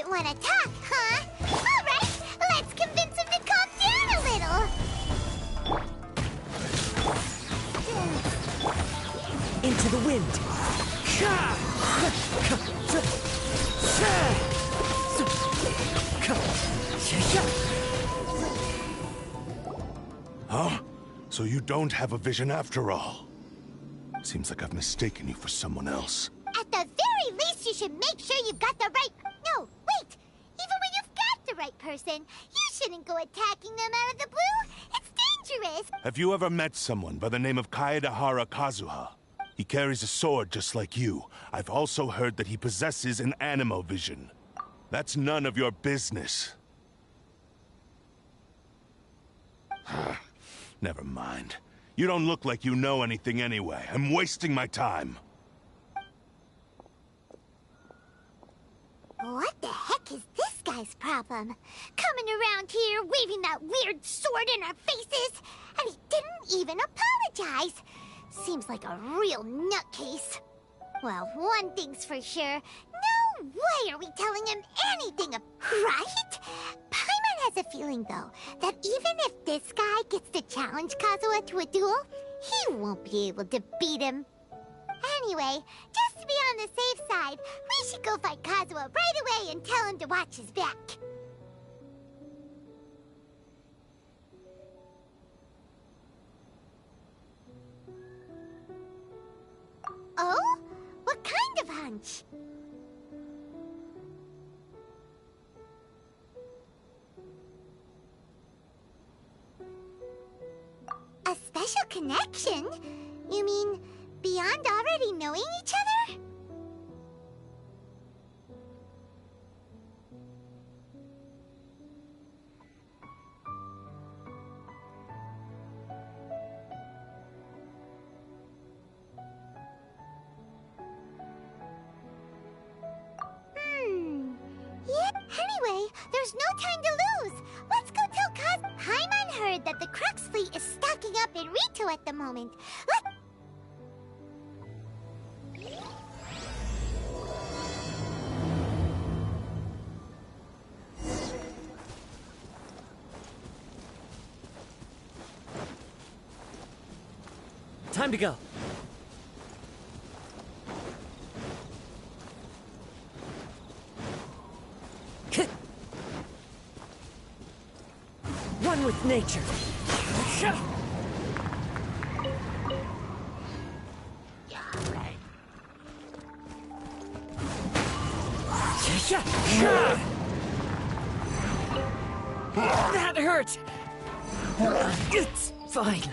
doesn't want to talk, huh? All right, let's convince him to calm down a little. Into the wind. Huh? So you don't have a vision after all? Seems like I've mistaken you for someone else. At the very least, you should make sure you've got the right... No, wait! Even when you've got the right person, you shouldn't go attacking them out of the blue. It's dangerous. Have you ever met someone by the name of Kaedahara Kazuha? He carries a sword just like you. I've also heard that he possesses an animo vision. That's none of your business. Never mind. You don't look like you know anything anyway. I'm wasting my time. What the heck is this guy's problem? Coming around here, waving that weird sword in our faces, and he didn't even apologize. Seems like a real nutcase. Well, one thing's for sure. No way are we telling him anything, right? Paimon has a feeling, though, that even if this guy gets to challenge Kazuha to a duel, he won't be able to beat him. Anyway, just to be on the safe side, we should go fight Kazuha right away and tell him to watch his back. Oh? What kind of hunch? A special connection? You mean beyond already knowing each other? Yeah, anyway, there's no time to lose. Let's go tell Kaz. Paimon heard that the Crux fleet is stocking up in Rito at the moment. Time to go. One with nature. That hurt. It's fine.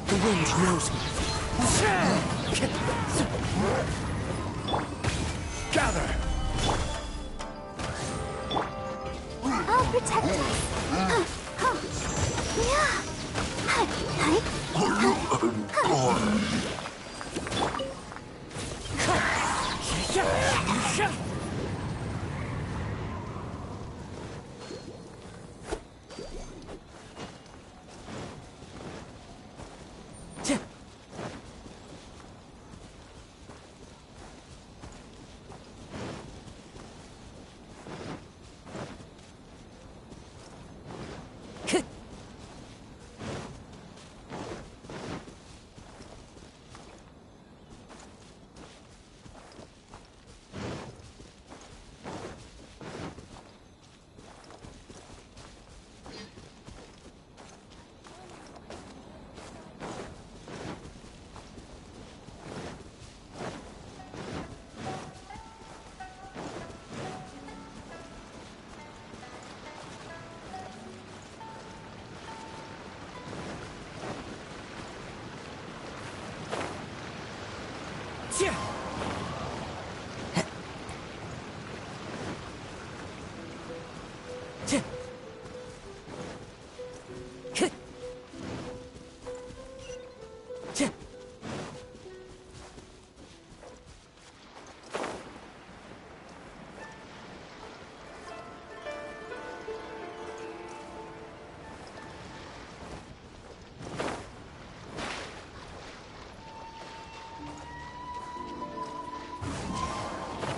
The wind knows me. Gather! I'll protect us.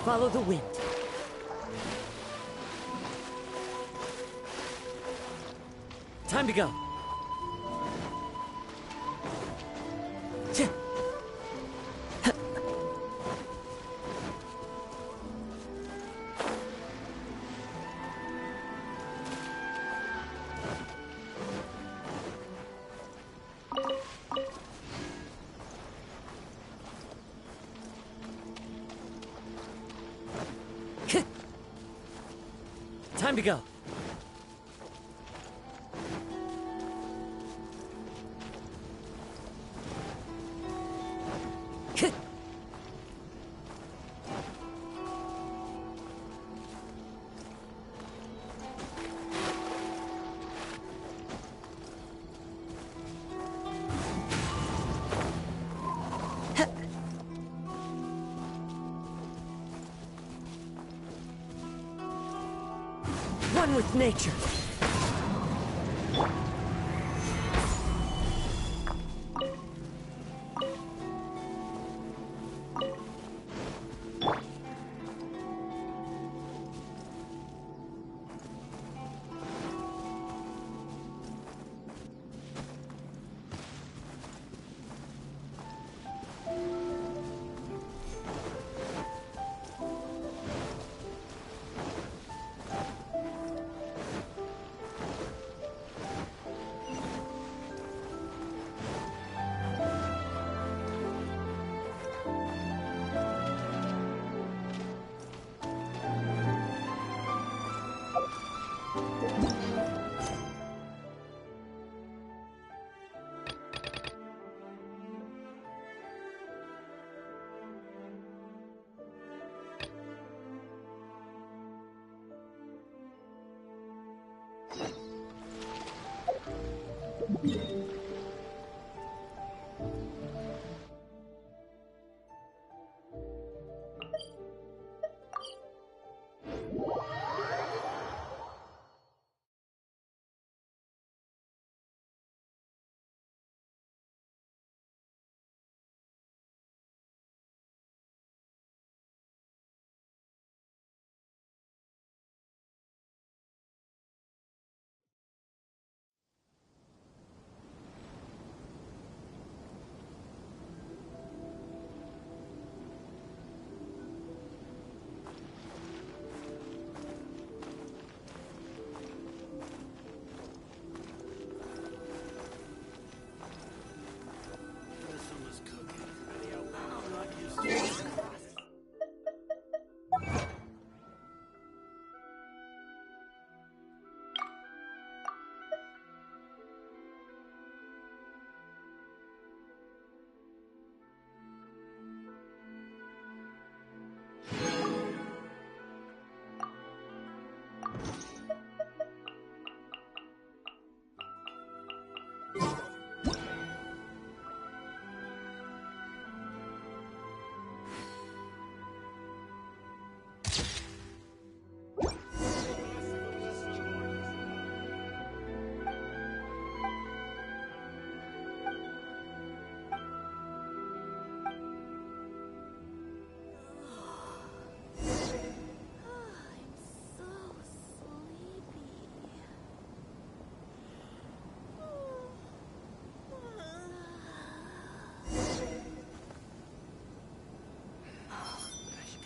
Follow the wind. Time to go. Time to go. One with nature.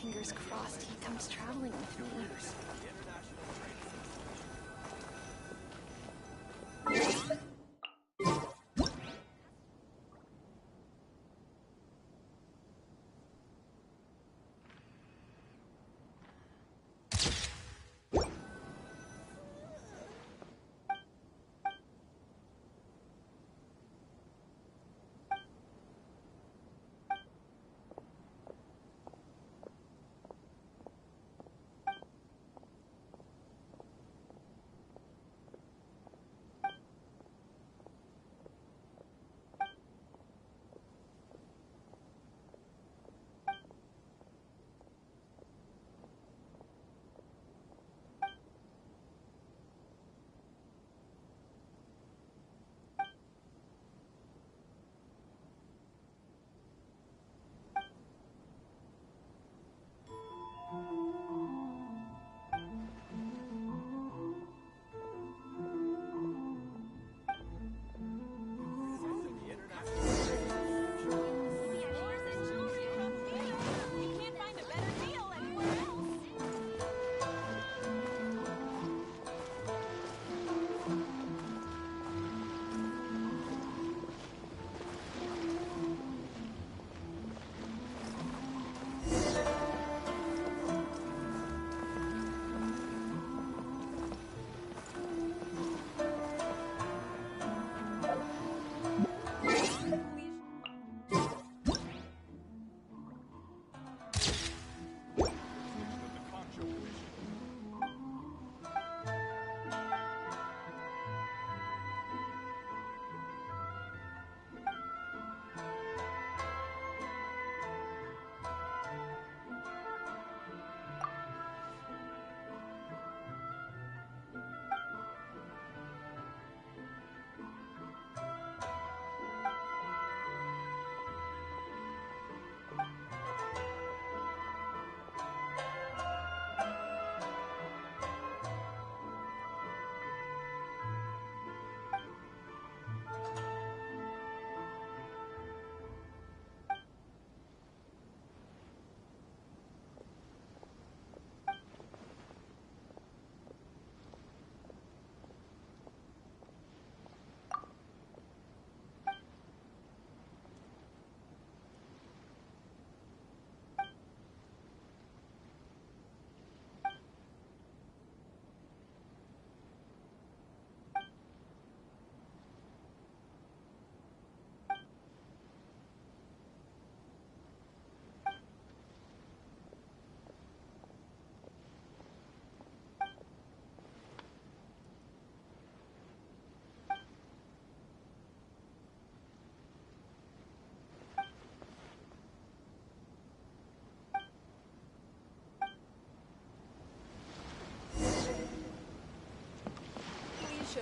Fingers crossed he comes traveling with me.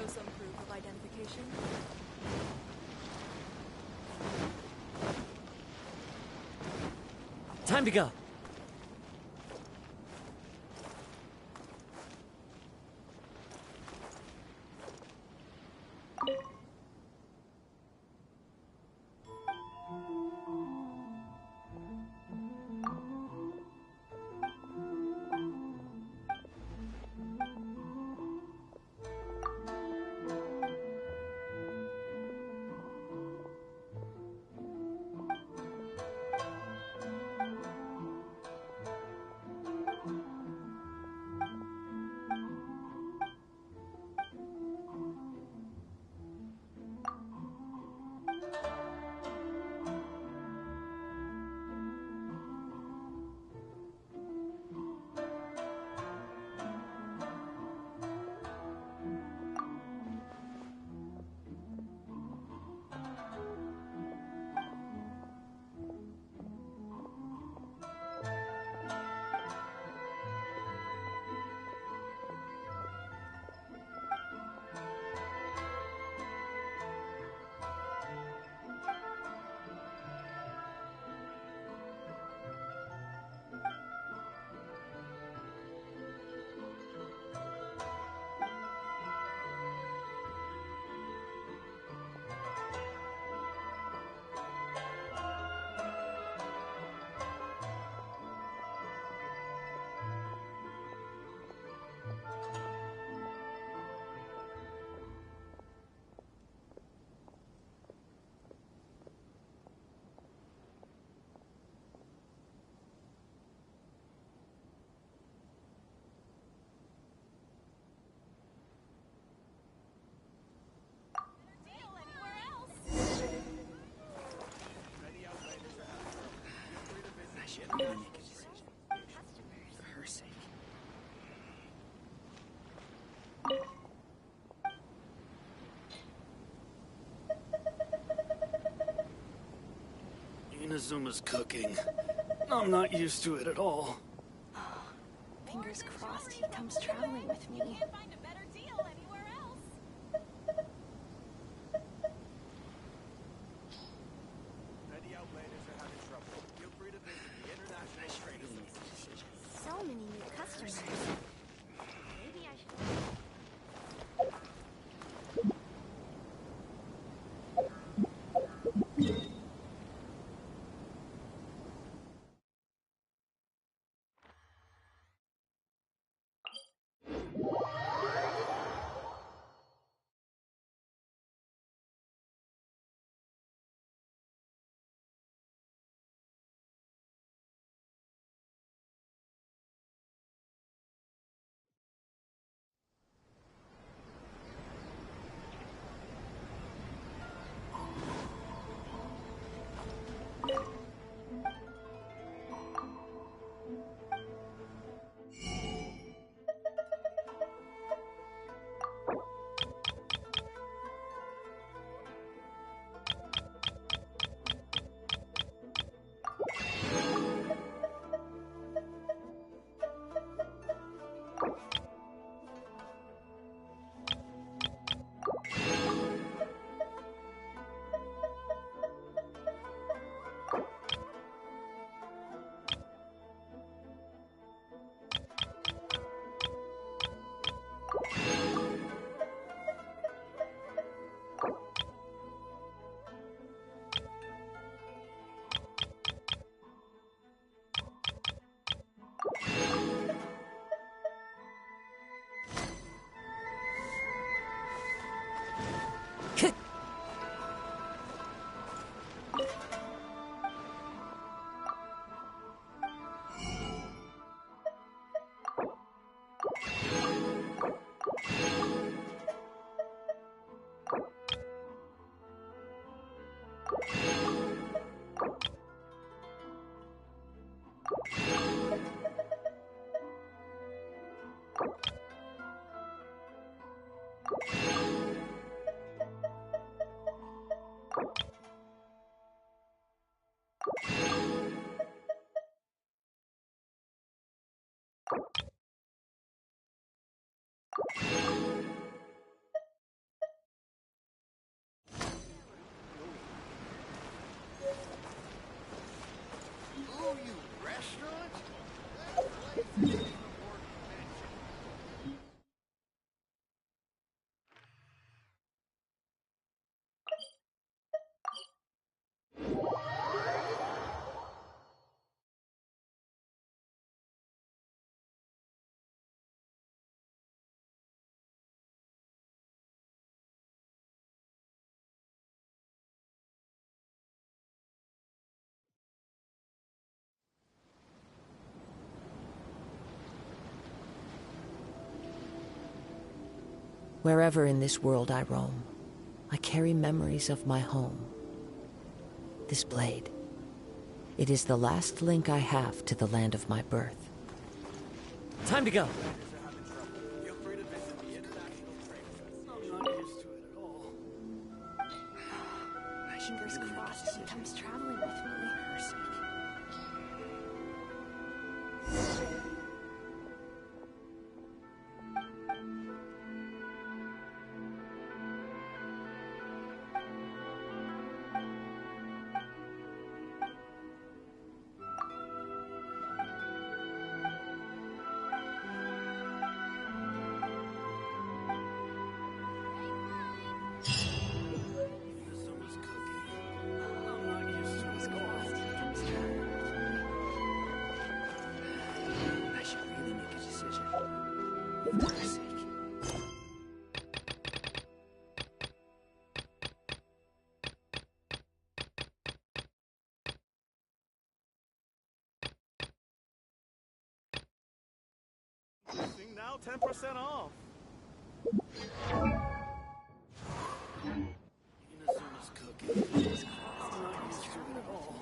Show some proof of identification. Time to go. I'm gonna make a decision. For her sake. Inazuma's cooking. I'm not used to it at all. Fingers crossed he comes traveling with me. So many new customers. Maybe I should... Wherever in this world I roam, I carry memories of my home. This blade, it is the last link I have to the land of my birth. Time to go. Fingers crossed he comes traveling with me. For her sake. I should really make a decision. For her sake. Now 10% off. Inazuma's cooking. I'm not used to it at all.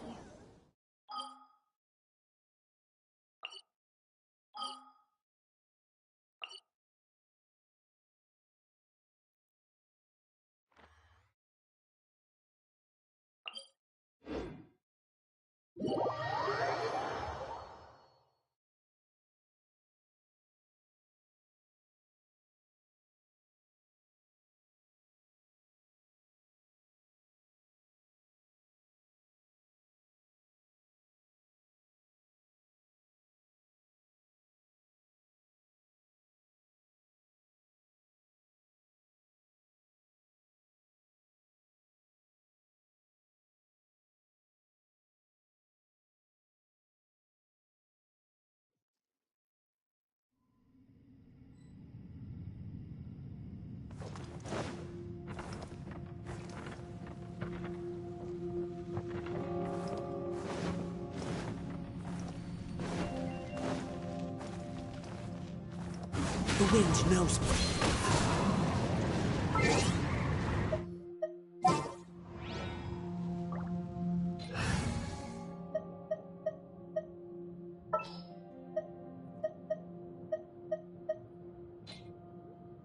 The wind knows me.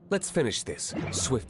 Let's finish this. Swift.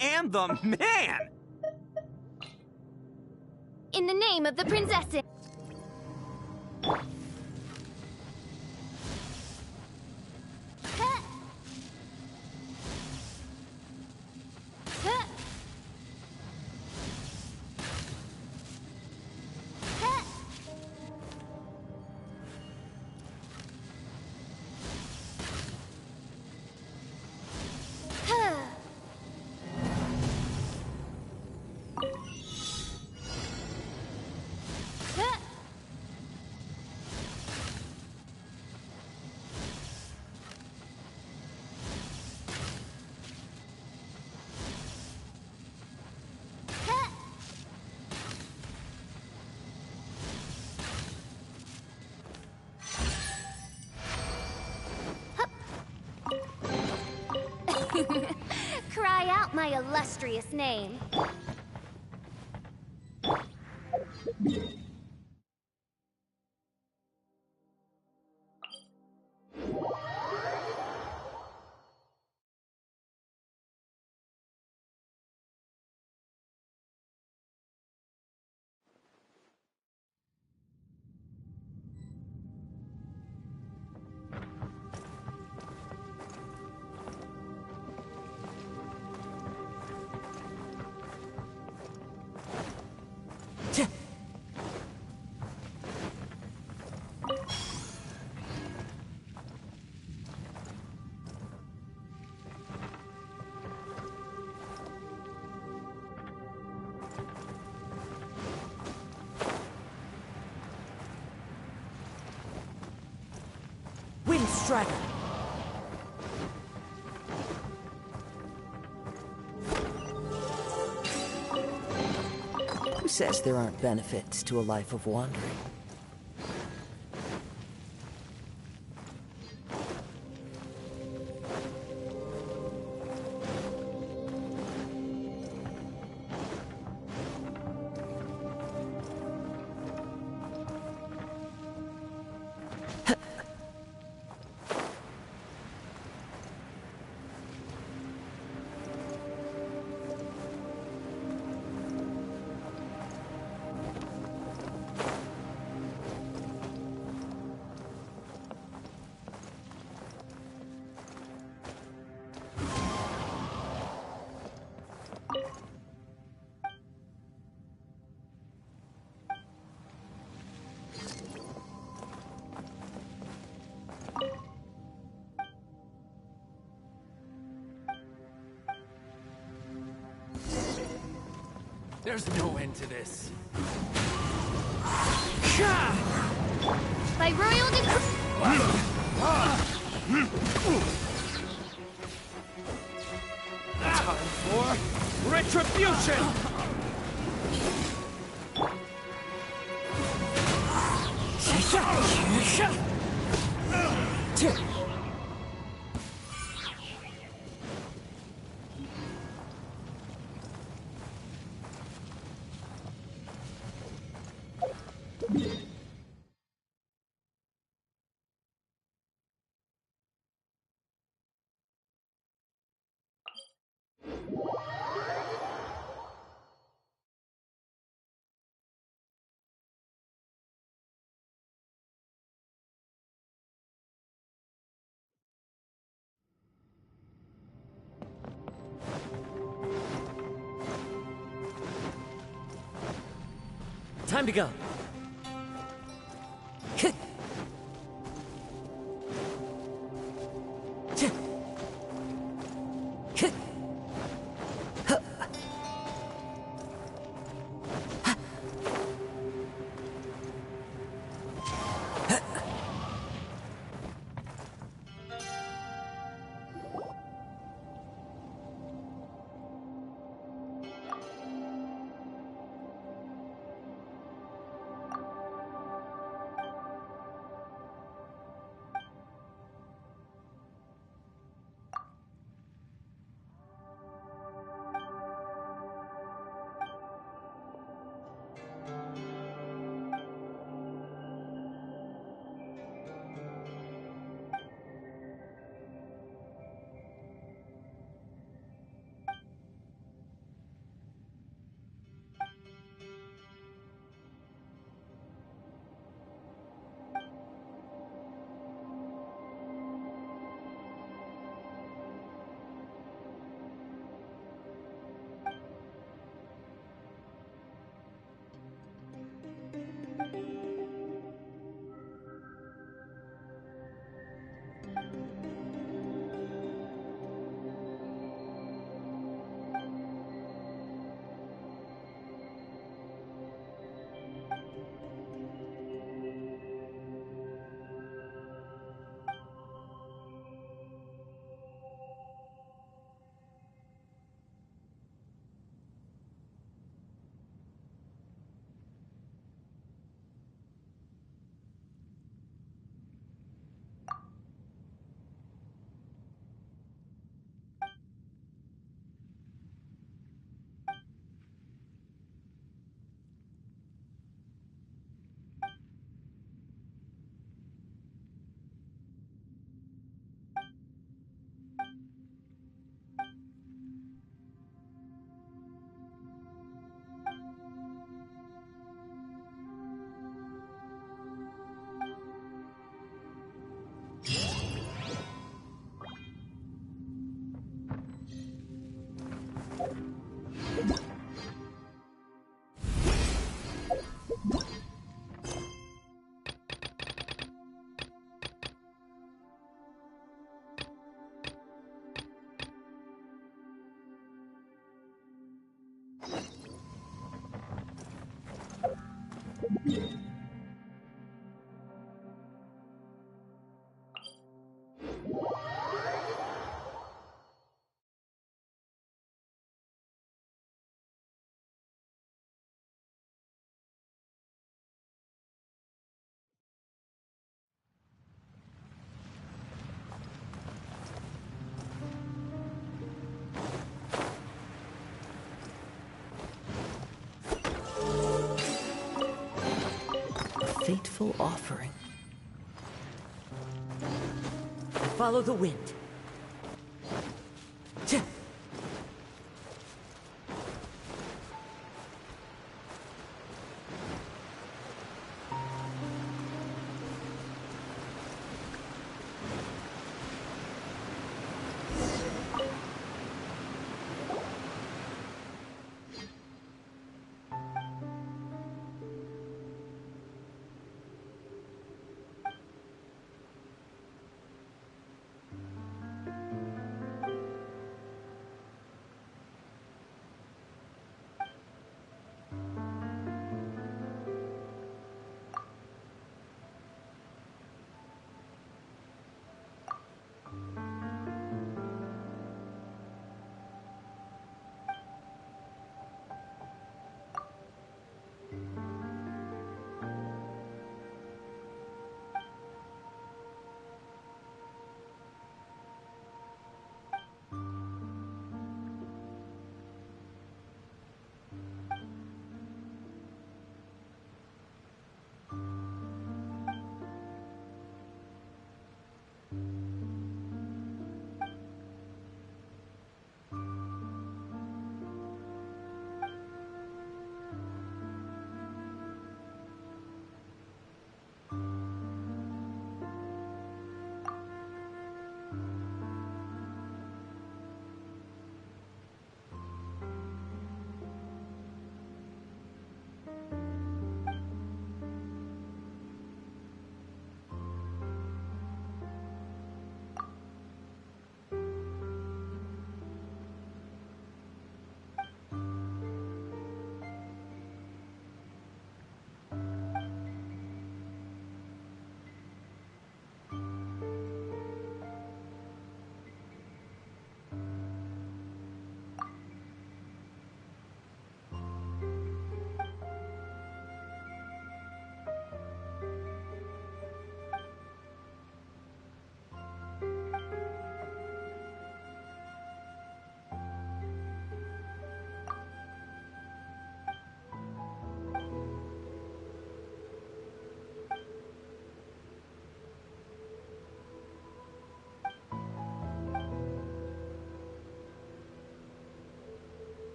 am the man! In the name of the princess. Cry out my illustrious name. Strider. Who says there aren't benefits to a life of wandering? There's no end to this. By royal decree. Time for retribution! Time to go. Fateful offering. Follow the wind. Tch!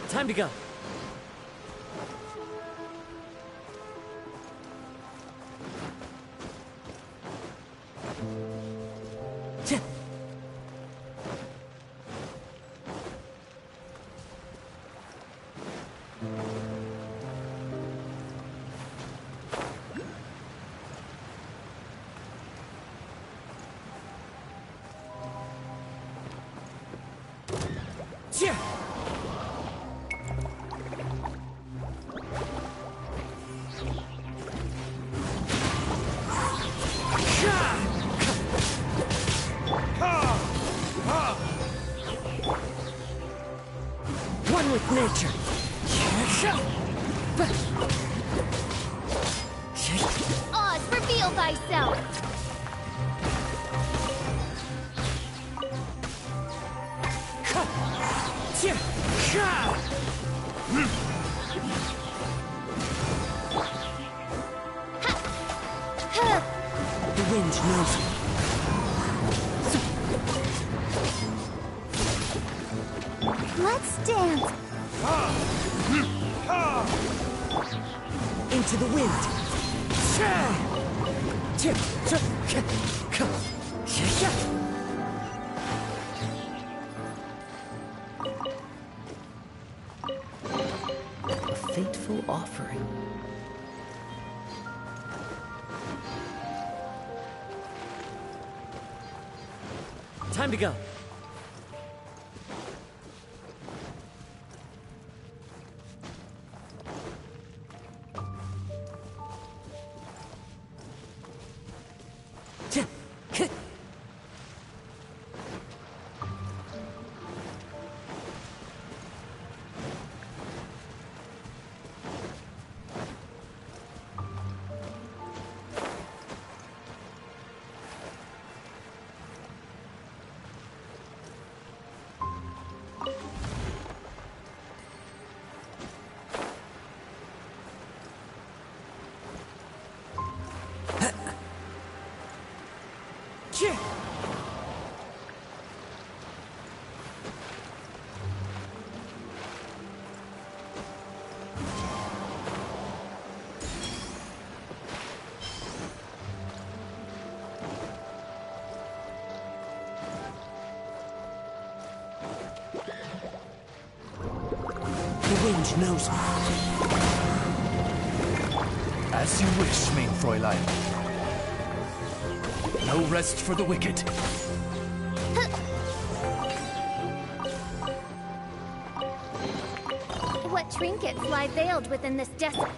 Time to go. One with nature. Oz, reveal thyself! The wind knows me. Let's dance. Into the wind. A fateful offering. Time to go. The wind knows me. As you wish, main Fräulein. No rest for the wicked. What trinkets lie veiled within this desolate...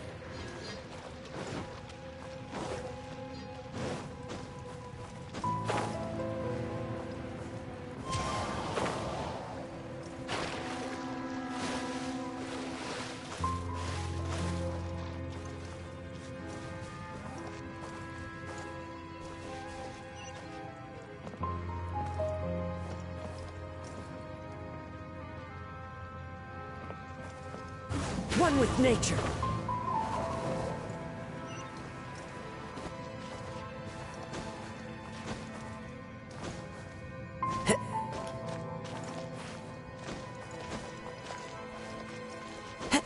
One with nature. I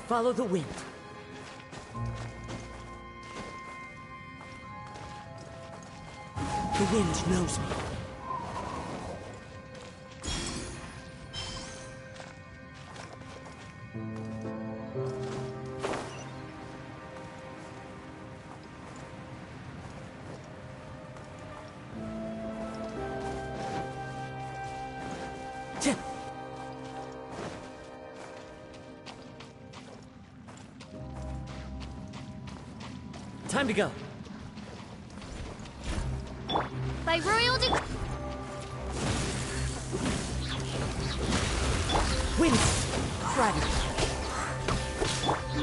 follow the wind. The wind knows me. Time to go. By royal decree... Wind. Friday.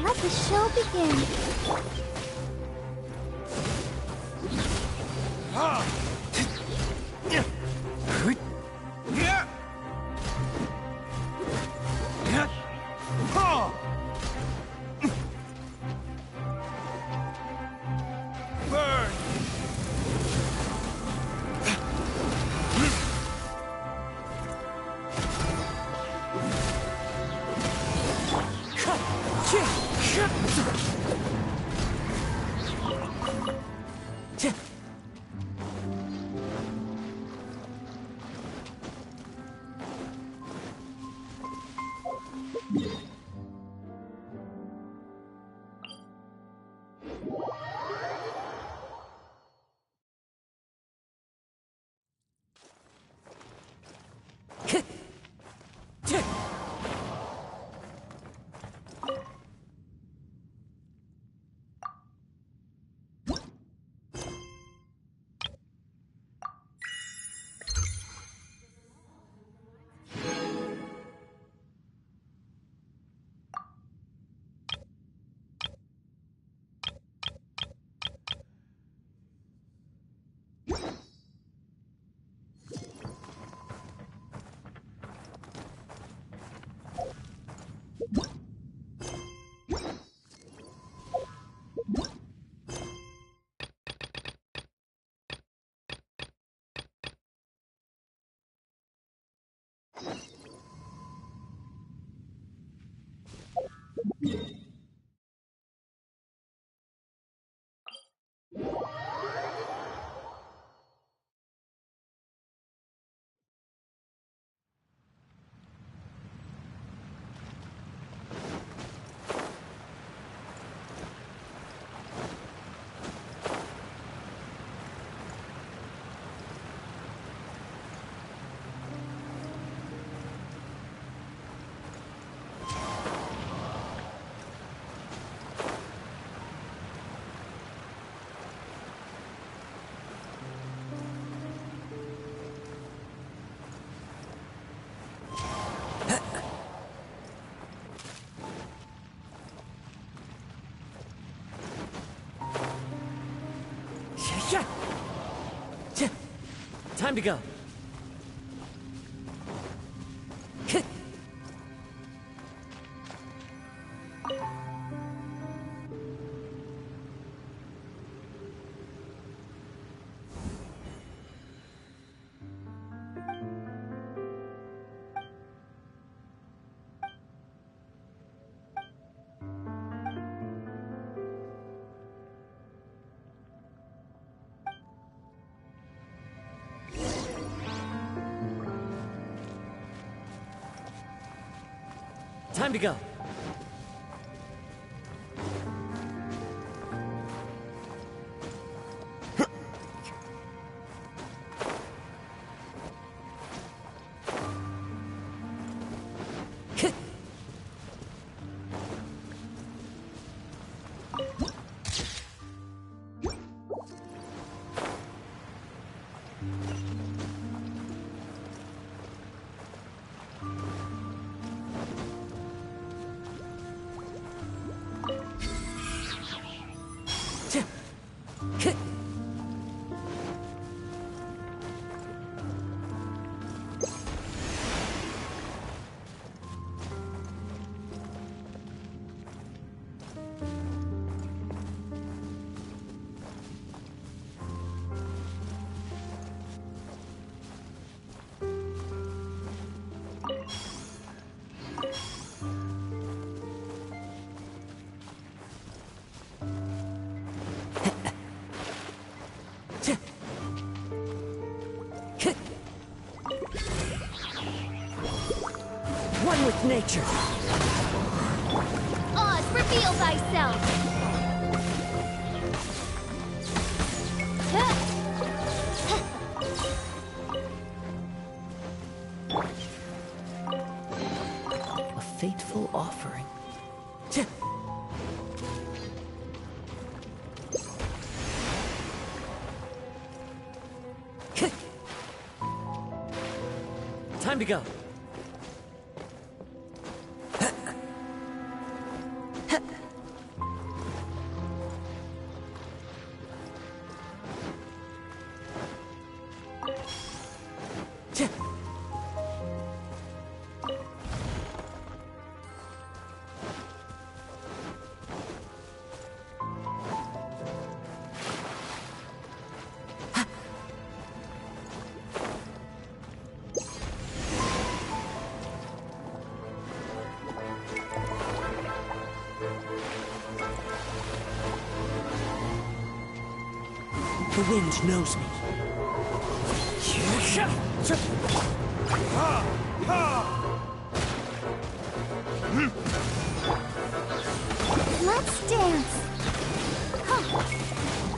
Let the show begin. Time to go. Time to go. One with nature. Oz, reveal thyself! A fateful offering. Time to go. The wind knows me. Let's dance!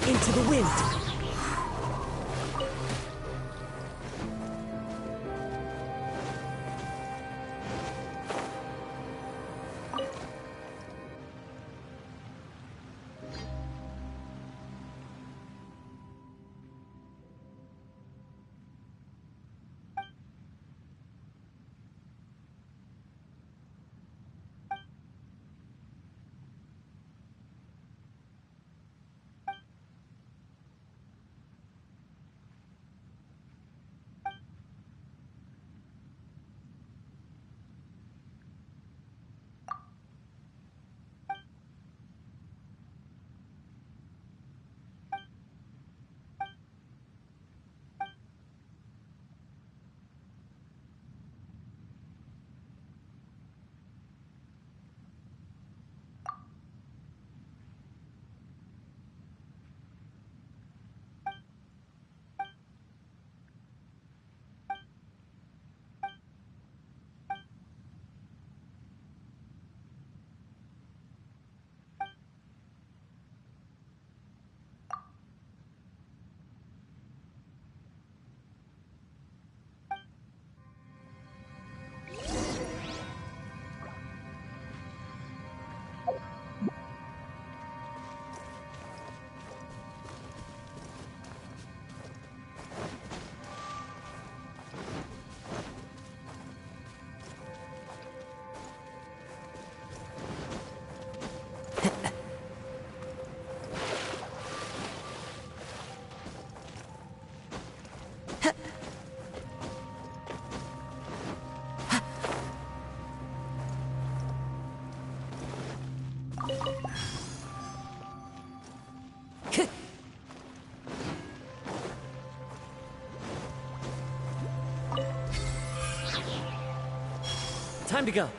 Into the wind. Time to go.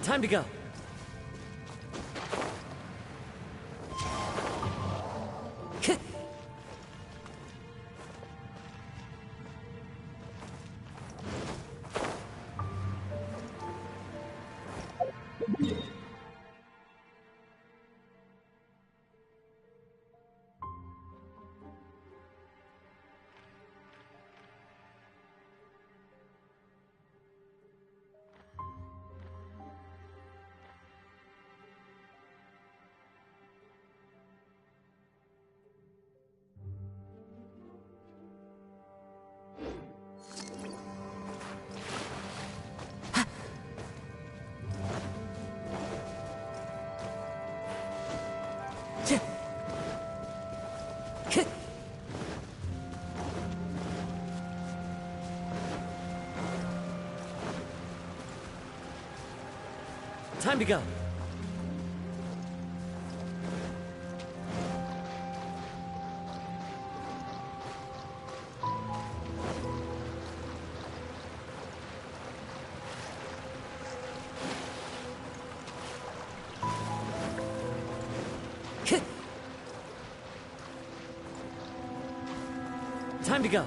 Time to go. Time to go. Time to go.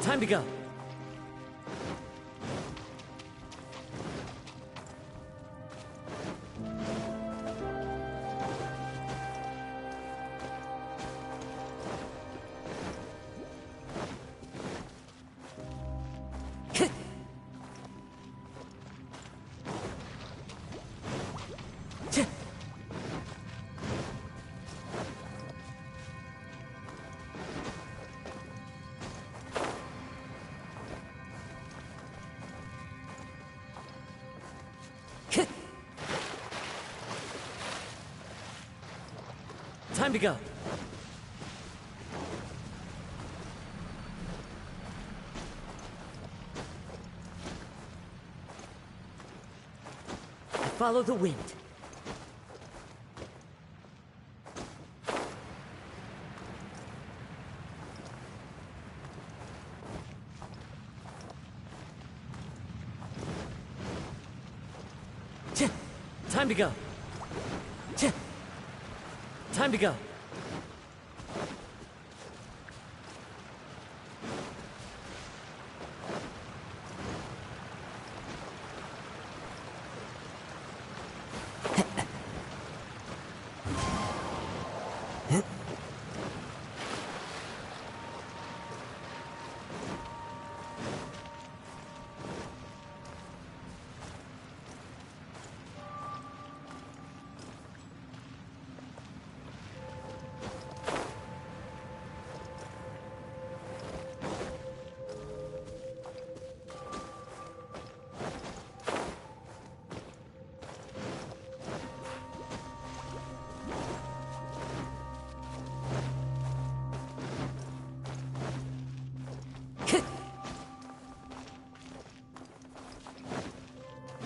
Time to go. Time to go. I follow the wind. Time to go. Time to go.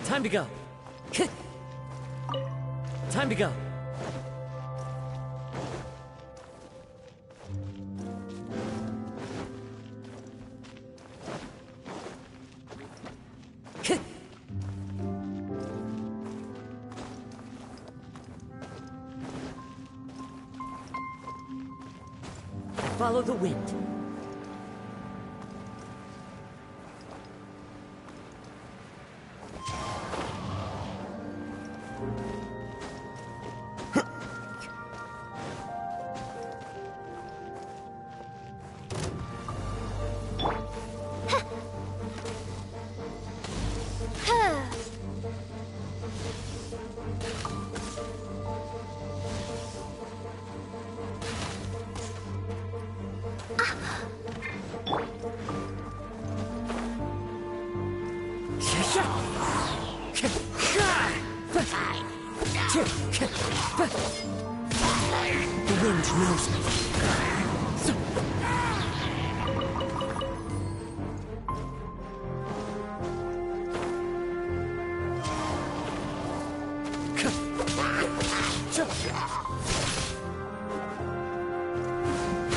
Time to go. Time to go. Follow the wind. The wind knows me.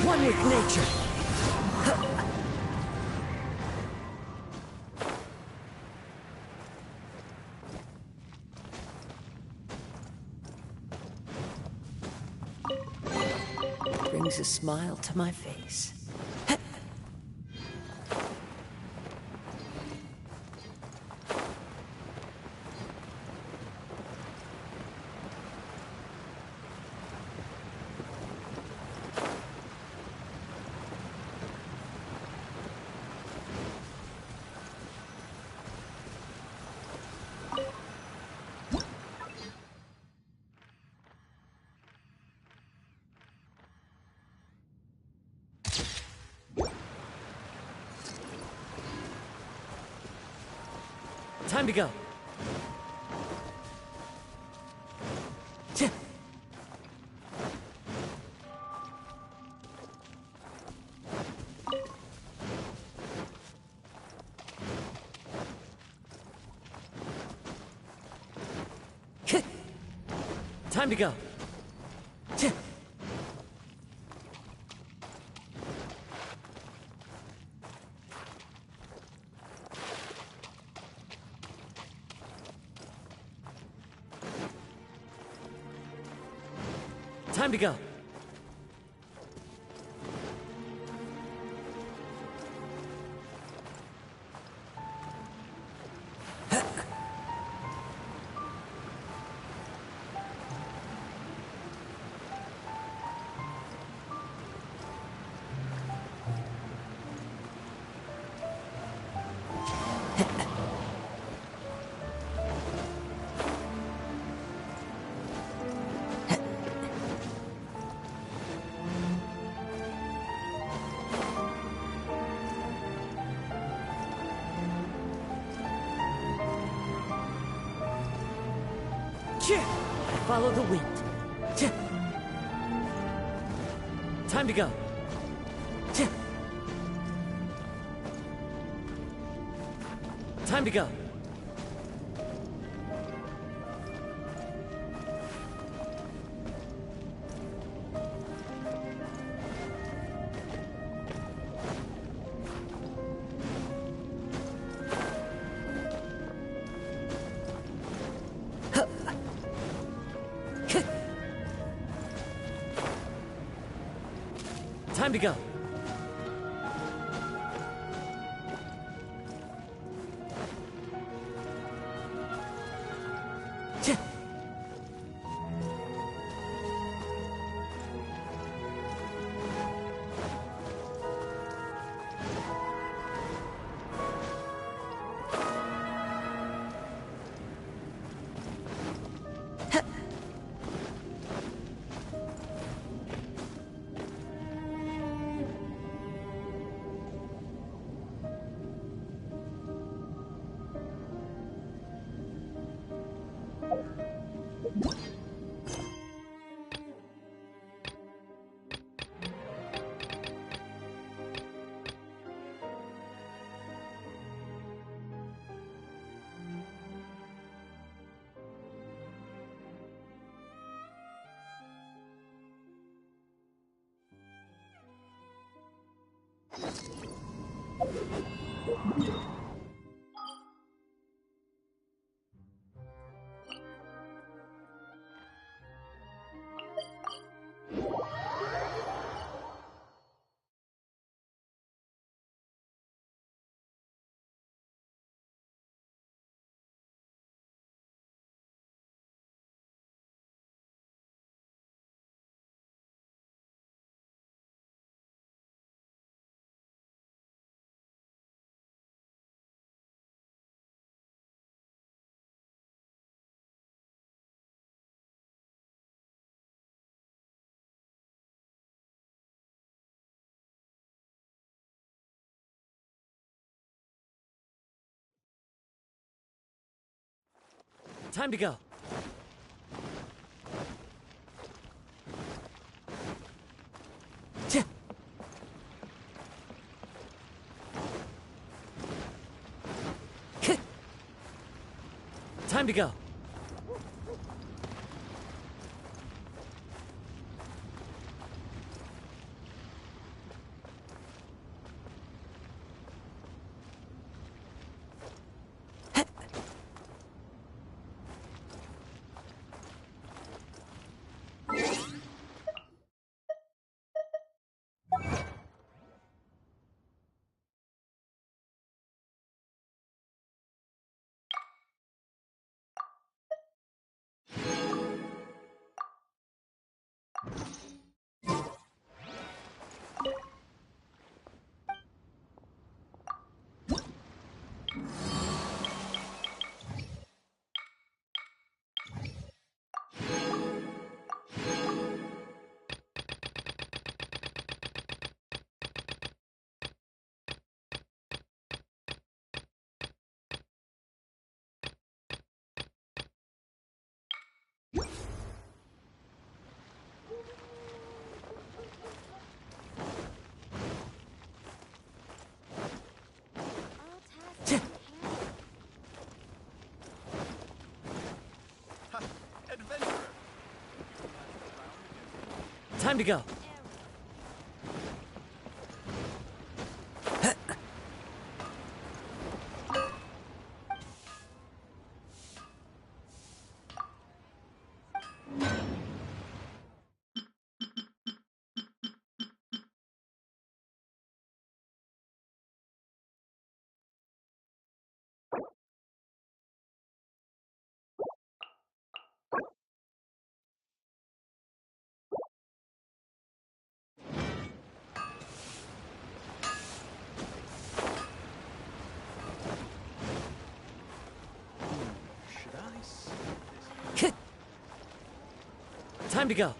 One with nature. Brings a smile to my face. Time to go. Time to go. Time to go. I follow the wind. Time to go. Time to go. Time to go. Time to go. Time to go. Time to go. Time to go.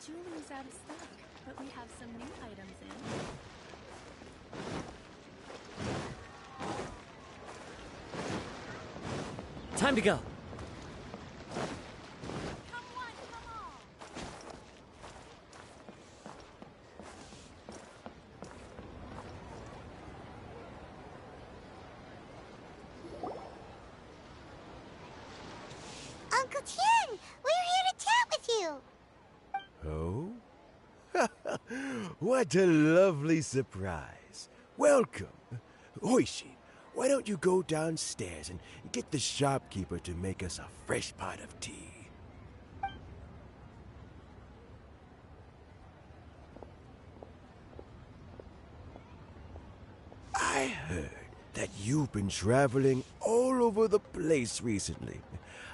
Jewelry's out of stock, but we have some new items in. Time to go. Come on, come on! Uncle Tien, we're here to chat with you. Oh? What a lovely surprise. Welcome. Oishi, why don't you go downstairs and get the shopkeeper to make us a fresh pot of tea? I heard that you've been traveling all over the place recently.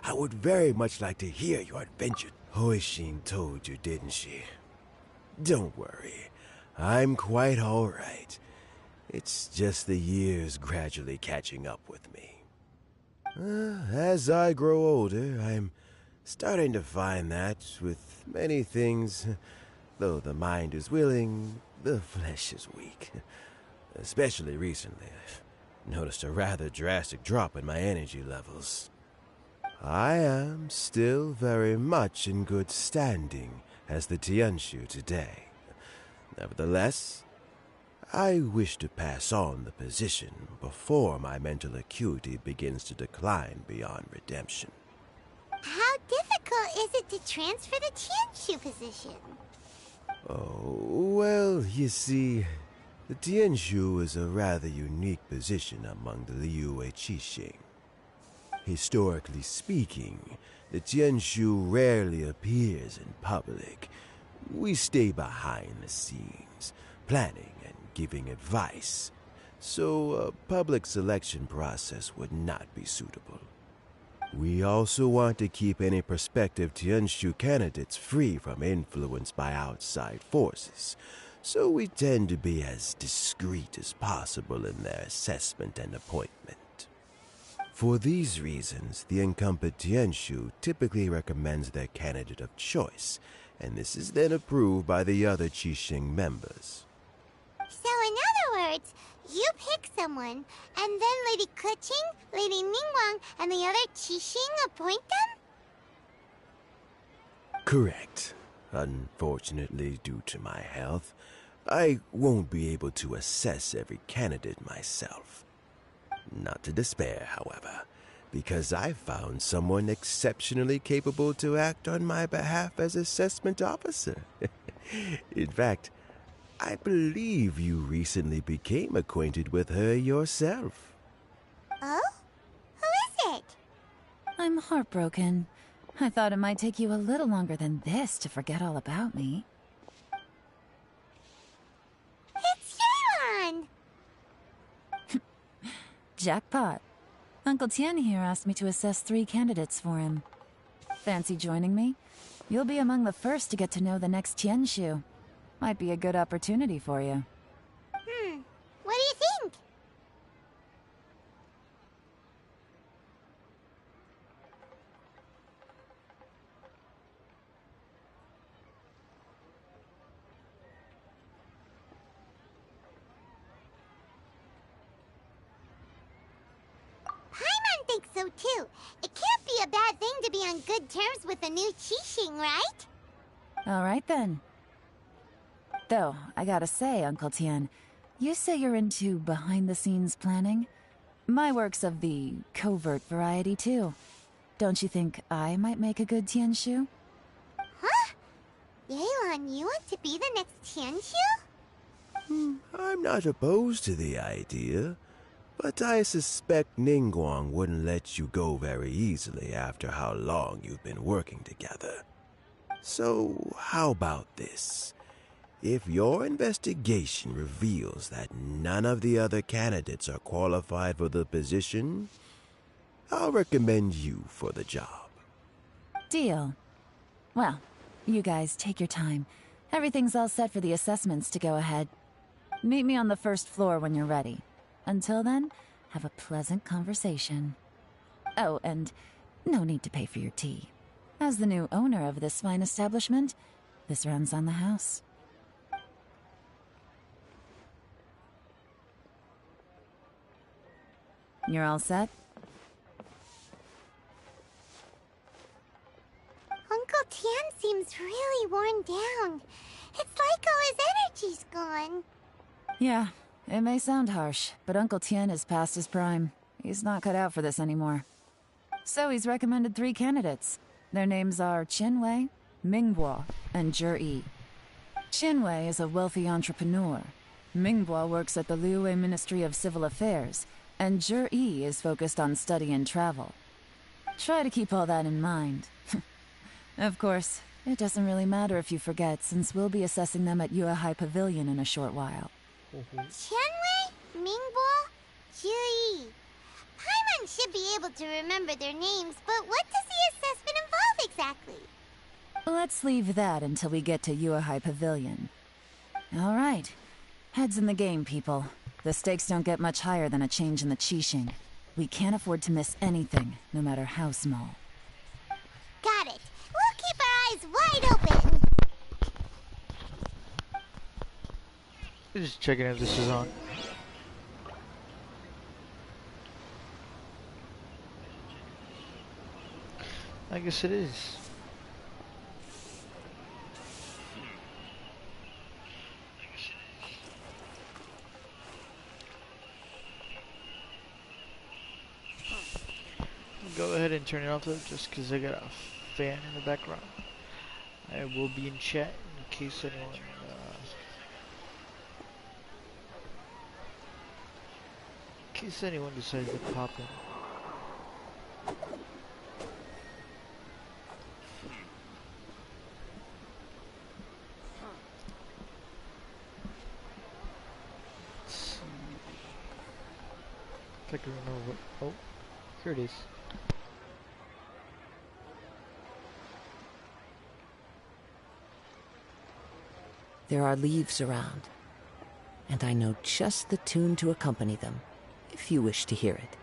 I would very much like to hear your adventure. Hoishin told you, didn't she? Don't worry. I'm quite all right. It's just the years gradually catching up with me. As I grow older, I'm starting to find that with many things, though the mind is willing, the flesh is weak. Especially recently, I've noticed a rather drastic drop in my energy levels. I am still very much in good standing as the Tianshu today. Nevertheless, I wish to pass on the position before my mental acuity begins to decline beyond redemption. How difficult is it to transfer the Tianshu position? Oh, well, you see, the Tianshu is a rather unique position among the Liyue Qixing. Historically speaking, the Tianshu rarely appears in public. We stay behind the scenes, planning and giving advice, so a public selection process would not be suitable. We also want to keep any prospective Tianshu candidates free from influence by outside forces, so we tend to be as discreet as possible in their assessment and appointment. For these reasons, the incumbent Tianshu typically recommends their candidate of choice, and this is then approved by the other Qixing members. So in other words, you pick someone, and then Lady Keqing, Lady Ningguang, and the other Qixing appoint them? Correct. Unfortunately, due to my health, I won't be able to assess every candidate myself. Not to despair, however, because I found someone exceptionally capable to act on my behalf as assessment officer. In fact, I believe you recently became acquainted with her yourself. Oh? Who is it? I'm heartbroken. I thought it might take you a little longer than this to forget all about me. It's Yelan! Jackpot. Uncle Tien here asked me to assess 3 candidates for him. Fancy joining me? You'll be among the first to get to know the next Tianshu. Might be a good opportunity for you. What do you think? so too. It can't be a bad thing to be on good terms with a new Qixing, right? Alright then. Though, I gotta say, Uncle Tian, you say you're into behind-the-scenes planning? My work's of the covert variety, too. Don't you think I might make a good Tianshu? Huh? Yelan, you want to be the next Tianshu? I'm not opposed to the idea, but I suspect Ningguang wouldn't let you go very easily after how long you've been working together. So, how about this? If your investigation reveals that none of the other candidates are qualified for the position, I'll recommend you for the job. Deal. Well, you guys take your time. Everything's all set for the assessments to go ahead. Meet me on the first floor when you're ready. Until then, have a pleasant conversation. Oh, and no need to pay for your tea. As the new owner of this fine establishment, this runs on the house. You're all set? Uncle Tian seems really worn down. It's like all his energy's gone. Yeah, it may sound harsh, but Uncle Tian is past his prime. He's not cut out for this anymore. So he's recommended 3 candidates. Their names are Qinwei, Mingbo, and Zhi. Qinwei is a wealthy entrepreneur. Mingbo works at the Liyue Ministry of Civil Affairs, and Zhi is focused on study and travel. Try to keep all that in mind. Of course, it doesn't really matter if you forget, since we'll be assessing them at Yuehai Pavilion in a short while. Qianwei, Mingbo, Zhi. Paimon should be able to remember their names, but what does the assessment involve exactly? Let's leave that until we get to Yuehai Pavilion. All right. Heads in the game, people. The stakes don't get much higher than a change in the Qixing. We can't afford to miss anything, no matter how small. Got it. We'll keep our eyes wide open. Just checking if this is on. I guess it is. Go ahead and turn it off though, just because I got a fan in the background. I will be in chat in case anyone decides to pop in. Let's see if I can remember what. Oh, here it is. There are leaves around, and I know just the tune to accompany them, if you wish to hear it.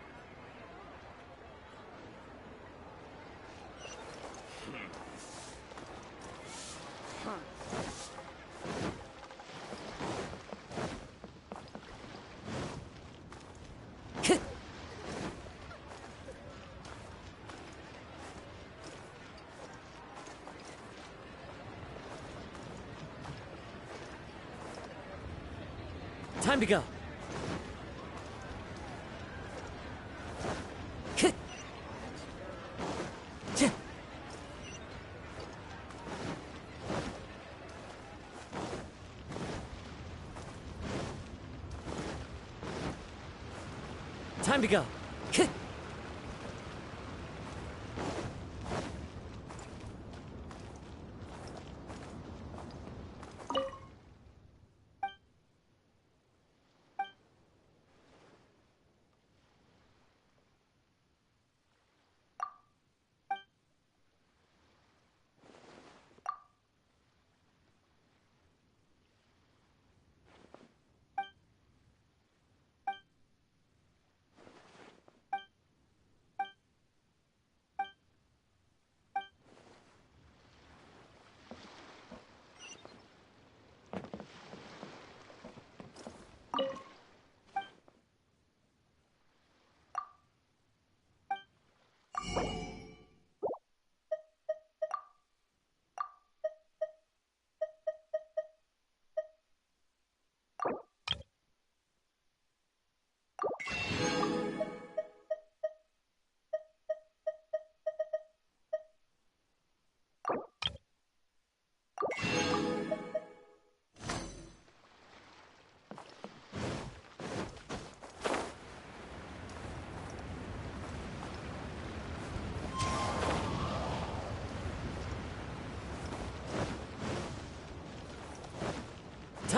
Time to go. Time to go.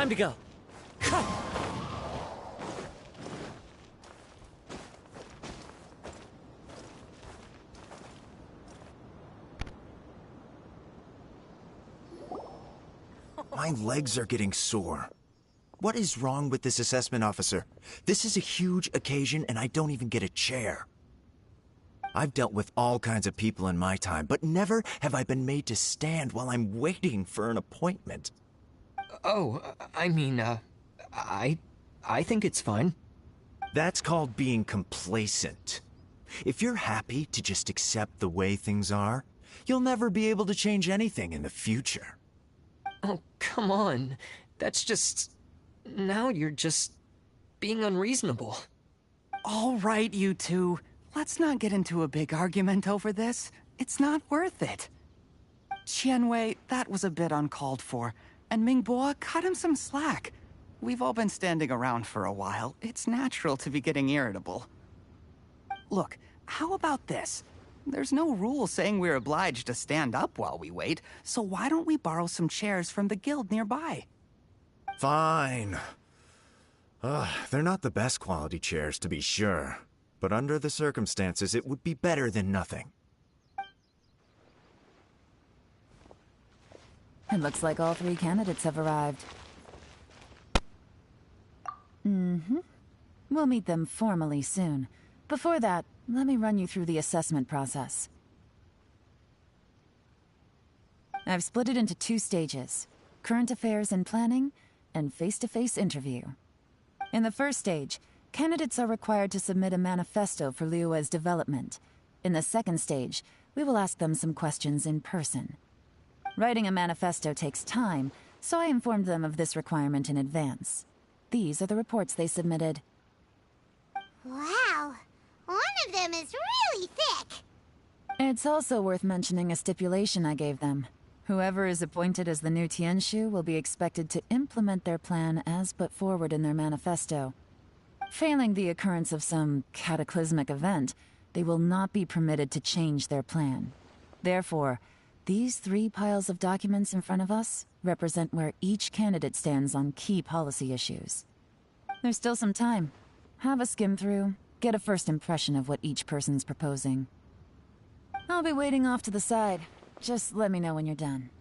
Time to go. My legs are getting sore. What is wrong with this assessment officer? This is a huge occasion and I don't even get a chair. I've dealt with all kinds of people in my time, but never have I been made to stand while I'm waiting for an appointment. Oh, I think it's fine. That's called being complacent. If you're happy to just accept the way things are, you'll never be able to change anything in the future. Oh, come on. That's just... Now you're just... being unreasonable. All right, you two. Let's not get into a big argument over this. It's not worth it. Qianwei, that was a bit uncalled for. And Mingbo, cut him some slack. We've all been standing around for a while. It's natural to be getting irritable. Look, how about this? There's no rule saying we're obliged to stand up while we wait, so why don't we borrow some chairs from the guild nearby? Fine. They're not the best quality chairs, to be sure. But under the circumstances, it would be better than nothing. It looks like all 3 candidates have arrived. We'll meet them formally soon. Before that, let me run you through the assessment process. I've split it into 2 stages: current affairs and planning, and face-to-face interview. In the first stage, candidates are required to submit a manifesto for Liyue's development. In the second stage, we will ask them some questions in person. Writing a manifesto takes time, so I informed them of this requirement in advance. These are the reports they submitted. Wow, one of them is really thick. It's also worth mentioning a stipulation I gave them. Whoever is appointed as the new Tianshu will be expected to implement their plan as put forward in their manifesto. Failing the occurrence of some cataclysmic event, they will not be permitted to change their plan. Therefore, these 3 piles of documents in front of us represent where each candidate stands on key policy issues. There's still some time. Have a skim through, get a first impression of what each person's proposing. I'll be waiting off to the side. Just let me know when you're done.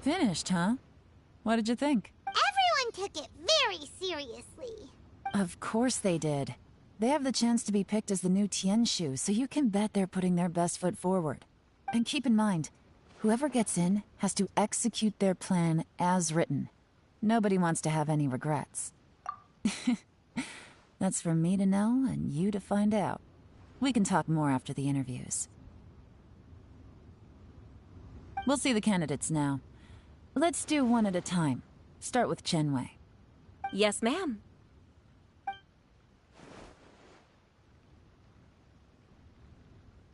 Finished, huh? What did you think? Everyone took it very seriously. Of course they did. They have the chance to be picked as the new Tianshu, so you can bet they're putting their best foot forward. And keep in mind, whoever gets in has to execute their plan as written. Nobody wants to have any regrets. That's for me to know and you to find out. We can talk more after the interviews. We'll see the candidates now. Let's do one at a time. Start with Qianwei. Yes, ma'am.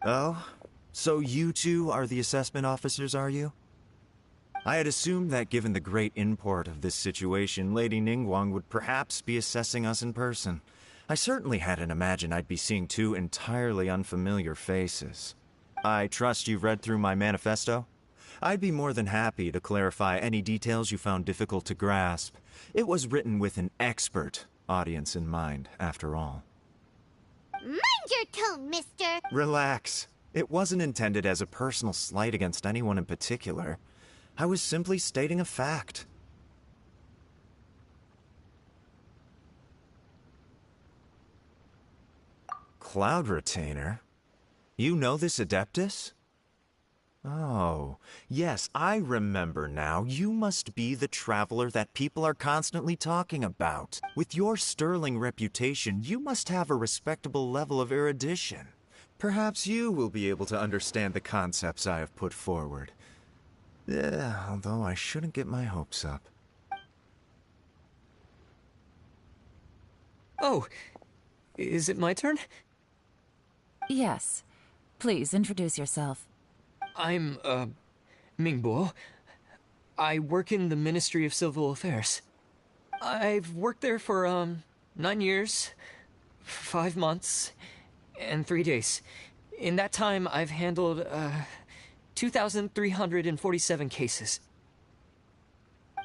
Oh? So you 2 are the assessment officers, are you? I had assumed that given the great import of this situation, Lady Ningguang would perhaps be assessing us in person. I certainly hadn't imagined I'd be seeing 2 entirely unfamiliar faces. I trust you've read through my manifesto? I'd be more than happy to clarify any details you found difficult to grasp. It was written with an expert audience in mind, after all. Mind your tone, mister! Relax. It wasn't intended as a personal slight against anyone in particular. I was simply stating a fact. Cloud Retainer? You know this Adeptus? Oh, yes, I remember now. You must be the traveler that people are constantly talking about. With your sterling reputation, you must have a respectable level of erudition. Perhaps you will be able to understand the concepts I have put forward. Although I shouldn't get my hopes up. Oh, is it my turn? Yes. Please introduce yourself. I'm, Mingbo. I work in the Ministry of Civil Affairs. I've worked there for, 9 years, 5 months, and 3 days. In that time, I've handled, 2,347 cases.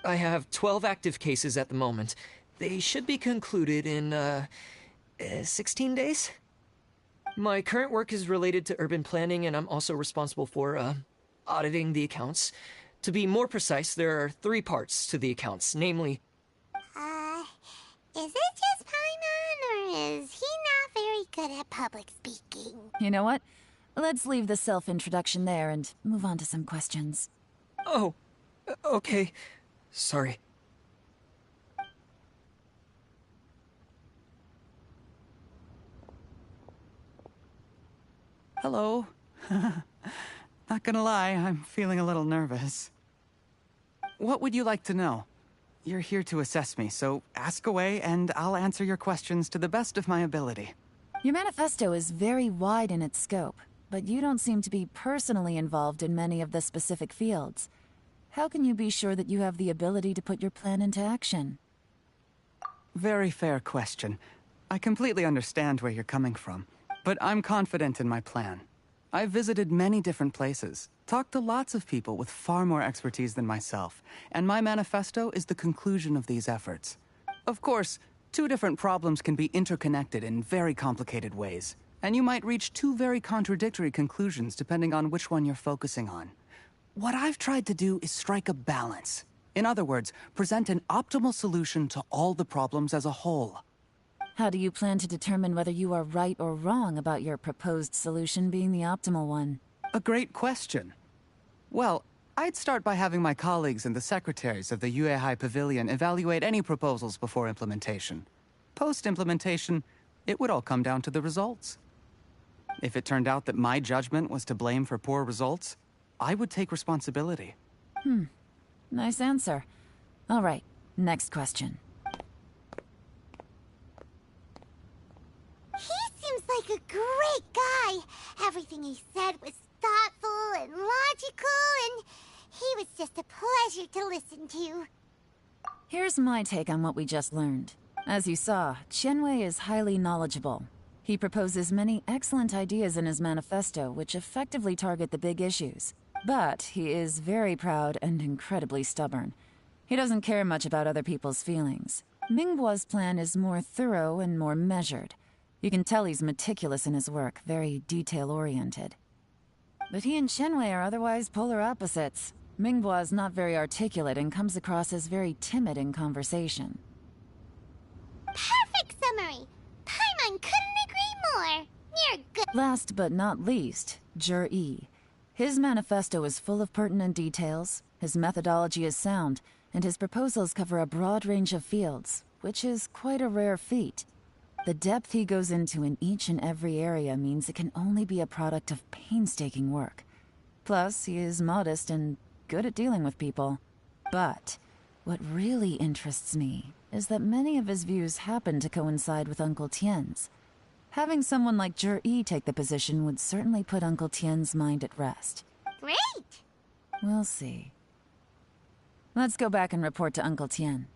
I have 12 active cases at the moment. They should be concluded in, 16 days? My current work is related to urban planning, and I'm also responsible for, auditing the accounts. To be more precise, there are 3 parts to the accounts, namely... Is it just Paimon, or is he not very good at public speaking? You know what? Let's leave the self-introduction there and move on to some questions. Oh, okay. Sorry. Hello. Not gonna lie, I'm feeling a little nervous. What would you like to know? You're here to assess me, so ask away and I'll answer your questions to the best of my ability. Your manifesto is very wide in its scope, but you don't seem to be personally involved in many of the specific fields. How can you be sure that you have the ability to put your plan into action? Very fair question. I completely understand where you're coming from, but I'm confident in my plan. I've visited many different places, talked to lots of people with far more expertise than myself, and my manifesto is the conclusion of these efforts. Of course, 2 different problems can be interconnected in very complicated ways, and you might reach 2 very contradictory conclusions depending on which one you're focusing on. What I've tried to do is strike a balance. In other words, present an optimal solution to all the problems as a whole. How do you plan to determine whether you are right or wrong about your proposed solution being the optimal one? A great question. Well, I'd start by having my colleagues and the secretaries of the Yuehai Pavilion evaluate any proposals before implementation. Post-implementation, it would all come down to the results. If it turned out that my judgment was to blame for poor results, I would take responsibility. Nice answer. All right, next question. He seems like a great guy. Everything he said was thoughtful and logical, and he was just a pleasure to listen to. Here's my take on what we just learned. As you saw, Qianwei is highly knowledgeable. He proposes many excellent ideas in his manifesto which effectively target the big issues. But he is very proud and incredibly stubborn. He doesn't care much about other people's feelings. Mingbo's plan is more thorough and more measured. You can tell he's meticulous in his work, very detail-oriented. But he and Qianwei are otherwise polar opposites. Mingbo is not very articulate and comes across as very timid in conversation. Perfect summary! Paimon couldn't agree more! You're good. Last but not least, Jur-E. His manifesto is full of pertinent details, his methodology is sound, and his proposals cover a broad range of fields, which is quite a rare feat. The depth he goes into in each and every area means it can only be a product of painstaking work. Plus, he is modest and good at dealing with people. But what really interests me is that many of his views happen to coincide with Uncle Tien's. Having someone like Jur-E take the position would certainly put Uncle Tien's mind at rest. Great! We'll see. Let's go back and report to Uncle Tien.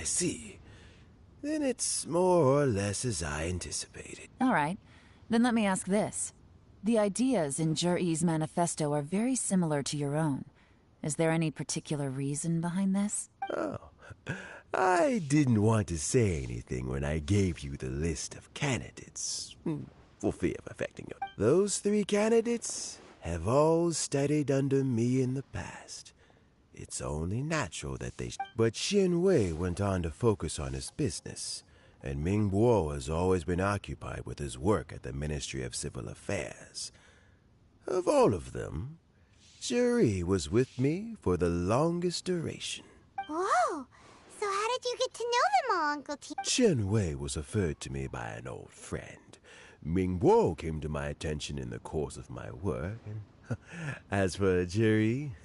I see. Then it's more or less as I anticipated. All right. Then let me ask this. The ideas in Jur-E's manifesto are very similar to your own. Is there any particular reason behind this? Oh, I didn't want to say anything when I gave you the list of candidates, for fear of affecting you. Those 3 candidates have all studied under me in the past. It's only natural that they... But Xin Wei went on to focus on his business, and Ming Bo has always been occupied with his work at the Ministry of Civil Affairs. Of all of them, Juri was with me for the longest duration. Whoa! So how did you get to know them all, Uncle T? Chen Wei was referred to me by an old friend. Ming Bo came to my attention in the course of my work, and as for Juri,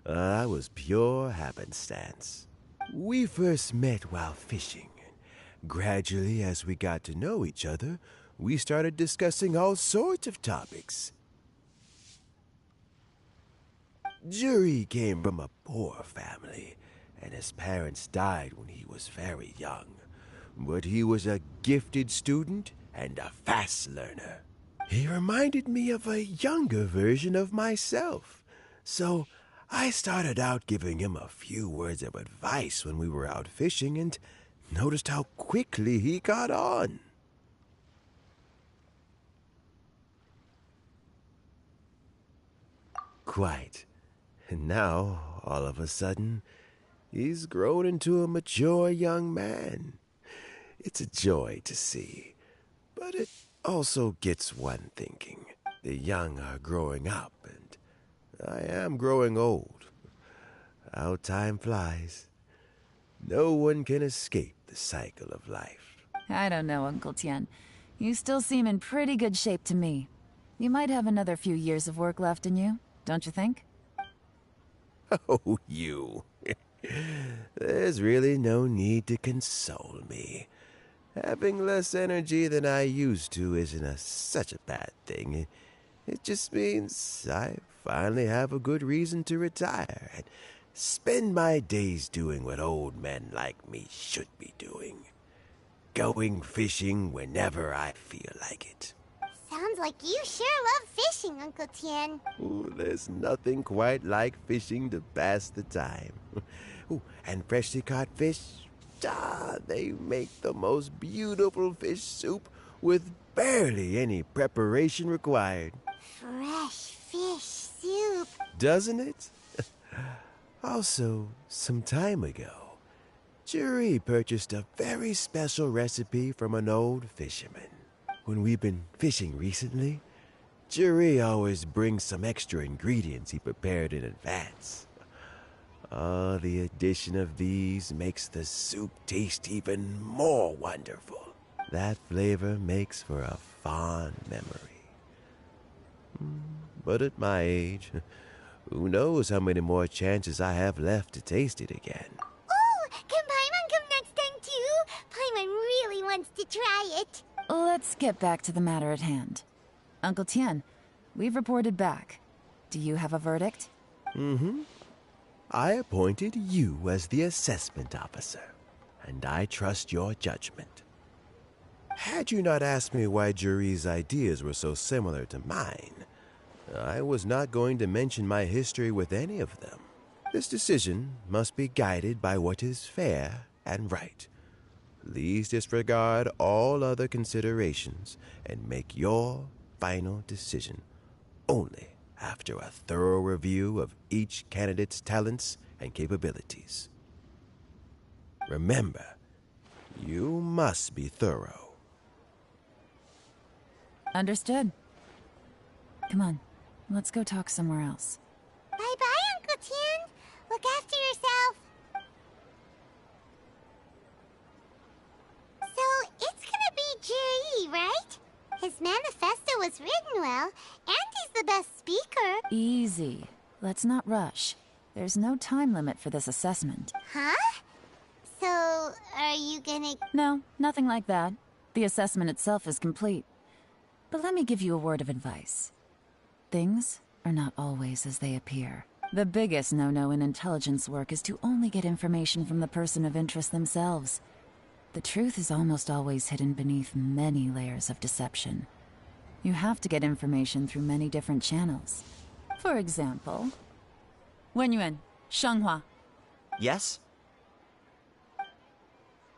that was pure happenstance. We first met while fishing. Gradually, as we got to know each other, we started discussing all sorts of topics. Juri came from a poor family, and his parents died when he was very young. But he was a gifted student and a fast learner. He reminded me of a younger version of myself, so I started out giving him a few words of advice when we were out fishing and noticed how quickly he got on. Quite. And now, all of a sudden, he's grown into a mature young man. It's a joy to see, but it also gets one thinking. The young are growing up, and I am growing old. How time flies. No one can escape the cycle of life. I don't know, Uncle Tian. You still seem in pretty good shape to me. You might have another few years of work left in you, don't you think? Oh, you. There's really no need to console me. Having less energy than I used to isn't such a bad thing. It just means I finally have a good reason to retire and spend my days doing what old men like me should be doing. Going fishing whenever I feel like it. Sounds like you sure love fishing, Uncle Tien. Ooh, there's nothing quite like fishing to pass the time. Ooh, and freshly caught fish, they make the most beautiful fish soup with barely any preparation required. Fresh fish soup. Doesn't it? Also, some time ago, Juri purchased a very special recipe from an old fisherman. When we've been fishing recently, Juri always brings some extra ingredients he prepared in advance. The addition of these makes the soup taste even more wonderful. That flavor makes for a fond memory. But at my age, who knows how many more chances I have left to taste it again. Ooh, can Paimon come next time too? Paimon really wants to try it. Let's get back to the matter at hand. Uncle Tien, we've reported back. Do you have a verdict? I appointed you as the assessment officer, and I trust your judgment. Had you not asked me why Juri's ideas were so similar to mine, I was not going to mention my history with any of them. This decision must be guided by what is fair and right. Please disregard all other considerations and make your final decision only after a thorough review of each candidate's talents and capabilities. Remember, you must be thorough. Understood. Come on, let's go talk somewhere else. Bye-bye, Uncle Tien. Look after yourself. So, it's gonna be Juri, right? His manifesto was written well, and he's the best speaker. Easy. Let's not rush. There's no time limit for this assessment. Huh? So, are you gonna... No, nothing like that. The assessment itself is complete. But let me give you a word of advice. Things are not always as they appear. The biggest no-no in intelligence work is to only get information from the person of interest themselves. The truth is almost always hidden beneath many layers of deception. You have to get information through many different channels. For example, Wenyuan, Shanghua. Yes?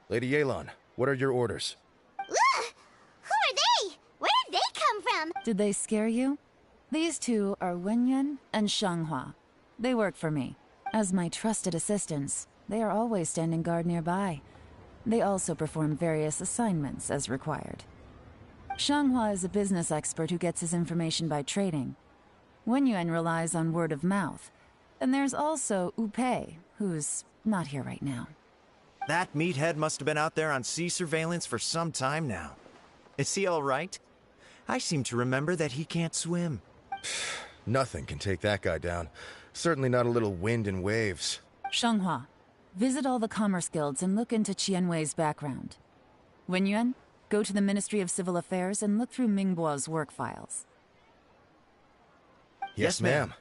Lady Yelan, what are your orders? Ugh! Who are they? Where did they come from? Did they scare you? These two are Wenyuan and Shanghua. They work for me. As my trusted assistants, they are always standing guard nearby. They also perform various assignments as required. Shanghua is a business expert who gets his information by trading. Wenyuan relies on word of mouth. And there's also Upei, who's not here right now. That meathead must have been out there on sea surveillance for some time now. Is he all right? I seem to remember that he can't swim. Nothing can take that guy down. Certainly not a little wind and waves. Shanghua, visit all the commerce guilds and look into Qianwei's background. Wenyuan, go to the Ministry of Civil Affairs and look through Mingbo's work files. Yes, ma'am.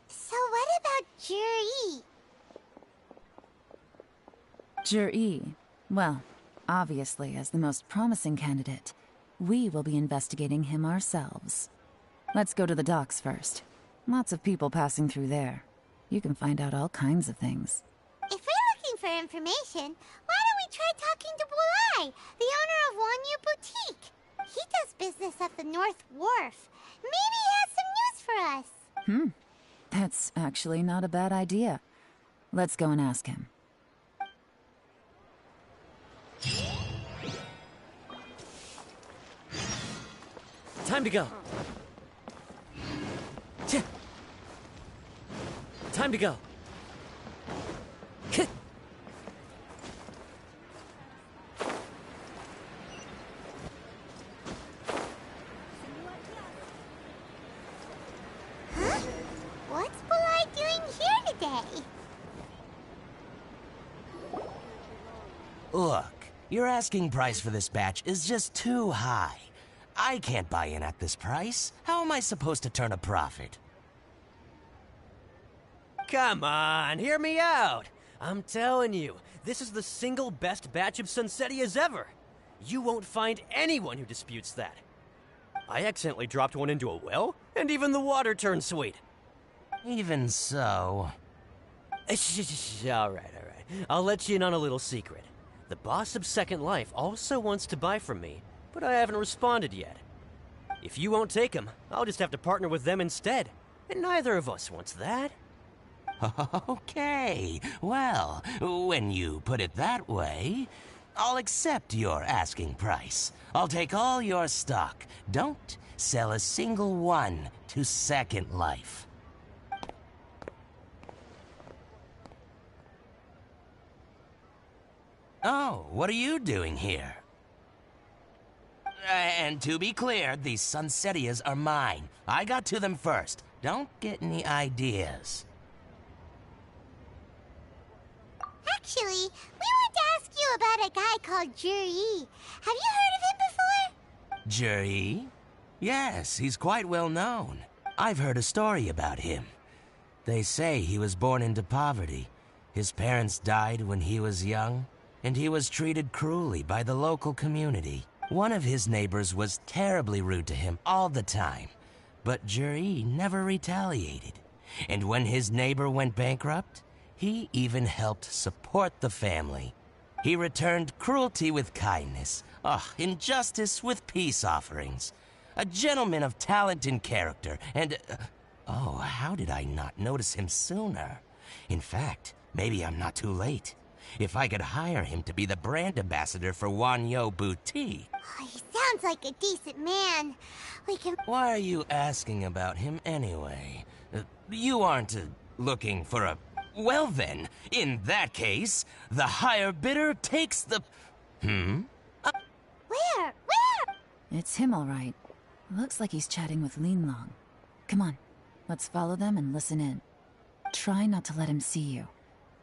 So what about Juri? Juri, well, obviously as the most promising candidate, we will be investigating him ourselves. Let's go to the docks first. Lots of people passing through there. You can find out all kinds of things. If we're looking for information, why don't we try talking to Bulai, the owner of Wanyu Boutique? He does business at the North Wharf. Maybe he has some news for us. That's actually not a bad idea. Let's go and ask him. Time to go. Time to go. Huh? What's Bulai doing here today? Look, your asking price for this batch is just too high. I can't buy in at this price. How am I supposed to turn a profit? Come on, hear me out. I'm telling you, this is the single best batch of Sunsettias ever. You won't find anyone who disputes that. I accidentally dropped one into a well, and even the water turned sweet. Even so... All right. I'll let you in on a little secret. The boss of Second Life also wants to buy from me, but I haven't responded yet. If you won't take him, I'll just have to partner with them instead. And neither of us wants that. Okay, well, when you put it that way, I'll accept your asking price. I'll take all your stock. Don't sell a single one to Second Life. Oh, what are you doing here? And to be clear, these Sunsettias are mine. I got to them first. Don't get any ideas. Actually, we want to ask you about a guy called Juri. Have you heard of him before? Juri? Yes, he's quite well known. I've heard a story about him. They say he was born into poverty. His parents died when he was young, and he was treated cruelly by the local community. One of his neighbors was terribly rude to him all the time, but Juri never retaliated. And when his neighbor went bankrupt, he even helped support the family. He returned cruelty with kindness, injustice with peace offerings. A gentleman of talent and character, and... oh, how did I not notice him sooner? In fact, maybe I'm not too late. If I could hire him to be the brand ambassador for Wanyu Boutique. Oh, he sounds like a decent man. We can... Why are you asking about him anyway? You aren't looking for a... Well then, in that case, the higher bidder takes the... Where? It's him, all right. Looks like he's chatting with Linlong. Come on, let's follow them and listen in. Try not to let him see you.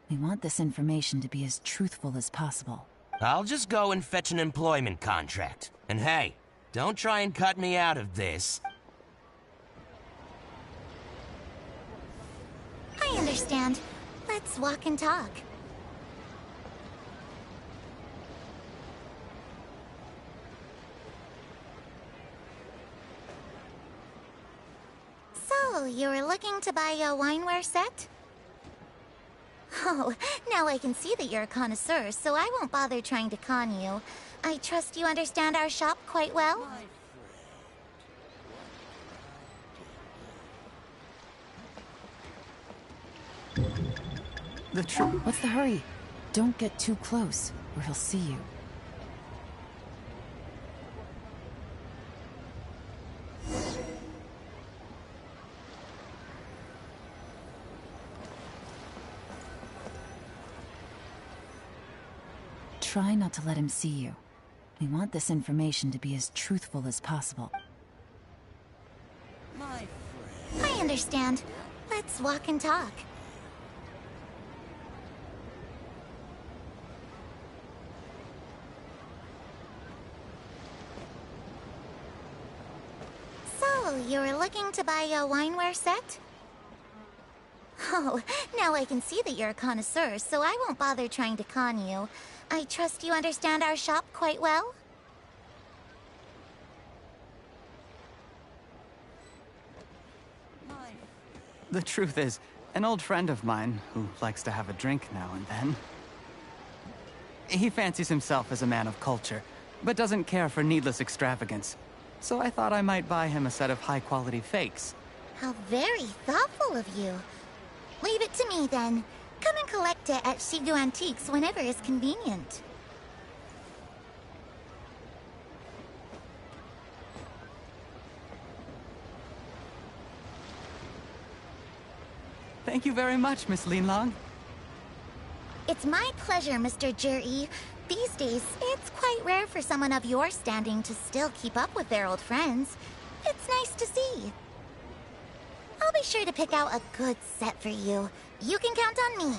We want this information to be as truthful as possible. I'll just go and fetch an employment contract. And hey, don't try and cut me out of this. understand. Let's walk and talk. So, you're looking to buy a wineware set? Oh, now I can see that you're a connoisseur, so I won't bother trying to con you. I trust you understand our shop quite well? What's the hurry? Don't get too close, or he'll see you. Try not to let him see you. We want this information to be as truthful as possible. I understand. Let's walk and talk. So, you're looking to buy a wineware set? Oh, now I can see that you're a connoisseur, so I won't bother trying to con you. I trust you understand our shop quite well? The truth is, an old friend of mine, who likes to have a drink now and then, he fancies himself as a man of culture, but doesn't care for needless extravagance. So I thought I might buy him a set of high-quality fakes. How very thoughtful of you. Leave it to me, then. Come and collect it at Shigu Antiques whenever is convenient. Thank you very much, Miss Linlong. It's my pleasure, Mr. Juri. These days, it's quite rare for someone of your standing to still keep up with their old friends. It's nice to see. I'll be sure to pick out a good set for you. You can count on me.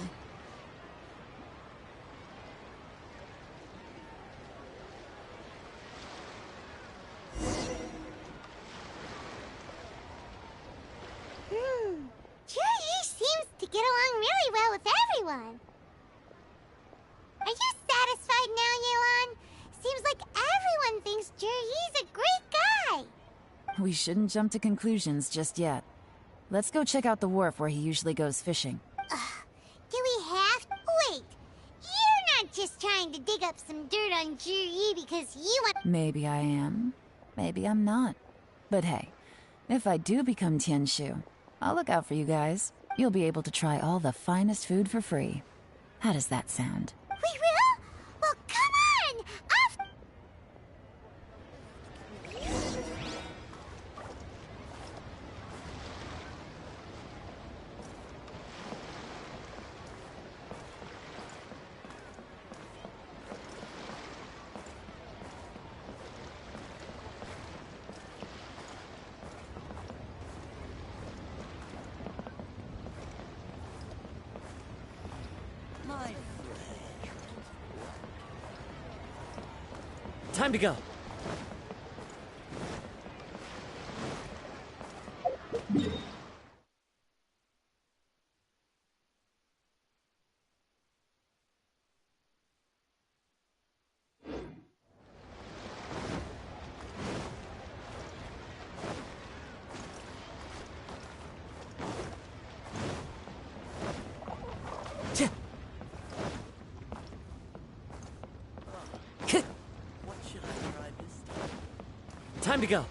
Juri seems to get along really well with everyone. Are you satisfied now, Yuan? Seems like everyone thinks Juri's a great guy. We shouldn't jump to conclusions just yet. Let's go check out the wharf where he usually goes fishing. Do we have... Wait, you're not just trying to dig up some dirt on Juri because you want... Maybe I am. Maybe I'm not. But hey, if I do become Tianshu, I'll look out for you guys. You'll be able to try all the finest food for free. How does that sound? We will? Well, come on! Off... Time to go. Time to go.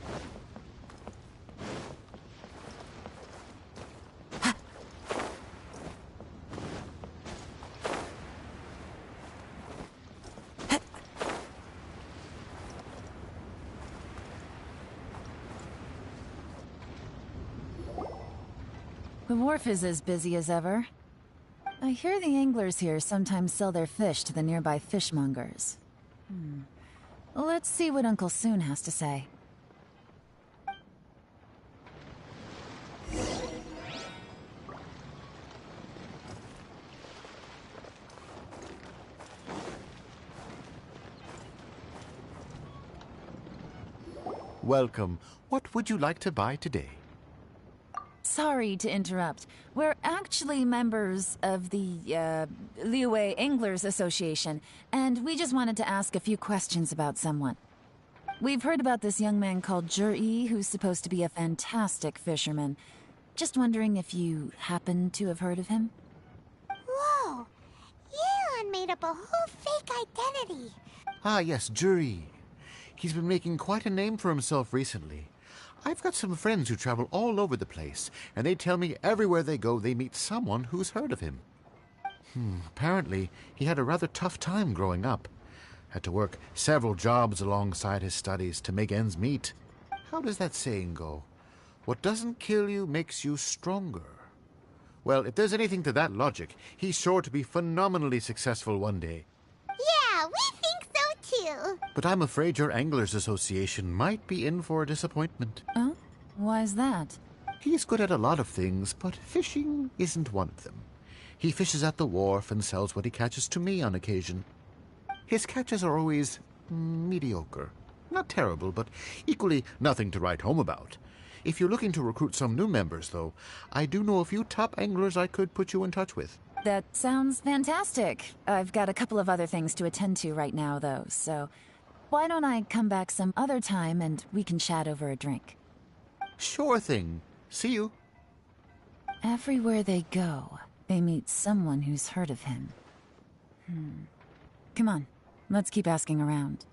The wharf is as busy as ever. I hear the anglers here sometimes sell their fish to the nearby fishmongers. Let's see what Uncle Soon has to say. Welcome. What would you like to buy today? sorry to interrupt. We're actually members of the, Liyue Anglers Association, and we just wanted to ask a few questions about someone. We've heard about this young man called Zhi, who's supposed to be a fantastic fisherman. Just wondering if you happen to have heard of him? Whoa! Yeon made up a whole fake identity. Ah, yes, Jury. He's been making quite a name for himself recently. I've got some friends who travel all over the place, and they tell me everywhere they go they meet someone who's heard of him. Apparently, he had a rather tough time growing up. Had to work several jobs alongside his studies to make ends meet. How does that saying go? What doesn't kill you makes you stronger. Well, if there's anything to that logic, he's sure to be phenomenally successful one day. Yeah, we think so too. But I'm afraid your Anglers Association might be in for a disappointment. Oh? Why's that? He's good at a lot of things, but fishing isn't one of them. He fishes at the wharf and sells what he catches to me on occasion. His catches are always mediocre. Not terrible, but equally nothing to write home about. If you're looking to recruit some new members, though, I do know a few top anglers I could put you in touch with. That sounds fantastic. I've got a couple of other things to attend to right now, though, so why don't I come back some other time and we can chat over a drink? Sure thing. See you. Everywhere they go, they meet someone who's heard of him. Come on, let's keep asking around.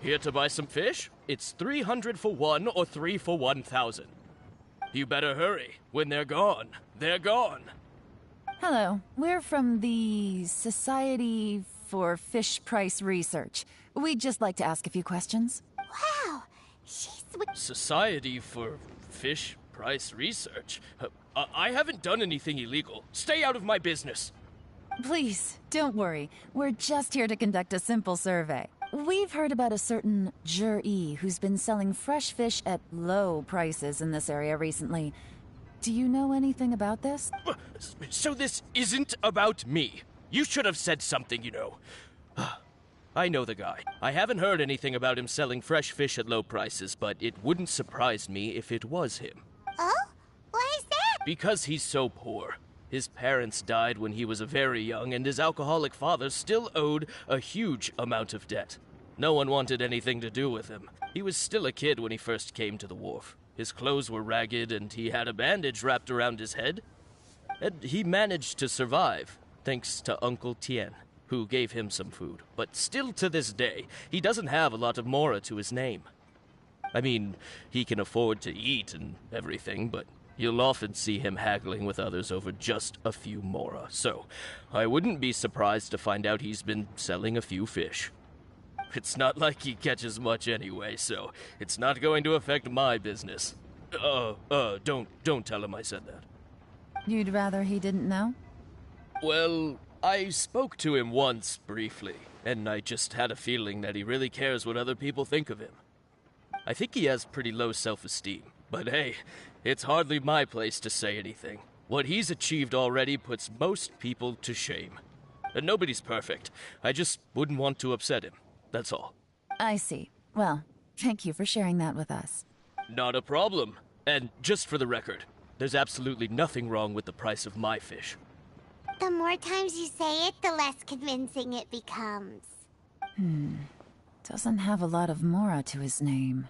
Here to buy some fish? It's 300 for one or 3 for 1,000. You better hurry. When they're gone, they're gone. Hello, we're from the Society for Fish Price Research. We'd just like to ask a few questions. Wow, she's... Society for Fish Price Research? I haven't done anything illegal. Stay out of my business. Please, don't worry. We're just here to conduct a simple survey. We've heard about a certain Zhi who's been selling fresh fish at low prices in this area recently. Do you know anything about this? So this isn't about me. You should have said something, you know. I know the guy. I haven't heard anything about him selling fresh fish at low prices, but it wouldn't surprise me if it was him. Oh? Why is that? Because he's so poor. His parents died when he was very young, and his alcoholic father still owed a huge amount of debt. No one wanted anything to do with him. He was still a kid when he first came to the wharf. His clothes were ragged, and he had a bandage wrapped around his head. And he managed to survive, thanks to Uncle Tien, who gave him some food. But still to this day, he doesn't have a lot of mora to his name. I mean, he can afford to eat and everything, but you'll often see him haggling with others over just a few mora. So, I wouldn't be surprised to find out he's been selling a few fish. It's not like he catches much anyway, so it's not going to affect my business. Don't tell him I said that. You'd rather he didn't know? Well, I spoke to him once, briefly, and I just had a feeling that he really cares what other people think of him. I think he has pretty low self-esteem, but hey, it's hardly my place to say anything. What he's achieved already puts most people to shame. And nobody's perfect. I just wouldn't want to upset him. That's all. I see. Well, thank you for sharing that with us. Not a problem. And just for the record, there's absolutely nothing wrong with the price of my fish. The more times you say it, the less convincing it becomes. Doesn't have a lot of mora to his name.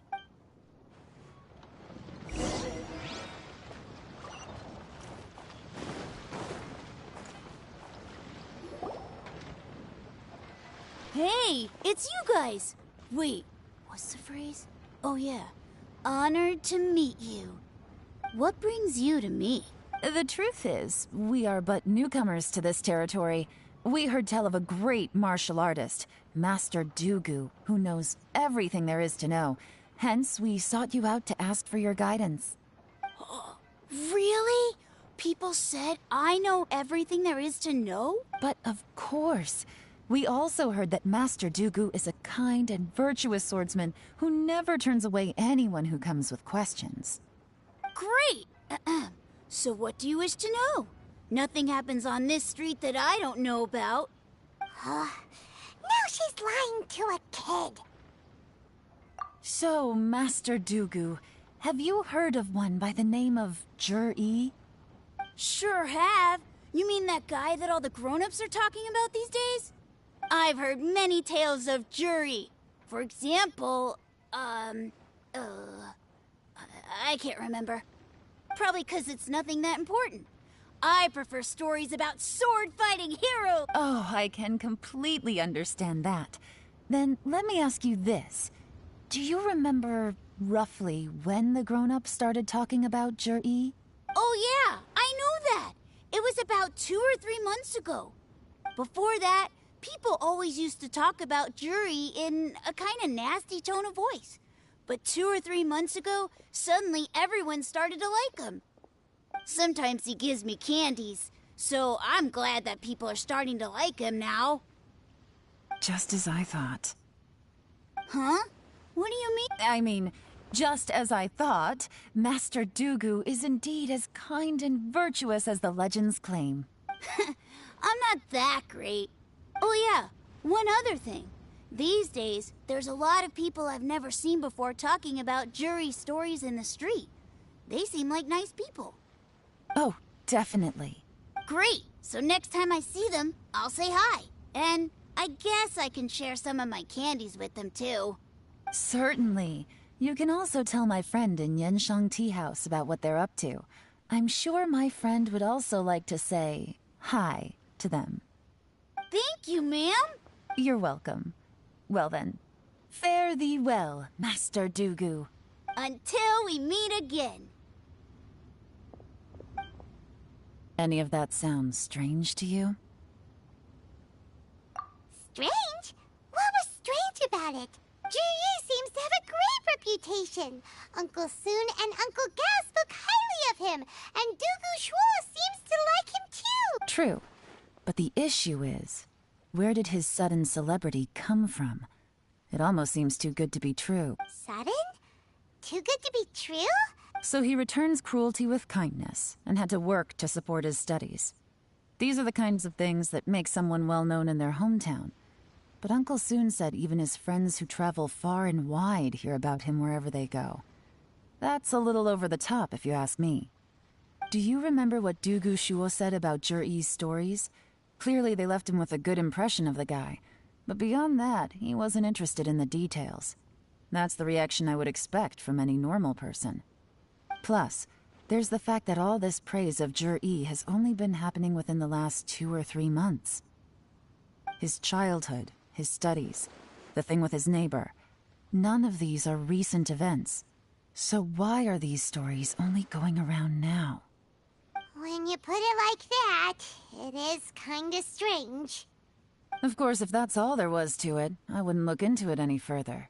Hey, it's you guys! Wait, what's the phrase? Oh yeah, honored to meet you. What brings you to me? The truth is, we are but newcomers to this territory. We heard tell of a great martial artist, Master Dugu, who knows everything there is to know. Hence, we sought you out to ask for your guidance. Really? People said I know everything there is to know? But of course. We also heard that Master Dugu is a kind and virtuous swordsman who never turns away anyone who comes with questions. Great! So what do you wish to know? Nothing happens on this street that I don't know about. Now she's lying to a kid. So, Master Dugu, have you heard of one by the name of Jur-E? Sure have. You mean that guy that all the grown-ups are talking about these days? I've heard many tales of Juri. For example, I can't remember. Probably 'cause it's nothing that important. I prefer stories about sword-fighting heroes. Oh, I can completely understand that. Then let me ask you this. Do you remember roughly when the grown-ups started talking about Jur-E? Oh yeah, I know that. It was about 2 or 3 months ago. Before that, people always used to talk about Juri in a kind of nasty tone of voice. But 2 or 3 months ago, suddenly everyone started to like him. Sometimes he gives me candies, so I'm glad that people are starting to like him now. Just as I thought. Huh? What do you mean? I mean, just as I thought, Master Dugu is indeed as kind and virtuous as the legends claim. I'm not that great. Oh yeah, one other thing. These days, there's a lot of people I've never seen before talking about Juri stories in the street. They seem like nice people. Oh, definitely. Great! So next time I see them, I'll say hi. And I guess I can share some of my candies with them too. Certainly. You can also tell my friend in Yenshang Tea House about what they're up to. I'm sure my friend would also like to say hi to them. Thank you, ma'am. You're welcome. Well then, fare thee well, Master Dugu. Until we meet again. Any of that sound strange to you? Strange? What was strange about it? Juri seems to have a great reputation. Uncle Soon and Uncle Gao spoke highly of him, and Dugu Shuo seems to like him too. True. But the issue is, where did his sudden celebrity come from? It almost seems too good to be true. Sudden? Too good to be true? So he returns cruelty with kindness, and had to work to support his studies. These are the kinds of things that make someone well known in their hometown. But Uncle Soon said even his friends who travel far and wide hear about him wherever they go. That's a little over the top, if you ask me. Do you remember what Dugu Shuo said about Jur-E's stories? Clearly they left him with a good impression of the guy. But beyond that, he wasn't interested in the details. That's the reaction I would expect from any normal person. Plus, there's the fact that all this praise of Jur-E has only been happening within the last 2 or 3 months. His childhood, his studies, the thing with his neighbor, none of these are recent events. So why are these stories only going around now? When you put it like that, it is kinda strange. Of course, if that's all there was to it, I wouldn't look into it any further.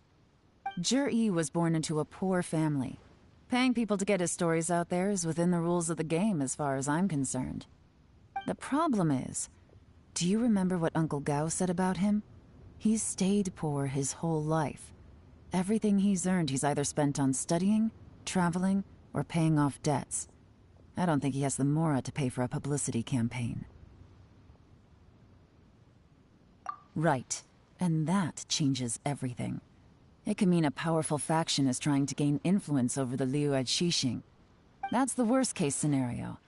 Jur-E was born into a poor family. Paying people to get his stories out there is within the rules of the game as far as I'm concerned. The problem is, do you remember what Uncle Gao said about him? He's stayed poor his whole life. Everything he's earned he's either spent on studying, traveling, or paying off debts. I don't think he has the mora to pay for a publicity campaign. Right, and that changes everything. It can mean a powerful faction is trying to gain influence over the Liu at Xixing. That's the worst-case scenario.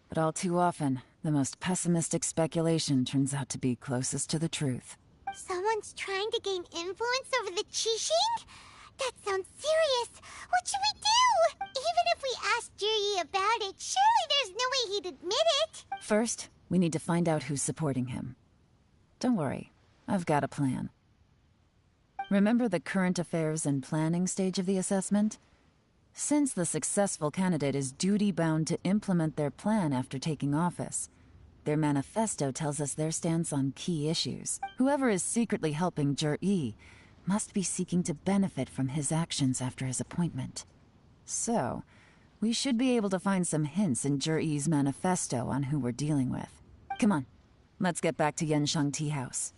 But all too often, the most pessimistic speculation turns out to be closest to the truth. Someone's trying to gain influence over the Qixing? That sounds serious. What should we do? Even if we asked Juri about it, surely there's no way he'd admit it. First, we need to find out who's supporting him. Don't worry, I've got a plan. Remember the current affairs and planning stage of the assessment? Since the successful candidate is duty-bound to implement their plan after taking office, their manifesto tells us their stance on key issues. Whoever is secretly helping Jur-E must be seeking to benefit from his actions after his appointment. So, we should be able to find some hints in Jur-E's manifesto on who we're dealing with. Come on, let's get back to Yenshang Tea House.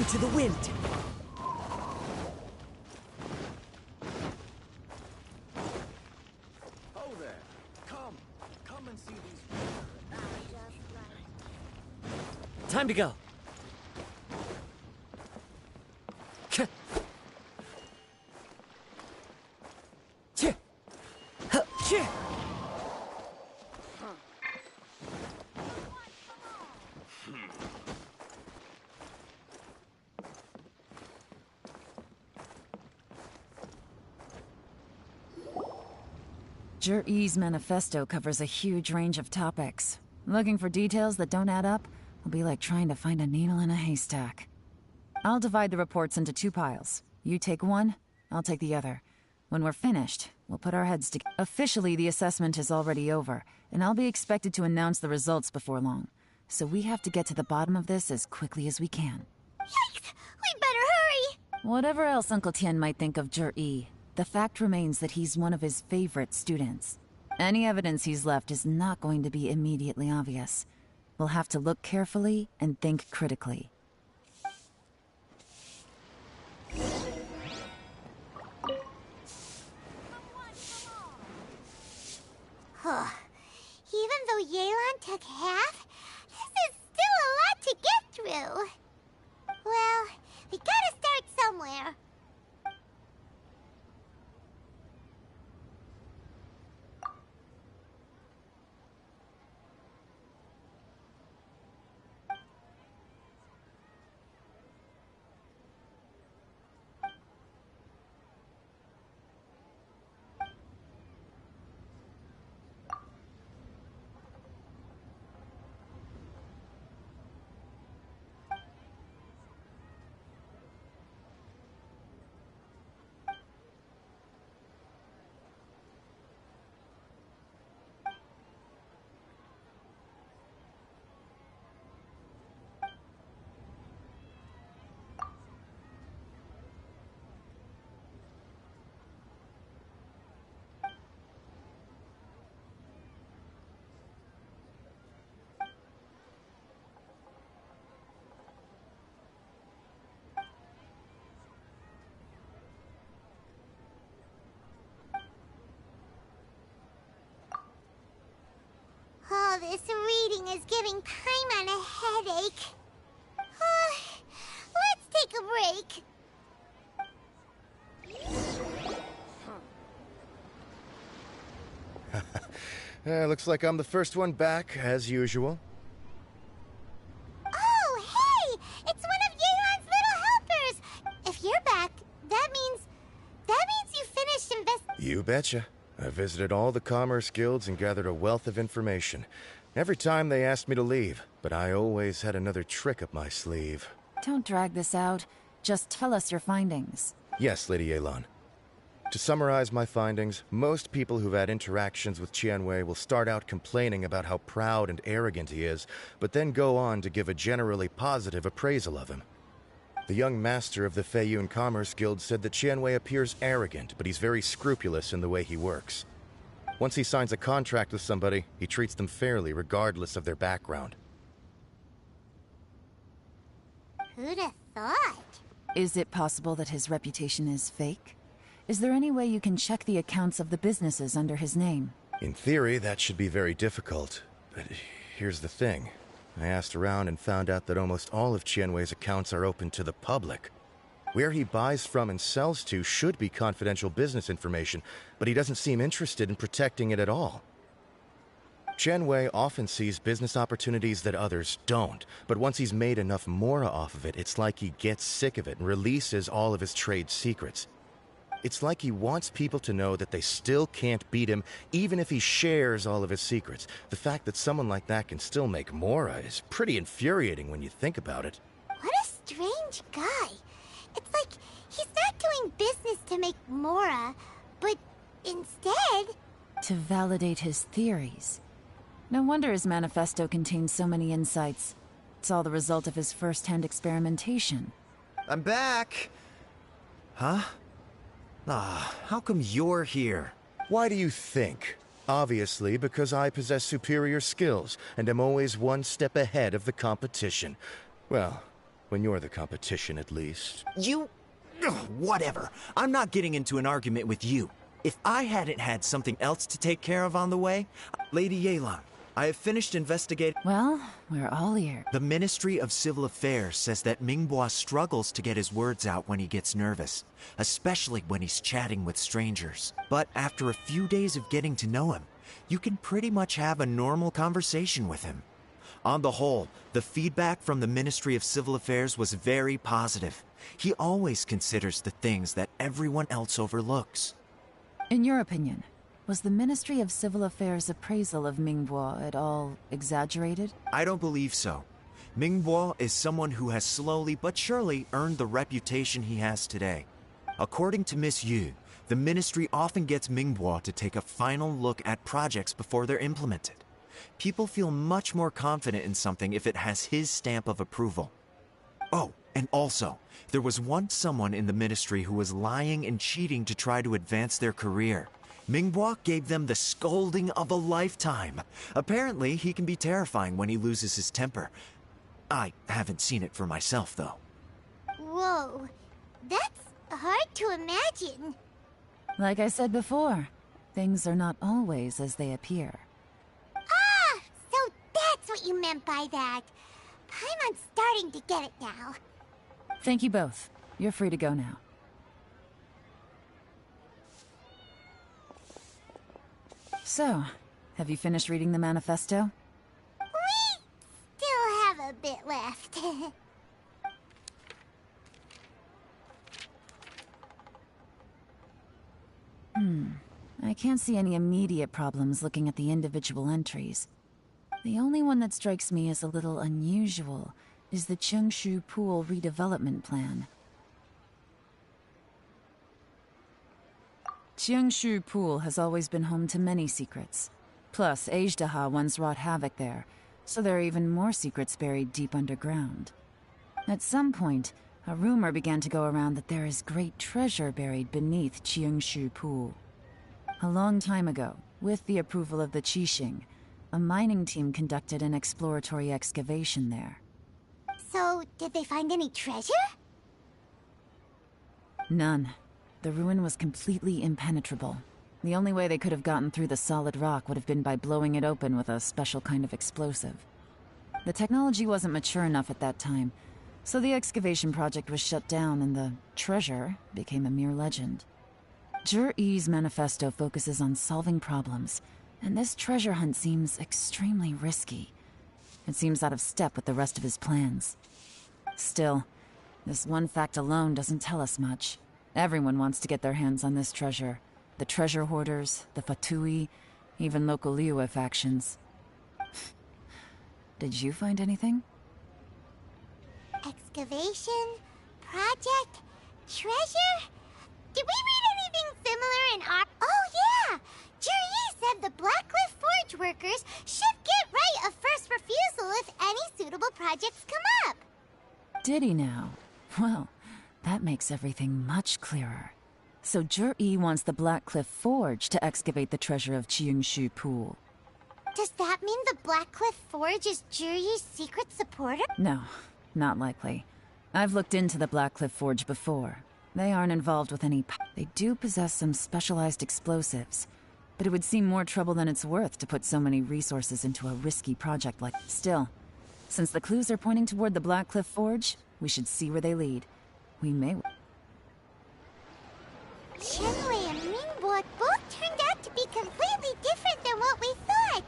into the wind. Oh there. Come and see these. Time to go. Jur-E's manifesto covers a huge range of topics. Looking for details that don't add up will be like trying to find a needle in a haystack. I'll divide the reports into 2 piles. You take one, I'll take the other. When we're finished, we'll put our heads together. Officially, the assessment is already over, and I'll be expected to announce the results before long. So we have to get to the bottom of this as quickly as we can. Yikes! We better hurry! Whatever else Uncle Tien might think of Jur-E, the fact remains that he's one of his favorite students. Any evidence he's left is not going to be immediately obvious. We'll have to look carefully and think critically. Even though Yelan took half, this is still a lot to get through. Well, we gotta start somewhere. Oh, this reading is giving Paimon a headache. Let's take a break. Looks like I'm the first one back, as usual. Oh, hey! It's one of Yelan's little helpers! If you're back, that means you finished You betcha. I visited all the commerce guilds and gathered a wealth of information. Every time they asked me to leave, but I always had another trick up my sleeve. Don't drag this out. Just tell us your findings. Yes, Lady Yelan. To summarize my findings, most people who've had interactions with Qianwei will start out complaining about how proud and arrogant he is, but then go on to give a generally positive appraisal of him. The young master of the Feiyun Commerce Guild said that Qianwei appears arrogant, but he's very scrupulous in the way he works. Once he signs a contract with somebody, he treats them fairly regardless of their background. Who'd have thought? Is it possible that his reputation is fake? Is there any way you can check the accounts of the businesses under his name? In theory, that should be very difficult. But here's the thing. I asked around and found out that almost all of Qianwei's accounts are open to the public. Where he buys from and sells to should be confidential business information, but he doesn't seem interested in protecting it at all. Qianwei often sees business opportunities that others don't, but once he's made enough mora off of it, it's like he gets sick of it and releases all of his trade secrets. It's like he wants people to know that they still can't beat him, even if he shares all of his secrets. The fact that someone like that can still make mora is pretty infuriating when you think about it. What a strange guy. It's like he's not doing business to make mora, but instead... to validate his theories. No wonder his manifesto contains so many insights. It's all the result of his first-hand experimentation. I'm back! Huh? How come you're here? Why do you think? Obviously, because I possess superior skills and am always one step ahead of the competition. Well, When you're the competition, at least. You... Ugh, whatever. I'm not getting into an argument with you. If I hadn't had something else to take care of on the way... Lady Yelan, I have finished investigating... Well, we're all here. The Ministry of Civil Affairs says that Minghua struggles to get his words out when he gets nervous, especially when he's chatting with strangers. But after a few days of getting to know him, you can pretty much have a normal conversation with him. On the whole, the feedback from the Ministry of Civil Affairs was very positive. He always considers the things that everyone else overlooks. In your opinion, was the Ministry of Civil Affairs' appraisal of Minghua at all exaggerated? I don't believe so. Minghua is someone who has slowly but surely earned the reputation he has today. According to Miss Yu, the Ministry often gets Minghua to take a final look at projects before they're implemented. People feel much more confident in something if it has his stamp of approval. Oh, and also, there was once someone in the Ministry who was lying and cheating to try to advance their career. Minghua gave them the scolding of a lifetime. Apparently, he can be terrifying when he loses his temper. I haven't seen it for myself, though. Whoa, that's hard to imagine. Like I said before, things are not always as they appear. Ah, so that's what you meant by that. I'm starting to get it now. Thank you both. You're free to go now. So, have you finished reading the manifesto? We still have a bit left. I can't see any immediate problems looking at the individual entries. The only one that strikes me as a little unusual is the Cheungshu Pool redevelopment plan. Cheungshu Pool has always been home to many secrets. Plus, Ajdaha once wrought havoc there, so there are even more secrets buried deep underground. At some point, a rumor began to go around that there is great treasure buried beneath Cheungshu Pool. A long time ago, with the approval of the Qixing, a mining team conducted an exploratory excavation there. So, did they find any treasure? None. The ruin was completely impenetrable. The only way they could have gotten through the solid rock would have been by blowing it open with a special kind of explosive. The technology wasn't mature enough at that time, so the excavation project was shut down and the treasure became a mere legend. Zhi-Yi's manifesto focuses on solving problems, and this treasure hunt seems extremely risky. It seems out of step with the rest of his plans. Still, this one fact alone doesn't tell us much. Everyone wants to get their hands on this treasure. The treasure hoarders, the Fatui, even local Liyue factions. Did you find anything? Excavation? Project? Treasure? Did we read anything similar in our... Oh yeah! Zhi-Yi said the Blackcliff Forge workers should get right of first refusal if any suitable projects come up. Did he now? Well, that makes everything much clearer. So Zhi-Yi wants the Blackcliff Forge to excavate the treasure of Cheungshu Pool. Does that mean the Blackcliff Forge is Zhi-Yi's secret supporter? No, not likely. I've looked into the Blackcliff Forge before. They aren't involved with any... They do possess some specialized explosives, but it would seem more trouble than it's worth to put so many resources into a risky project like... Still, since the clues are pointing toward the Blackcliff Forge, we should see where they lead. We may... Qianwei and Minghua both turned out to be completely different than what we thought.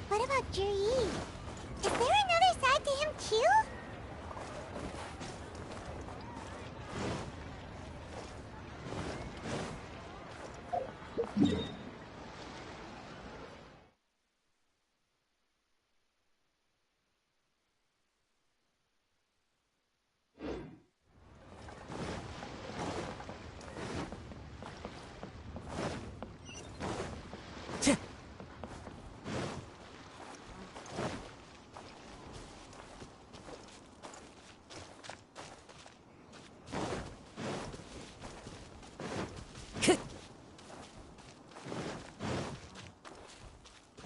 What about Zhi-Yi? Is there another side to him too?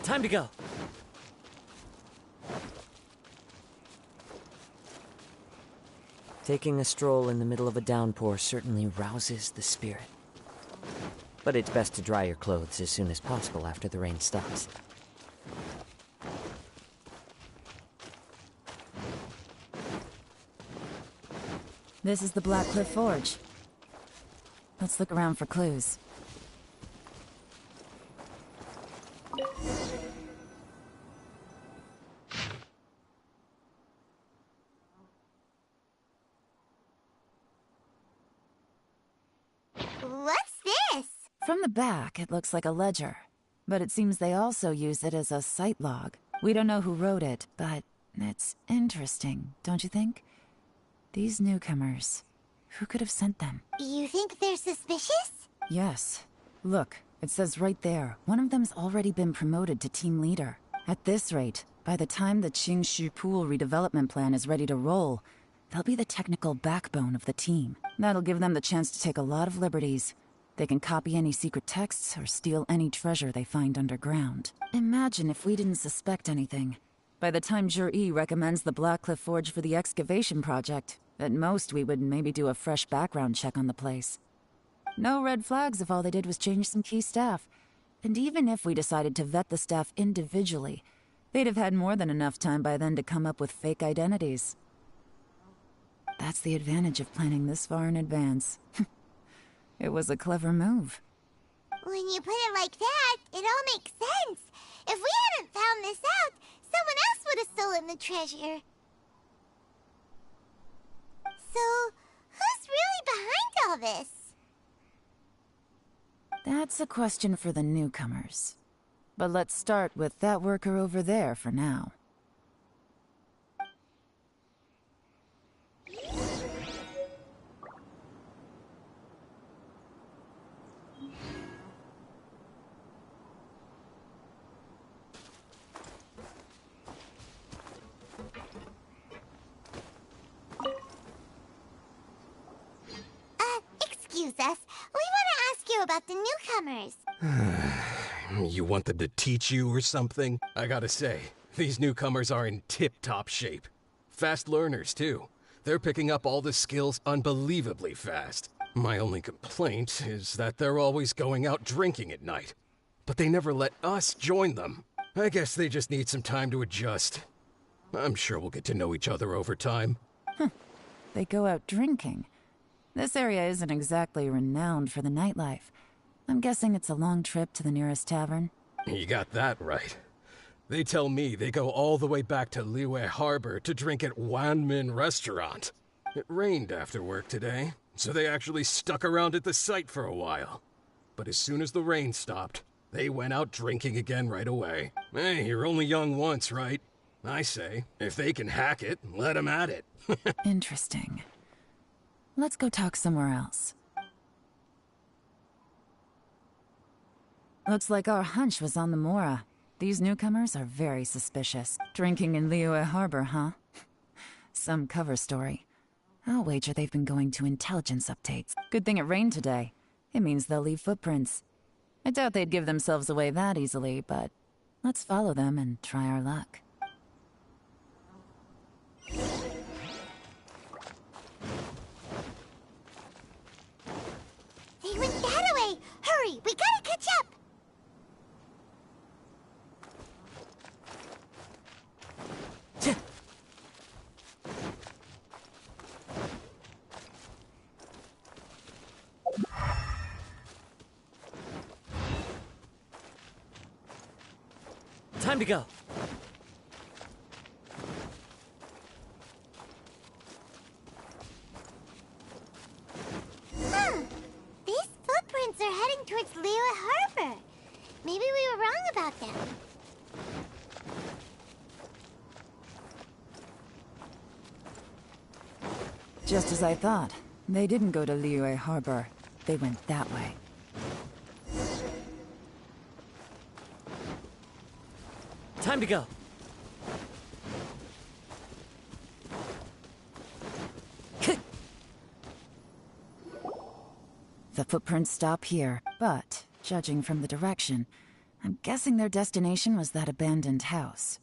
Time to go. Taking a stroll in the middle of a downpour certainly rouses the spirit. But it's best to dry your clothes as soon as possible after the rain stops. This is the Black Cliff Forge. Let's look around for clues. What's this? From the back, it looks like a ledger. But it seems they also use it as a site log. We don't know who wrote it, but it's interesting, don't you think? These newcomers, who could have sent them? You think they're suspicious? Yes. Look, it says right there, one of them's already been promoted to team leader. At this rate, by the time the Qingshu Pool redevelopment plan is ready to roll, they'll be the technical backbone of the team. That'll give them the chance to take a lot of liberties. They can copy any secret texts or steal any treasure they find underground. Imagine if we didn't suspect anything. By the time Jur-E recommends the Blackcliff Forge for the excavation project, at most we would maybe do a fresh background check on the place. No red flags if all they did was change some key staff. And even if we decided to vet the staff individually, they'd have had more than enough time by then to come up with fake identities. That's the advantage of planning this far in advance. It was a clever move. When you put it like that, it all makes sense. If we hadn't found this out, someone else would have stolen the treasure. So, who's really behind all this? That's a question for the newcomers. But let's start with that worker over there for now. Excuse us. We want to ask you about the newcomers. You want them to teach you or something? I gotta say, these newcomers are in tip-top shape. Fast learners, too. They're picking up all the skills unbelievably fast. My only complaint is that they're always going out drinking at night. But they never let us join them. I guess they just need some time to adjust. I'm sure we'll get to know each other over time. They go out drinking. This area isn't exactly renowned for the nightlife. I'm guessing it's a long trip to the nearest tavern. You got that right. They tell me they go all the way back to Liyue Harbor to drink at Wanmin Restaurant. It rained after work today, so they actually stuck around at the site for a while. But as soon as the rain stopped, they went out drinking again right away. Hey, you're only young once, right? I say, if they can hack it, let them at it. Interesting. Let's go talk somewhere else. Looks like our hunch was on the Mora. These newcomers are very suspicious. Drinking in Liyue Harbor, huh? Some cover story. I'll wager they've been going to intelligence updates. Good thing it rained today. It means they'll leave footprints. I doubt they'd give themselves away that easily, but let's follow them and try our luck. They went that way! Hurry, we gotta catch up! Time to go. These footprints are heading towards Liyue Harbor. Maybe we were wrong about them. Just as I thought. They didn't go to Liyue Harbor. They went that way. Time to go. The footprints stop here, but, judging from the direction, I'm guessing their destination was that abandoned house.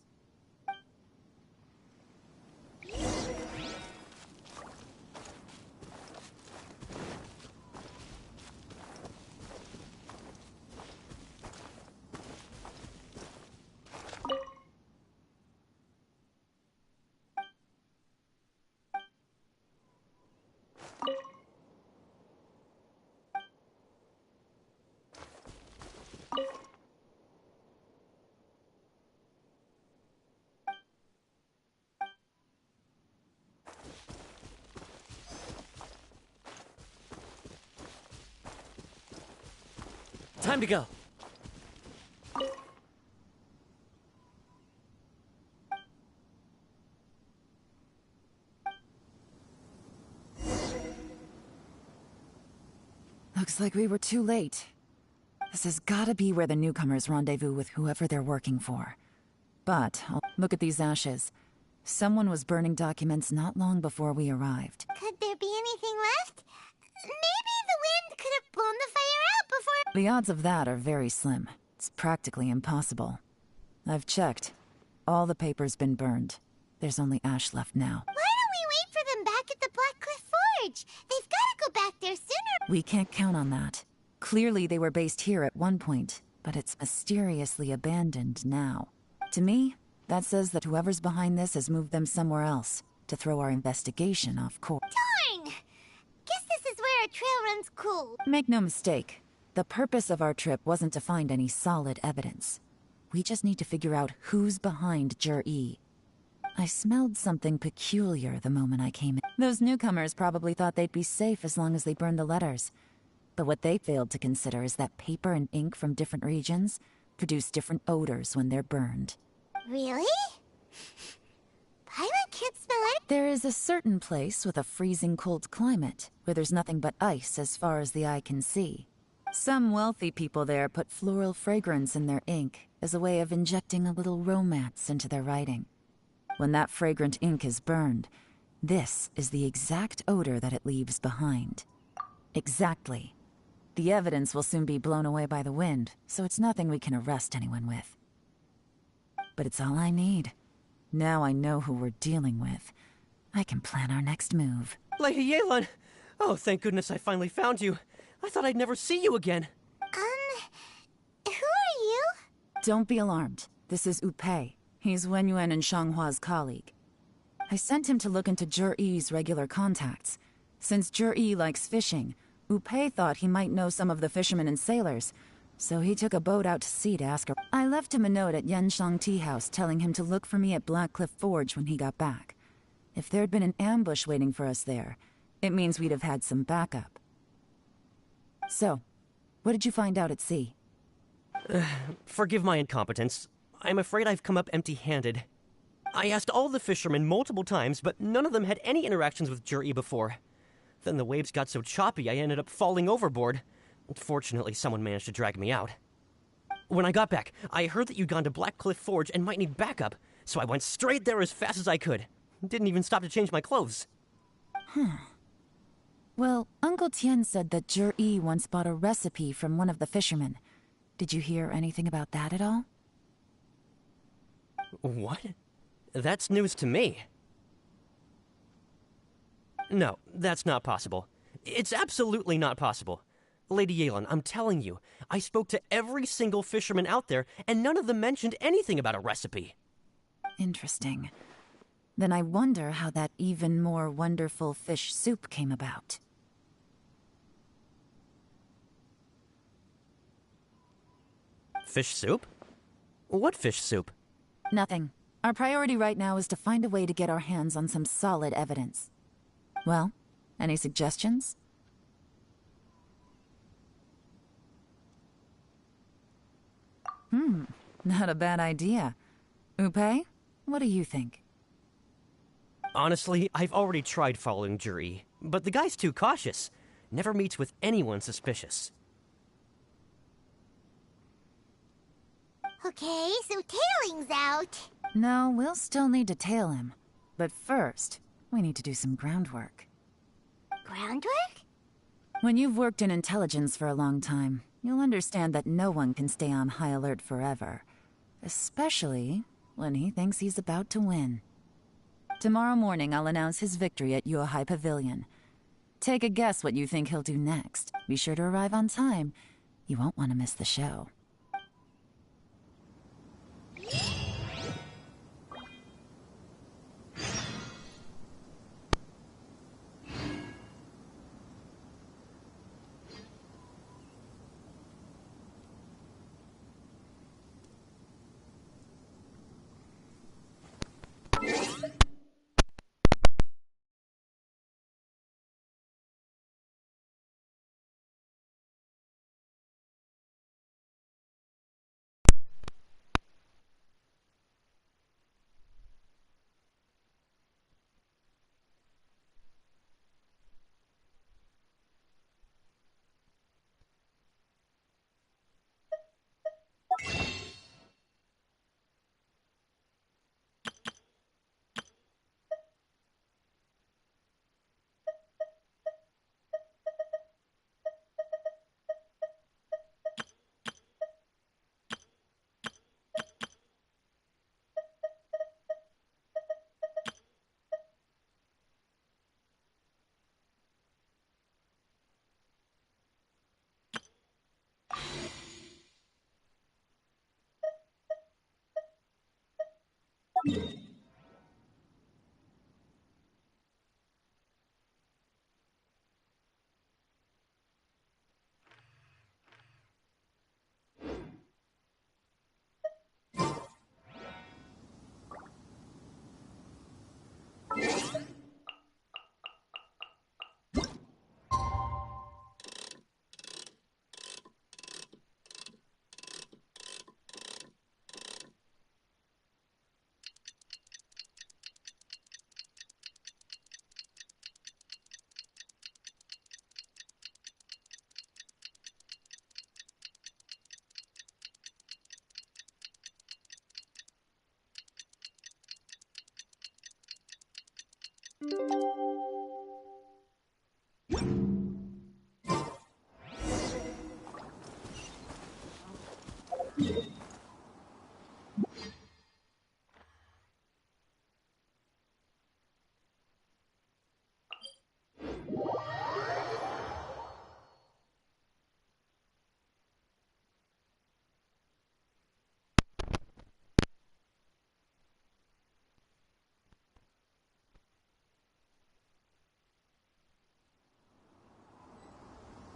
Time to go. Looks like we were too late. This has gotta be where the newcomers rendezvous with whoever they're working for. But, look at these ashes. Someone was burning documents not long before we arrived. Could there be anything left? Maybe the wind could have blown the fire out before... The odds of that are very slim. It's practically impossible. I've checked. All the paper's been burned. There's only ash left now. Why don't we wait for them back at the Black Cliff Forge? They've got to go back there sooner. We can't count on that. Clearly they were based here at one point, but it's mysteriously abandoned now. To me, that says that whoever's behind this has moved them somewhere else to throw our investigation off course. Darn! Guess this is where a trail runs cool. Make no mistake, the purpose of our trip wasn't to find any solid evidence. We just need to figure out who's behind Jur-E. I smelled something peculiar the moment I came in. Those newcomers probably thought they'd be safe as long as they burned the letters. But what they failed to consider is that paper and ink from different regions produce different odors when they're burned. Really? Paimon can't smell it. There is a certain place with a freezing cold climate where there's nothing but ice as far as the eye can see. Some wealthy people there put floral fragrance in their ink as a way of injecting a little romance into their writing. When that fragrant ink is burned, this is the exact odor that it leaves behind. Exactly. The evidence will soon be blown away by the wind, so it's nothing we can arrest anyone with. But it's all I need. Now I know who we're dealing with. I can plan our next move. Lady Yelan! Oh, thank goodness I finally found you. I thought I'd never see you again. Who are you? Don't be alarmed. This is Upei. He's Wenyuan and Shanghua's colleague. I sent him to look into Jur-E's regular contacts. Since Jur-E likes fishing, Upei thought he might know some of the fishermen and sailors, so he took a boat out to sea to ask her. I left him a note at Yanshang Tea House telling him to look for me at Black Cliff Forge when he got back. If there'd been an ambush waiting for us there, it means we'd have had some backup. So, what did you find out at sea? Forgive my incompetence. I'm afraid I've come up empty-handed. I asked all the fishermen multiple times, but none of them had any interactions with Jur-E before. Then the waves got so choppy I ended up falling overboard. Fortunately, someone managed to drag me out. When I got back, I heard that you'd gone to Black Cliff Forge and might need backup, so I went straight there as fast as I could. Didn't even stop to change my clothes. Well, Uncle Tien said that Jur-E once bought a recipe from one of the fishermen. Did you hear anything about that at all? What? That's news to me. No, that's not possible. It's absolutely not possible. Lady Yelan, I'm telling you, I spoke to every single fisherman out there, and none of them mentioned anything about a recipe. Interesting. Then I wonder how that even more wonderful fish soup came about. Fish soup? What fish soup? Nothing. Our priority right now is to find a way to get our hands on some solid evidence. Well, any suggestions? Not a bad idea. Upei, what do you think? Honestly, I've already tried following Jur-E, but the guy's too cautious. Never meets with anyone suspicious. Okay, so tailing's out. No, we'll still need to tail him. But first, we need to do some groundwork. Groundwork? When you've worked in intelligence for a long time, you'll understand that no one can stay on high alert forever. Especially when he thinks he's about to win. Tomorrow morning, I'll announce his victory at Yuehai Pavilion. Take a guess what you think he'll do next. Be sure to arrive on time. You won't want to miss the show.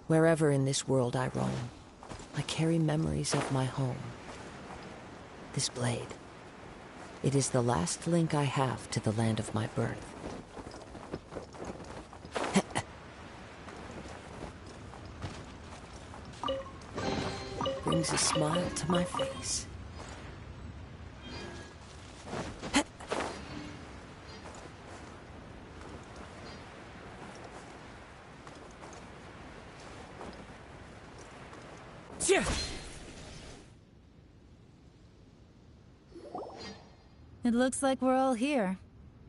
Wherever in this world I roam, I carry memories of my home. This blade, it is the last link I have to the land of my birth. Brings a smile to my face. It looks like we're all here.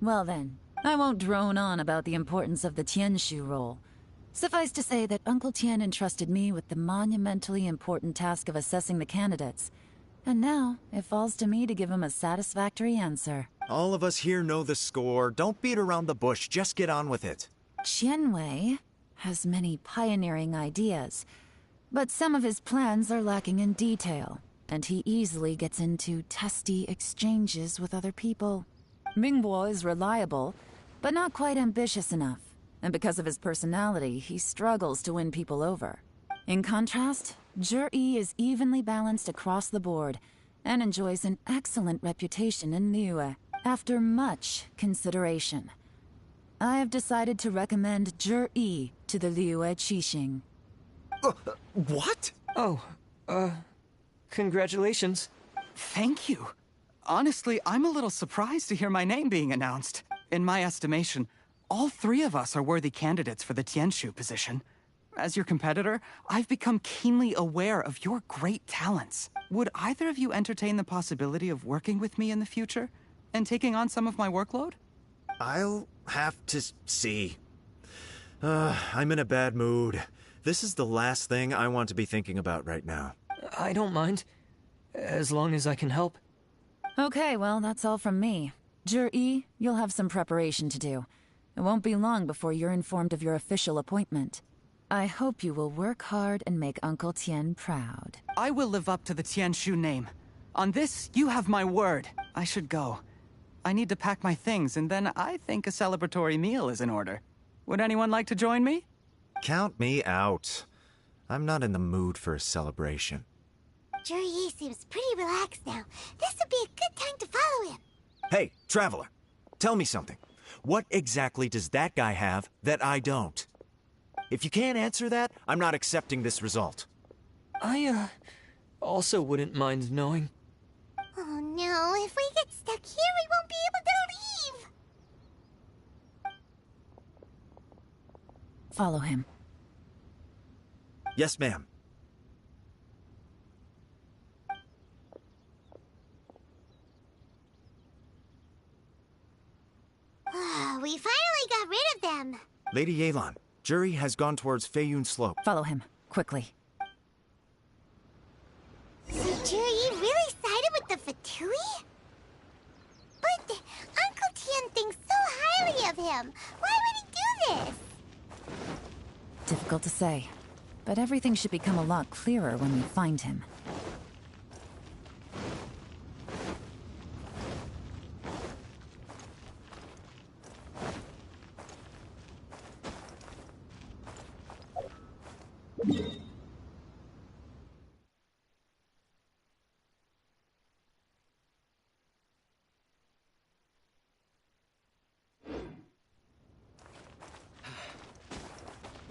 Well then, I won't drone on about the importance of the Tianshu role. Suffice to say that Uncle Tien entrusted me with the monumentally important task of assessing the candidates. And now, it falls to me to give him a satisfactory answer. All of us here know the score. Don't beat around the bush, just get on with it. Qianwei has many pioneering ideas, but some of his plans are lacking in detail, and he easily gets into testy exchanges with other people. Mingbo is reliable, but not quite ambitious enough, and because of his personality, he struggles to win people over. In contrast, Zhi is evenly balanced across the board, and enjoys an excellent reputation in Liyue. After much consideration, I have decided to recommend Zhi to the Liyue Qixing. What? Oh, congratulations. Thank you. Honestly, I'm a little surprised to hear my name being announced. In my estimation, all three of us are worthy candidates for the Tianshu position. As your competitor, I've become keenly aware of your great talents. Would either of you entertain the possibility of working with me in the future and taking on some of my workload? I'll have to see. I'm in a bad mood. This is the last thing I want to be thinking about right now. I don't mind, as long as I can help. Okay, well, that's all from me. Zhi, you'll have some preparation to do. It won't be long before you're informed of your official appointment. I hope you will work hard and make Uncle Tien proud. I will live up to the Tianshu name. On this, you have my word. I should go. I need to pack my things, and then I think a celebratory meal is in order. Would anyone like to join me? Count me out. I'm not in the mood for a celebration. Zhi seems pretty relaxed now. This would be a good time to follow him. Hey, Traveler, tell me something. What exactly does that guy have that I don't? If you can't answer that, I'm not accepting this result. I, also wouldn't mind knowing. Oh no, if we get stuck here, we won't be able to leave! Follow him. Yes, ma'am. We finally got rid of them. Lady Yelan, Zhi has gone towards Feiyun Slope. Follow him, quickly. So Zhi really sided with the Fatui? But Uncle Tien thinks so highly of him. Why would he do this? Difficult to say, but everything should become a lot clearer when we find him.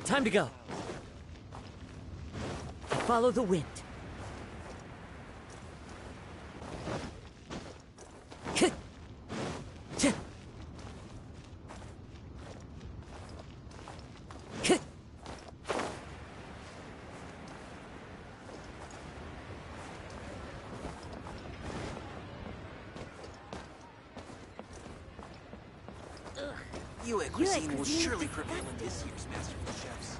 Time to go. Follow the wind. Yue cuisine will surely prevail in this year's Masterful Chefs.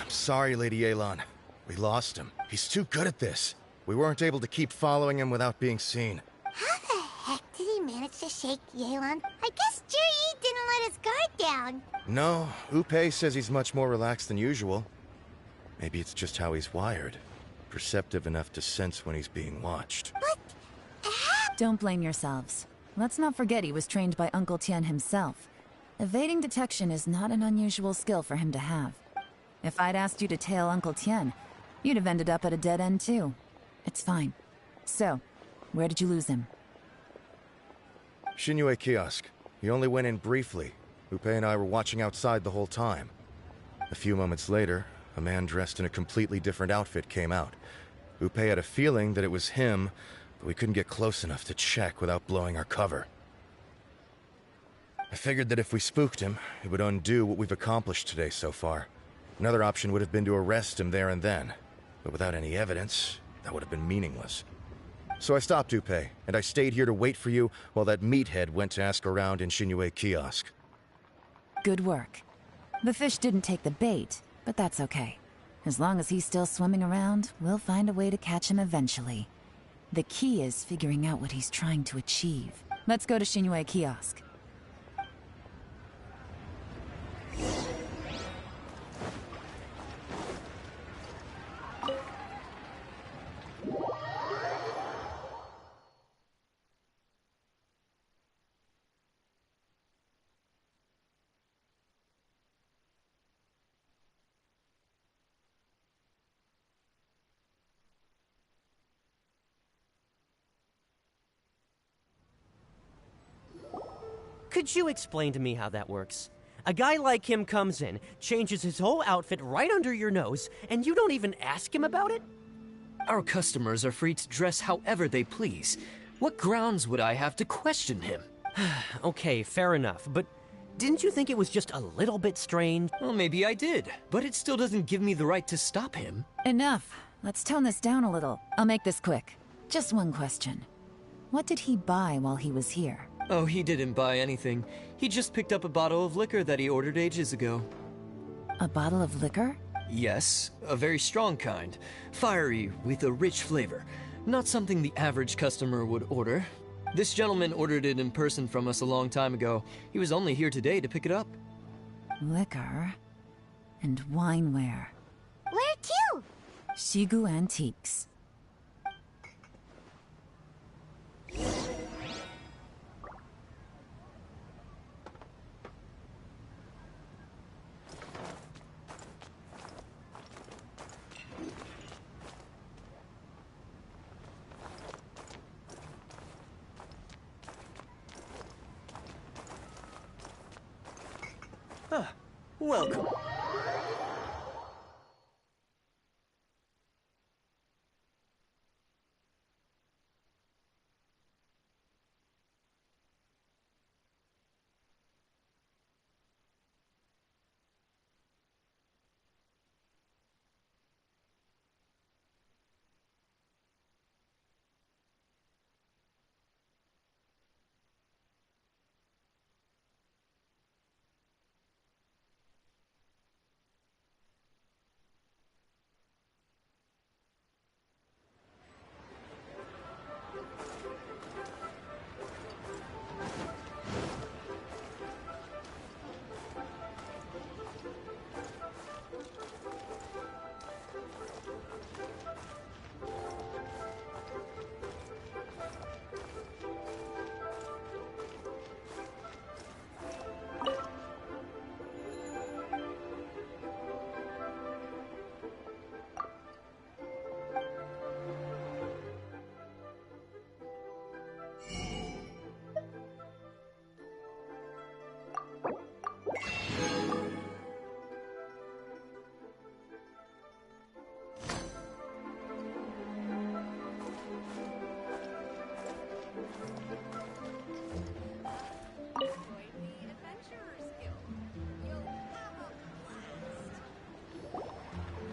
I'm sorry, Lady Yelan. We lost him. He's too good at this. We weren't able to keep following him without being seen. How the heck did he manage to shake Yelan? I guess Zhi didn't let his guard down. No, Upe says he's much more relaxed than usual. Maybe it's just how he's wired. Perceptive enough to sense when he's being watched. Don't blame yourselves. Let's not forget he was trained by Uncle Tian himself. Evading detection is not an unusual skill for him to have. If I'd asked you to tail Uncle Tian, you'd have ended up at a dead end too. It's fine. So, where did you lose him? Shinue kiosk. He only went in briefly. Upe and I were watching outside the whole time. A few moments later, a man dressed in a completely different outfit came out. Upe had a feeling that it was him, but we couldn't get close enough to check without blowing our cover. I figured that if we spooked him, it would undo what we've accomplished today so far. Another option would have been to arrest him there and then, but without any evidence, that would have been meaningless. So I stopped Upe, and I stayed here to wait for you while that meathead went to ask around in Shinue kiosk. Good work. The fish didn't take the bait, but that's okay. As long as he's still swimming around, we'll find a way to catch him eventually. The key is figuring out what he's trying to achieve. Let's go to Shinue kiosk. Could you explain to me how that works? A guy like him comes in, changes his whole outfit right under your nose, and you don't even ask him about it? Our customers are free to dress however they please. What grounds would I have to question him? Okay, fair enough, but didn't you think it was just a little bit strange? Well, maybe I did, but it still doesn't give me the right to stop him. Enough. Let's tone this down a little. I'll make this quick. Just one question. What did he buy while he was here? Oh, he didn't buy anything. He just picked up a bottle of liquor that he ordered ages ago. A bottle of liquor? Yes, a very strong kind. Fiery, with a rich flavor. Not something the average customer would order. This gentleman ordered it in person from us a long time ago. He was only here today to pick it up. Liquor and wineware. Where to? Shigu Antiques. Welcome.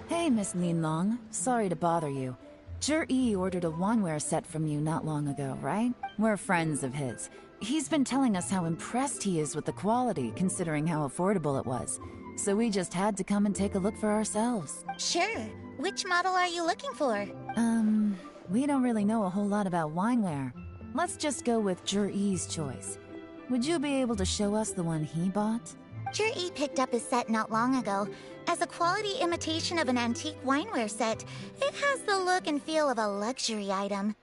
Hey, Miss Linlong. Sorry to bother you. Zhi ordered a wanware set from you not long ago, right? We're friends of his. He's been telling us how impressed he is with the quality, considering how affordable it was. So we just had to come and take a look for ourselves. Sure. Which model are you looking for? We don't really know a whole lot about wineware. Let's just go with Zhi's choice. Would you be able to show us the one he bought? Zhi picked up his set not long ago. As a quality imitation of an antique wineware set, it has the look and feel of a luxury item.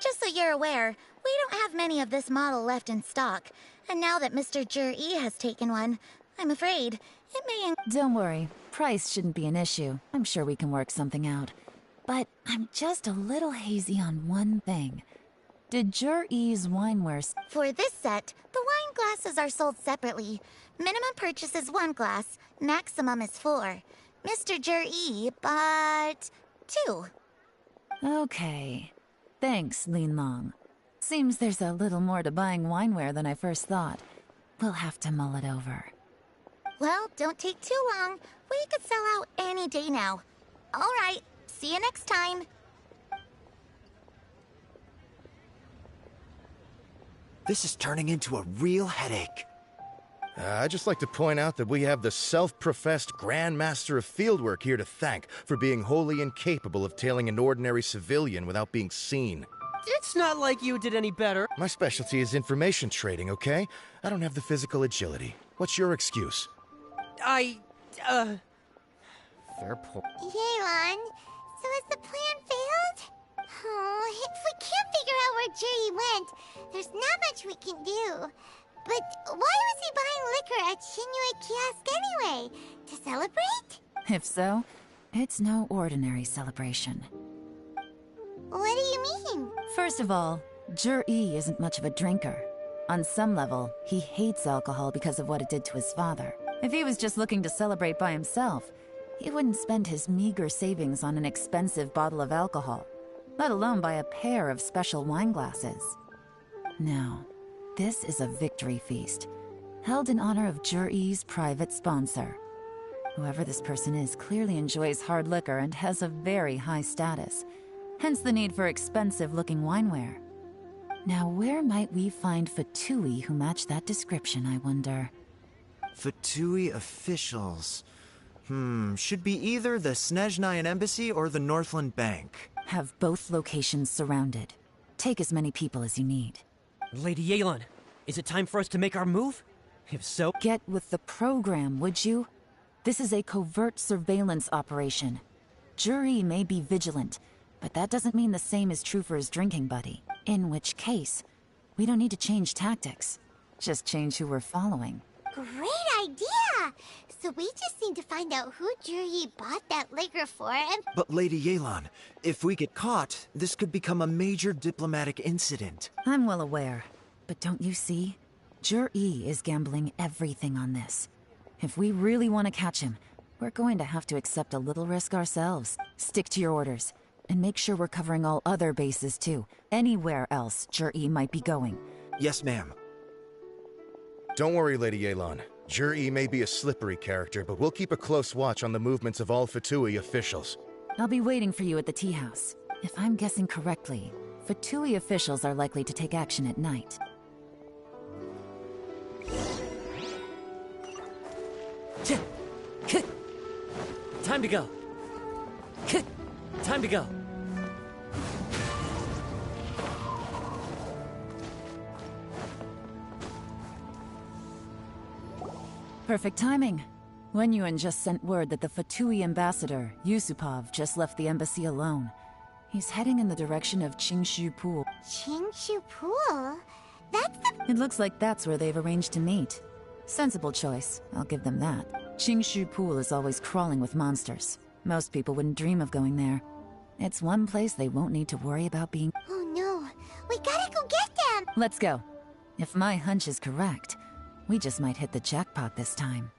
Just so you're aware, we don't have many of this model left in stock. And now that Mr. Jur-E has taken one, I'm afraid it may... Don't worry. Price shouldn't be an issue. I'm sure we can work something out. But I'm just a little hazy on one thing. Did Jur-E's wineware... For this set, the wine glasses are sold separately. Minimum purchase is 1 glass, maximum is 4. Mr. Jur-E bought 2. Okay. Thanks, Lin Long. Seems there's a little more to buying wineware than I first thought. We'll have to mull it over. Well, don't take too long. We could sell out any day now. All right, see you next time. This is turning into a real headache. I'd just like to point out that we have the self-professed Grand Master of Fieldwork here to thank for being wholly incapable of tailing an ordinary civilian without being seen. It's not like you did any better. My specialty is information trading, okay? I don't have the physical agility. What's your excuse? Fair point. Yelan, so has the plan failed? Oh, if we can't figure out where Jur-E went, there's not much we can do. But why was he buying liquor at Shinue Kiosk anyway? To celebrate? If so, it's no ordinary celebration. What do you mean? First of all, Jur-E isn't much of a drinker. On some level, he hates alcohol because of what it did to his father. If he was just looking to celebrate by himself, he wouldn't spend his meager savings on an expensive bottle of alcohol, let alone buy a pair of special wine glasses. No, this is a victory feast, held in honor of Jur-E's private sponsor. Whoever this person is clearly enjoys hard liquor and has a very high status, hence the need for expensive-looking wineware. Now, where might we find Fatui who match that description, I wonder? Fatui officials. Should be either the Snezhnayan Embassy or the Northland Bank. Have both locations surrounded. Take as many people as you need. Lady Yelan, is it time for us to make our move? If so... Get with the program, would you? This is a covert surveillance operation. Jur-E may be vigilant, but that doesn't mean the same is true for his drinking buddy. In which case, we don't need to change tactics. Just change who we're following. Great idea! So we just need to find out who Jur-E bought that liquor for and... But Lady Yelan, if we get caught, this could become a major diplomatic incident. I'm well aware. But don't you see? Jur-E is gambling everything on this. If we really want to catch him, we're going to have to accept a little risk ourselves. Stick to your orders. And make sure we're covering all other bases too. Anywhere else Jur-E might be going. Yes, ma'am. Don't worry, Lady Yelan. Jur-E may be a slippery character, but we'll keep a close watch on the movements of all Fatui officials. I'll be waiting for you at the tea house. If I'm guessing correctly, Fatui officials are likely to take action at night. Time to go. Time to go. Perfect timing. Wenyuan just sent word that the Fatui ambassador, Yusupov, just left the embassy alone. He's heading in the direction of Qingshu Pool. Qingshu Pool? That's the... It looks like that's where they've arranged to meet. Sensible choice, I'll give them that. Qingshu Pool is always crawling with monsters. Most people wouldn't dream of going there. It's one place they won't need to worry about being... Oh no, we gotta go get them! Let's go. If my hunch is correct, we just might hit the jackpot this time.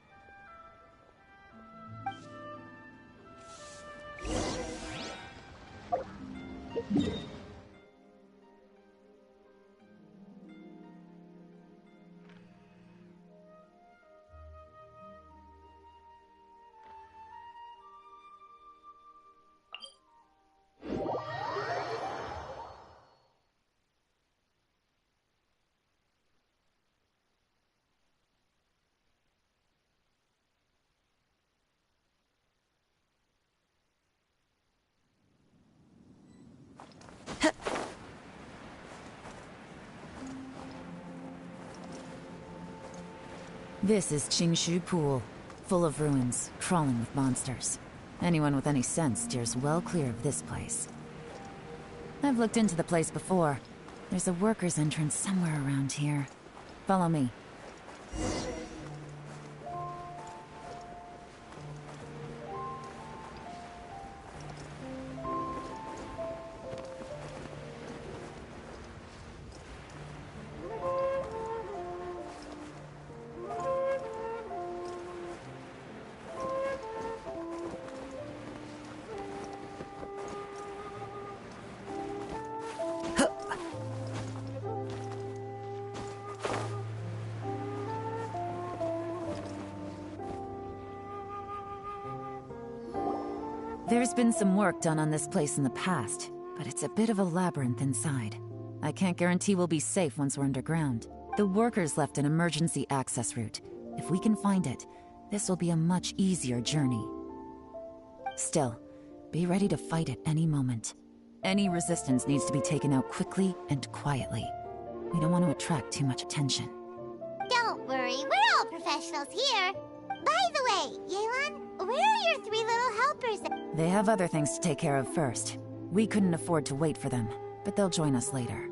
This is Qingshu Pool, full of ruins, crawling with monsters. Anyone with any sense steers well clear of this place. I've looked into the place before. There's a workers' entrance somewhere around here. Follow me. There's been some work done on this place in the past, but it's a bit of a labyrinth inside. I can't guarantee we'll be safe once we're underground. The workers left an emergency access route. If we can find it, this will be a much easier journey. Still, be ready to fight at any moment. Any resistance needs to be taken out quickly and quietly. We don't want to attract too much attention. Don't worry, we're all professionals here. By the way, Yelan, where are your 3 little helpers? They have other things to take care of first. We couldn't afford to wait for them, but they'll join us later.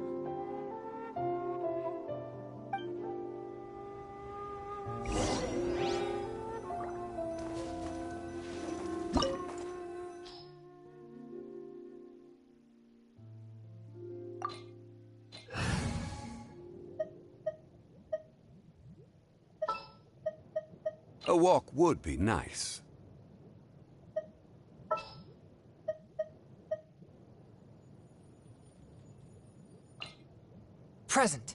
A walk would be nice. Present.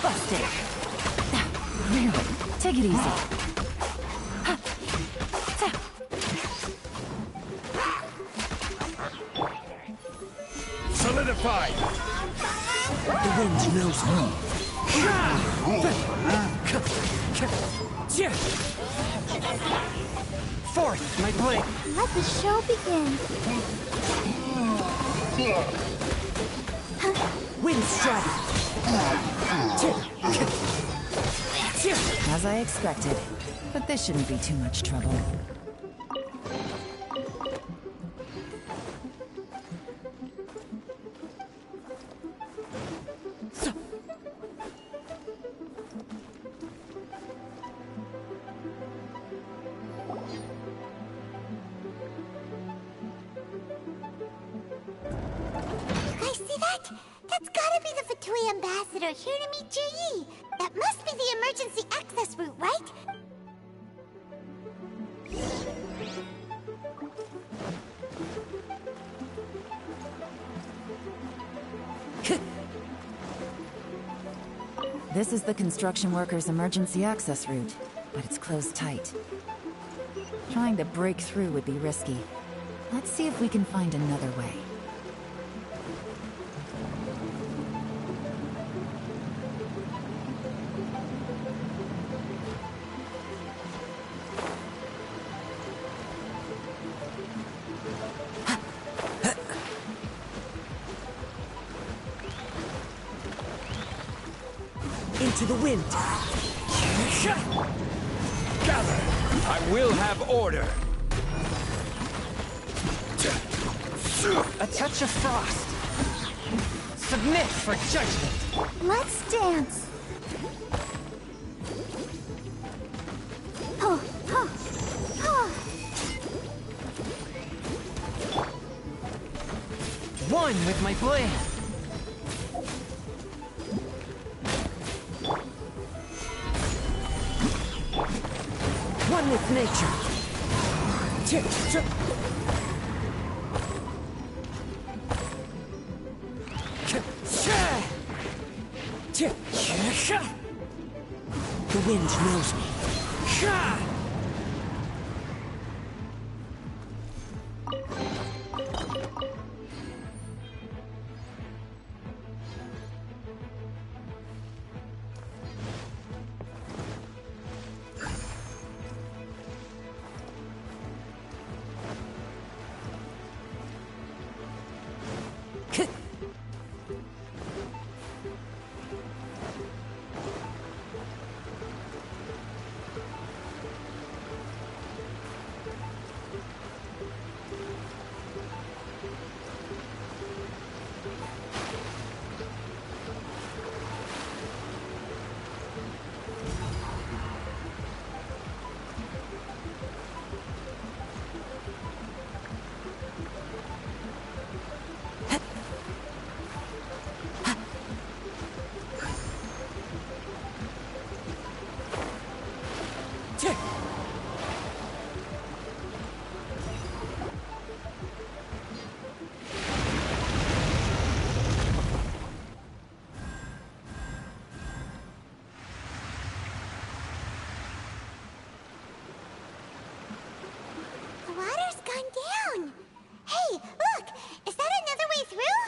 Busted! Really? Take it easy. Solidify! The wind knows me. Fourth, my blade. Let the show begin. Wind strike. As I expected, but this shouldn't be too much trouble. Ambassador here to meet Ji. That must be the emergency access route, right? This is the construction workers' emergency access route, but it's closed tight. Trying to break through would be risky. Let's see if we can find another way. Into the wind. Gather! I will have order! A touch of frost. Submit for judgment. Let's dance. Oh, oh, oh. One with my blade. One with nature. The wind knows me. The water's gone down. Hey, look! Is that another way through?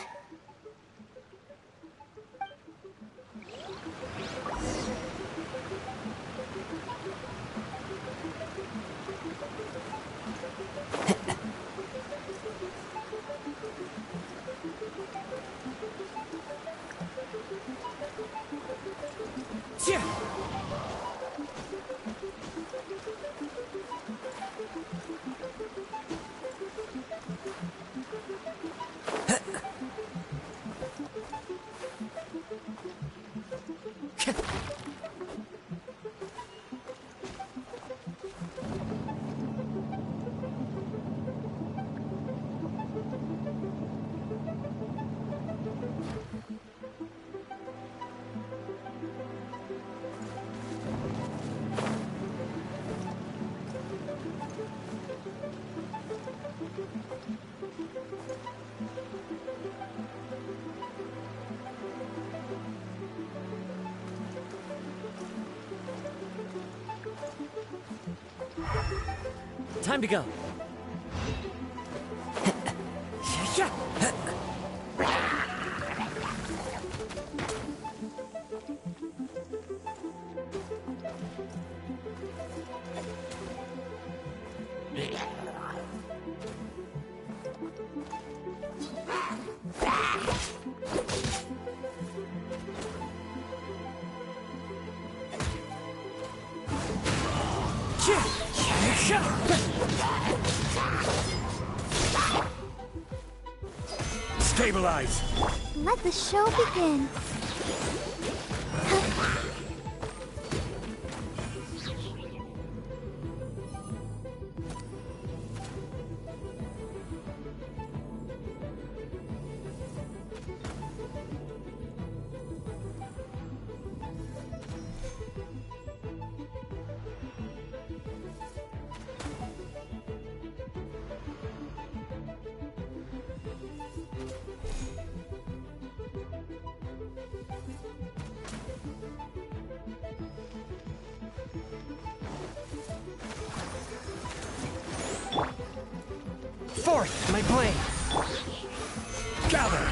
Time to go. Stabilize! Let the show begin. Forth, my blade! Gather!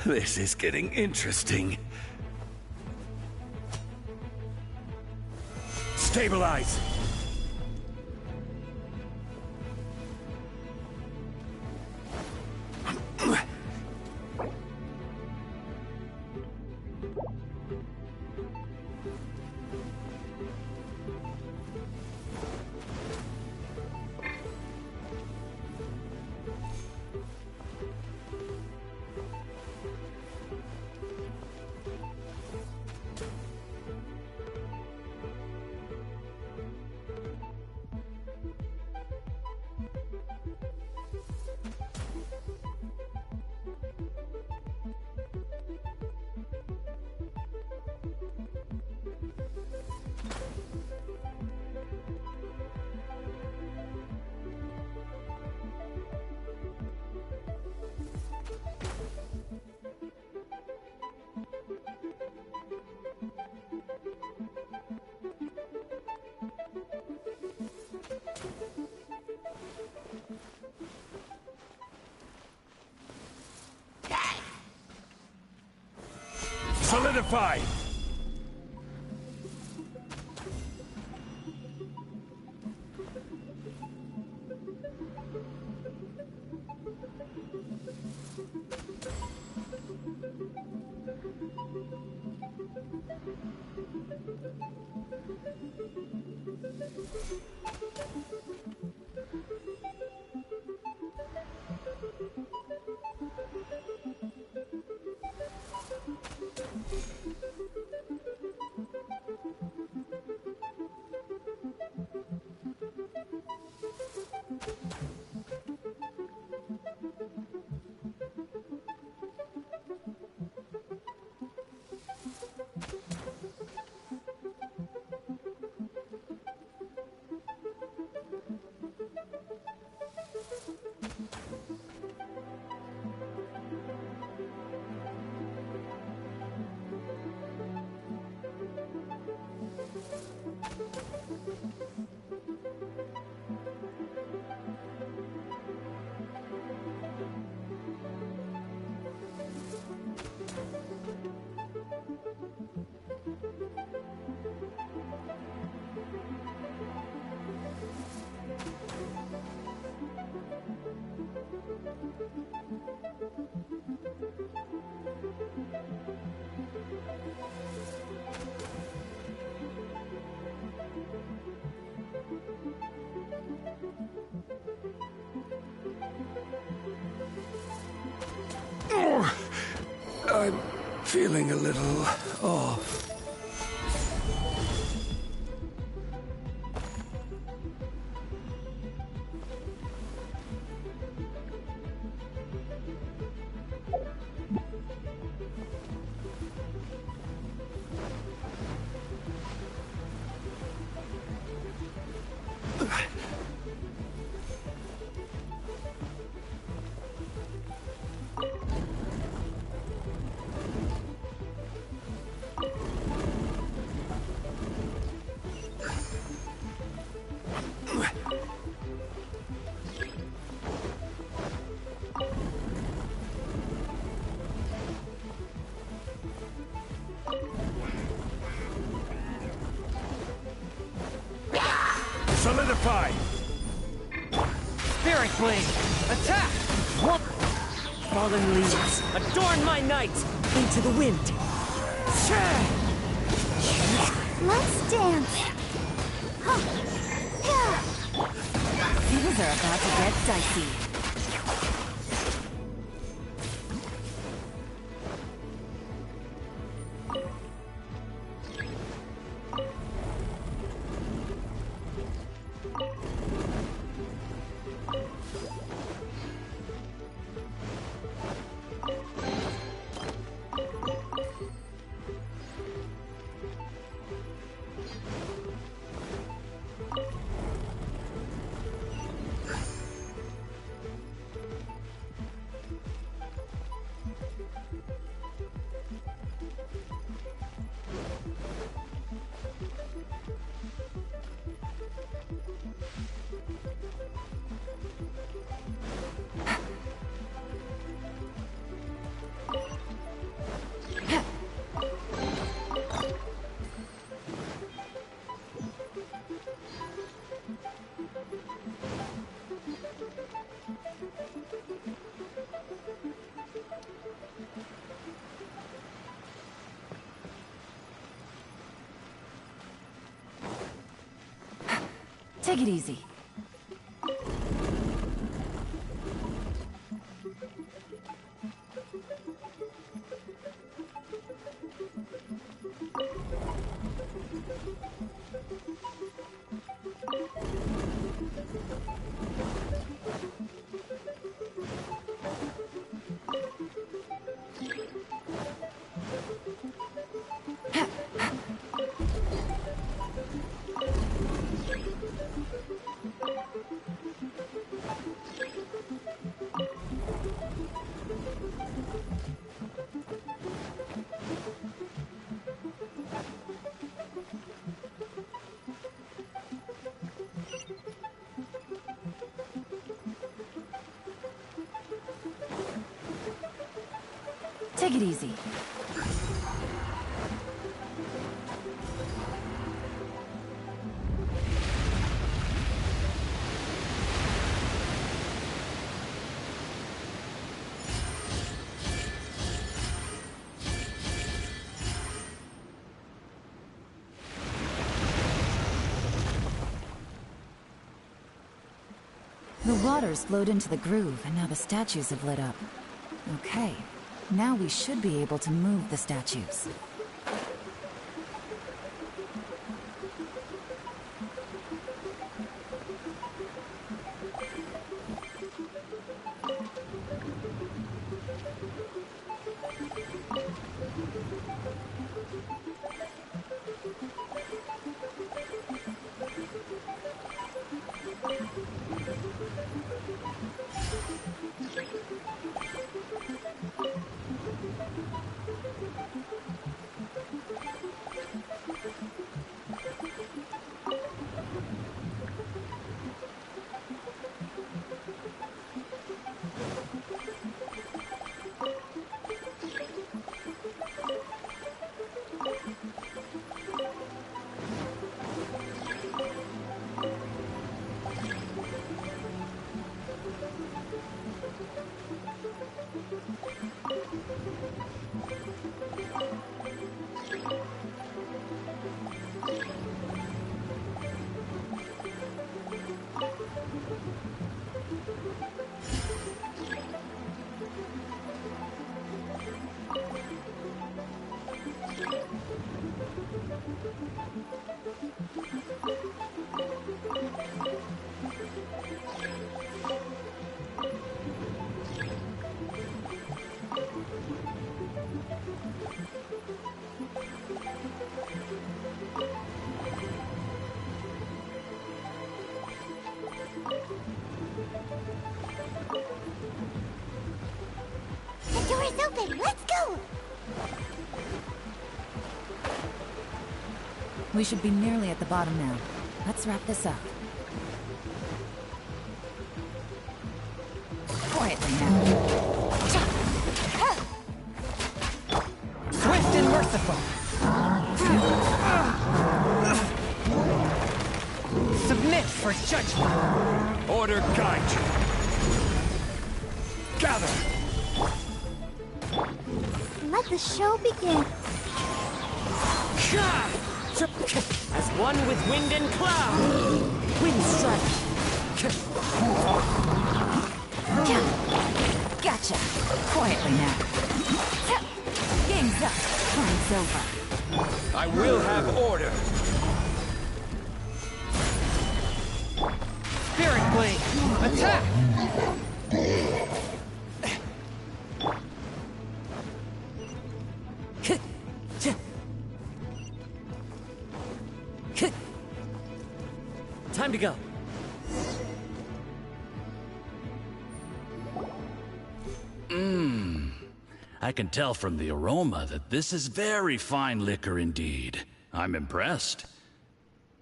This is getting interesting. Stabilize! Solidify! I'm feeling a little off. Solidify! Spirit Blade! Attack! What? Fallen leaves, adorn my night! Into the wind! Let's dance! Things are about to get dicey. Take it easy. Take it easy. The water's flowed into the groove, and now the statues have lit up. Okay, now we should be able to move the statues. The door is open. Let's go. We should be nearly at the bottom now. Let's wrap this up. Quietly now. Swift and merciful. Submit. fit for judgment. Order guide you. Gather. Let the show begin. As one with wind and cloud. Wind strike. Gotcha. Quietly now. Game's up. Time's over. I will have order. Spirit Blade, attack! Time to go. I can tell from the aroma that this is very fine liquor indeed. I'm impressed.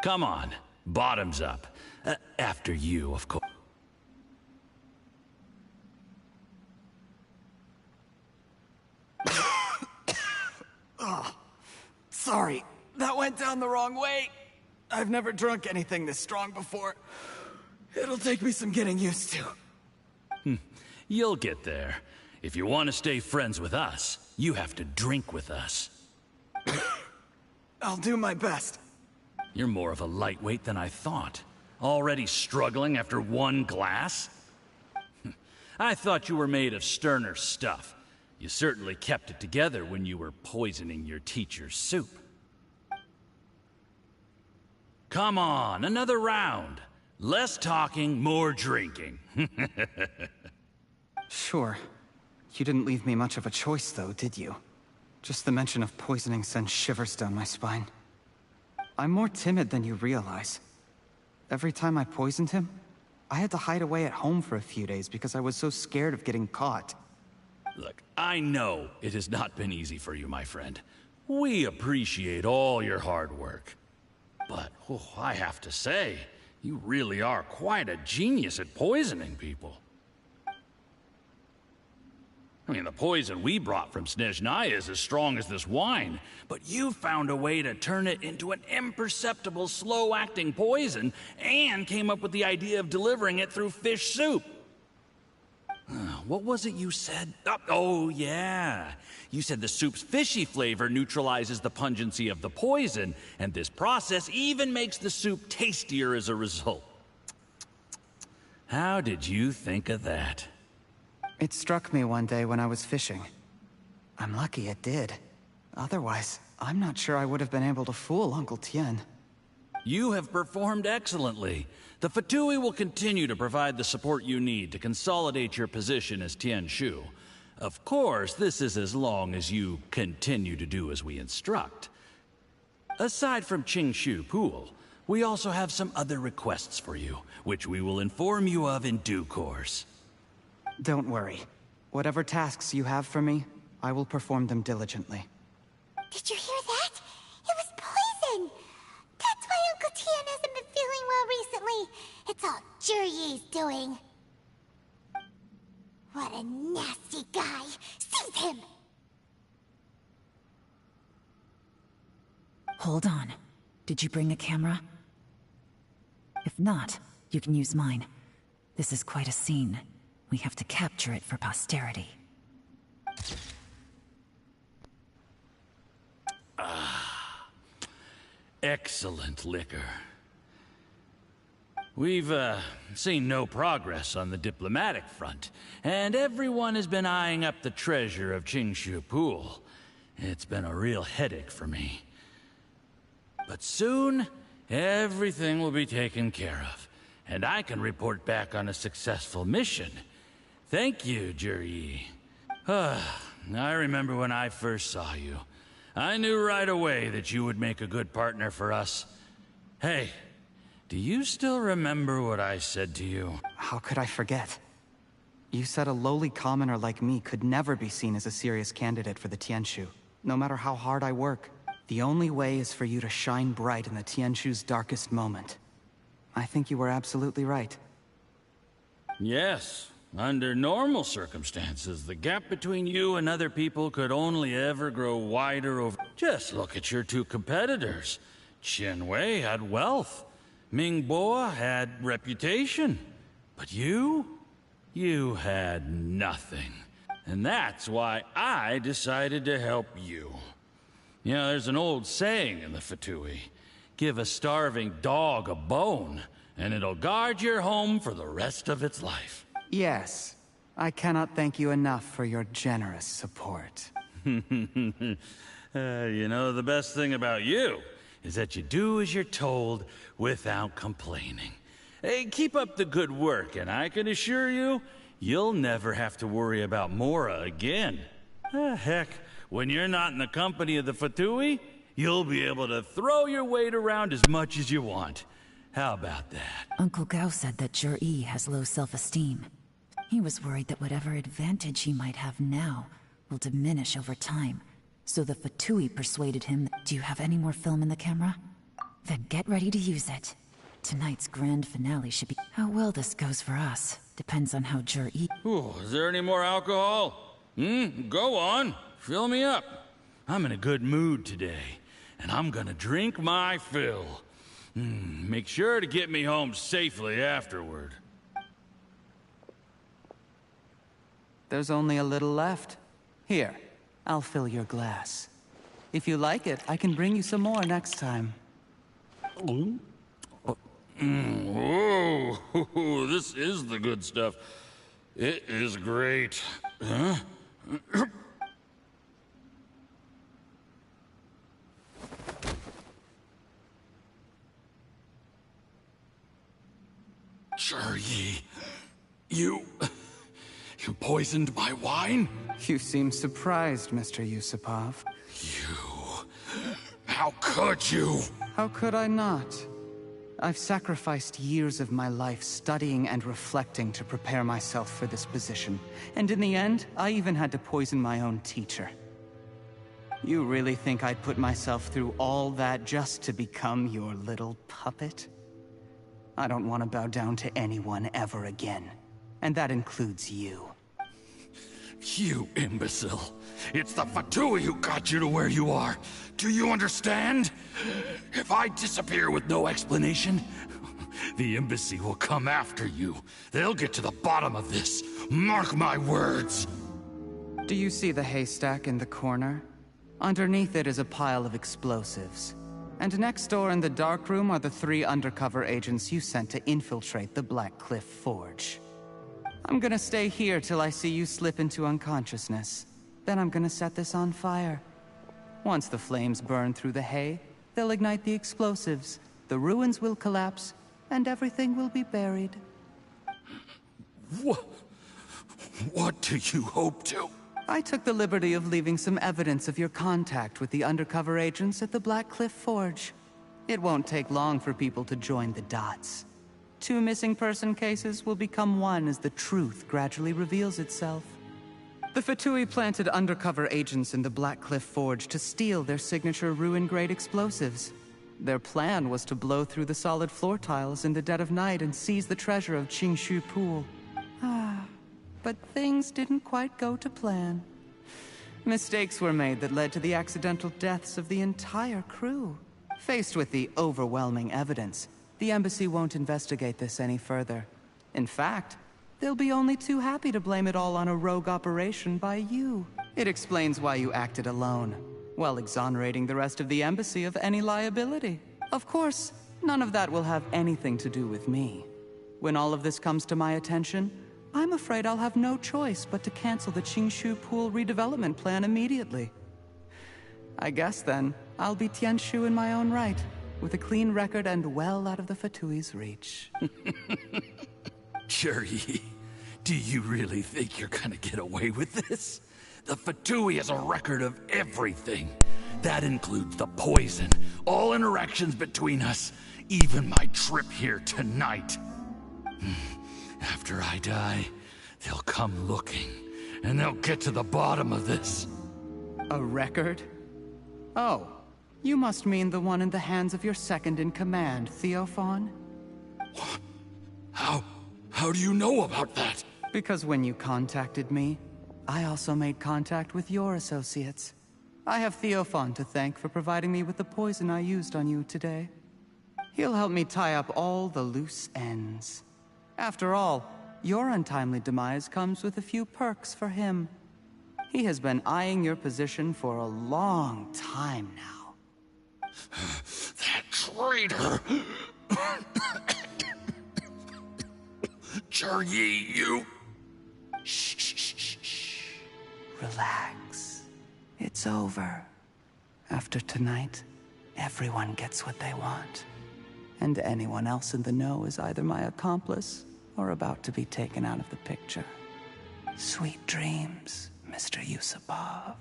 Come on, bottoms up. After you, of course. Oh, sorry. That went down the wrong way. I've never drunk anything this strong before. It'll take me some getting used to. You'll get there. If you want to stay friends with us, you have to drink with us. I'll do my best. You're more of a lightweight than I thought. Already struggling after one glass? I thought you were made of sterner stuff. You certainly kept it together when you were poisoning your teacher's soup. Come on, another round. Less talking, more drinking. Sure. You didn't leave me much of a choice, though, did you? Just the mention of poisoning sends shivers down my spine. I'm more timid than you realize. Every time I poisoned him, I had to hide away at home for a few days because I was so scared of getting caught. Look, I know it has not been easy for you, my friend. We appreciate all your hard work. But, I have to say, you really are quite a genius at poisoning people. I mean, the poison we brought from Snezhnaya is as strong as this wine, but you found a way to turn it into an imperceptible, slow-acting poison, and came up with the idea of delivering it through fish soup. What was it you said? Oh, yeah. You said the soup's fishy flavor neutralizes the pungency of the poison, and this process even makes the soup tastier as a result. How did you think of that? It struck me one day when I was fishing. I'm lucky it did. Otherwise, I'm not sure I would have been able to fool Uncle Tien. You have performed excellently. The Fatui will continue to provide the support you need to consolidate your position as Tien Shu. Of course, this is as long as you continue to do as we instruct. Aside from Qingshu Pool, we also have some other requests for you, which we will inform you of in due course. Don't worry. Whatever tasks you have for me, I will perform them diligently. Did you hear that? It was poison! That's why Uncle Tien hasn't been feeling well recently. It's all Jurye's doing. What a nasty guy! Seize him! Hold on. Did you bring a camera? If not, you can use mine. This is quite a scene. We have to capture it for posterity. Excellent liquor. We've seen no progress on the diplomatic front, and everyone has been eyeing up the treasure of Qingshu Pool. It's been a real headache for me. But soon, everything will be taken care of, and I can report back on a successful mission. Thank you, Jurye. I remember when I first saw you. I knew right away that you would make a good partner for us. Hey, do you still remember what I said to you? How could I forget? You said a lowly commoner like me could never be seen as a serious candidate for the Tianshu, no matter how hard I work. The only way is for you to shine bright in the Tianshu's darkest moment. I think you were absolutely right. Yes. Under normal circumstances, the gap between you and other people could only ever grow wider over... Just look at your two competitors. Qianwei had wealth. Mingboa had reputation, but you had nothing. And that's why I decided to help you. You know, there's an old saying in the Fatui. Give a starving dog a bone, and it'll guard your home for the rest of its life. Yes. I cannot thank you enough for your generous support. You know, the best thing about you is that you do as you're told without complaining. Hey, keep up the good work, and I can assure you, you'll never have to worry about Mora again. Heck, when you're not in the company of the Fatui, you'll be able to throw your weight around as much as you want. How about that? Uncle Gao said that Jur-E has low self-esteem. He was worried that whatever advantage he might have now will diminish over time. So the Fatui persuaded him. Do you have any more film in the camera? Then get ready to use it. Tonight's grand finale should be... How well this goes for us depends on how Jur-E... Ooh, is there any more alcohol? Go on. Fill me up. I'm in a good mood today, and I'm gonna drink my fill. Make sure to get me home safely afterward. There's only a little left. Here, I'll fill your glass. If you like it, I can bring you some more next time. Whoa, this is the good stuff. It is great. Huh? Jur-E, you poisoned my wine? You seem surprised, Mr. Yusupov. How could you? How could I not? I've sacrificed years of my life studying and reflecting to prepare myself for this position. And in the end, I even had to poison my own teacher. You really think I'd put myself through all that just to become your little puppet? I don't want to bow down to anyone ever again. And that includes you. You imbecile. It's the Fatui who got you to where you are. Do you understand? If I disappear with no explanation, the embassy will come after you. They'll get to the bottom of this. Mark my words. Do you see the haystack in the corner? Underneath it is a pile of explosives. And next door in the dark room are the 3 undercover agents you sent to infiltrate the Black Cliff Forge. I'm gonna stay here till I see you slip into unconsciousness. Then I'm gonna set this on fire. Once the flames burn through the hay, they'll ignite the explosives, the ruins will collapse, and everything will be buried. What do you hope to? I took the liberty of leaving some evidence of your contact with the undercover agents at the Black Cliff Forge. It won't take long for people to join the dots. 2 missing person cases will become 1 as the truth gradually reveals itself. The Fatui planted undercover agents in the Black Cliff Forge to steal their signature ruin-grade explosives. Their plan was to blow through the solid floor tiles in the dead of night and seize the treasure of Qingshu Pool. But things didn't quite go to plan. Mistakes were made that led to the accidental deaths of the entire crew. Faced with the overwhelming evidence, the embassy won't investigate this any further. In fact, they'll be only too happy to blame it all on a rogue operation by you. It explains why you acted alone, while exonerating the rest of the embassy of any liability. Of course, none of that will have anything to do with me. When all of this comes to my attention, I'm afraid I'll have no choice but to cancel the Qingshu Pool redevelopment plan immediately. I guess then, I'll be Tianshu in my own right, with a clean record and well out of the Fatui's reach. Jur-E, do you really think you're gonna get away with this? The Fatui has a record of everything. That includes the poison, all interactions between us, even my trip here tonight. After I die, they'll come looking, and they'll get to the bottom of this. A record? Oh, you must mean the one in the hands of your second-in-command, Theophan? How do you know about that? Because when you contacted me, I also made contact with your associates. I have Theophan to thank for providing me with the poison I used on you today. He'll help me tie up all the loose ends. After all, your untimely demise comes with a few perks for him. He has been eyeing your position for a long time now. That traitor! Juri, you... Shh. Relax. It's over. After tonight, everyone gets what they want. And anyone else in the know is either my accomplice or about to be taken out of the picture. Sweet dreams, Mr. Yusupov.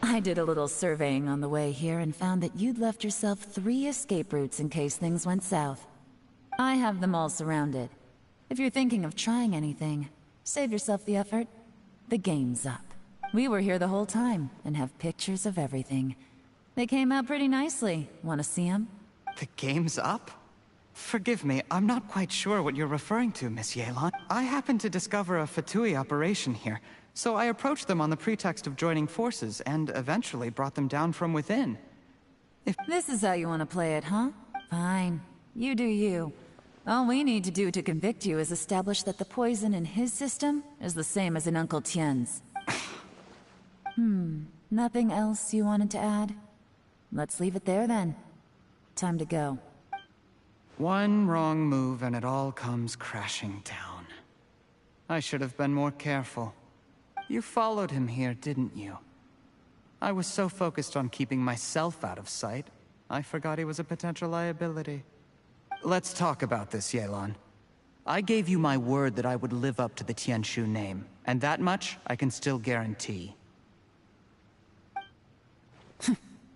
I did a little surveying on the way here and found that you'd left yourself 3 escape routes in case things went south. I have them all surrounded. If you're thinking of trying anything, save yourself the effort. The game's up. We were here the whole time and have pictures of everything. They came out pretty nicely. Want to see them? The game's up? Forgive me, I'm not quite sure what you're referring to, Miss Yelan. I happened to discover a Fatui operation here, so I approached them on the pretext of joining forces and eventually brought them down from within. If this is how you want to play it, huh? Fine. You do you. All we need to do to convict you is establish that the poison in his system is the same as in Uncle Tien's. Nothing else you wanted to add? Let's leave it there then. Time to go. One wrong move and it all comes crashing down. I should have been more careful. You followed him here, didn't you? I was so focused on keeping myself out of sight, I forgot he was a potential liability. Let's talk about this, Yelan. I gave you my word that I would live up to the Tianshu name, and that much I can still guarantee.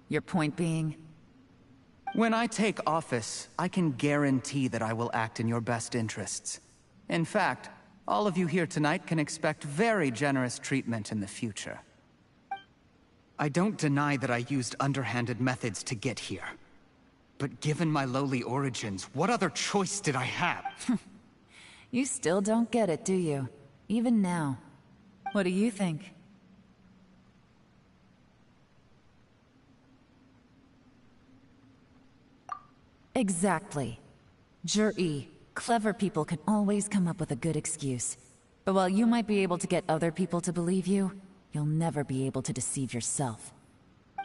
Your point being? When I take office, I can guarantee that I will act in your best interests. In fact, all of you here tonight can expect very generous treatment in the future. I don't deny that I used underhanded methods to get here. But given my lowly origins, what other choice did I have? You still don't get it, do you? Even now. What do you think? Exactly. Juri. Clever people can always come up with a good excuse. But while you might be able to get other people to believe you, you'll never be able to deceive yourself.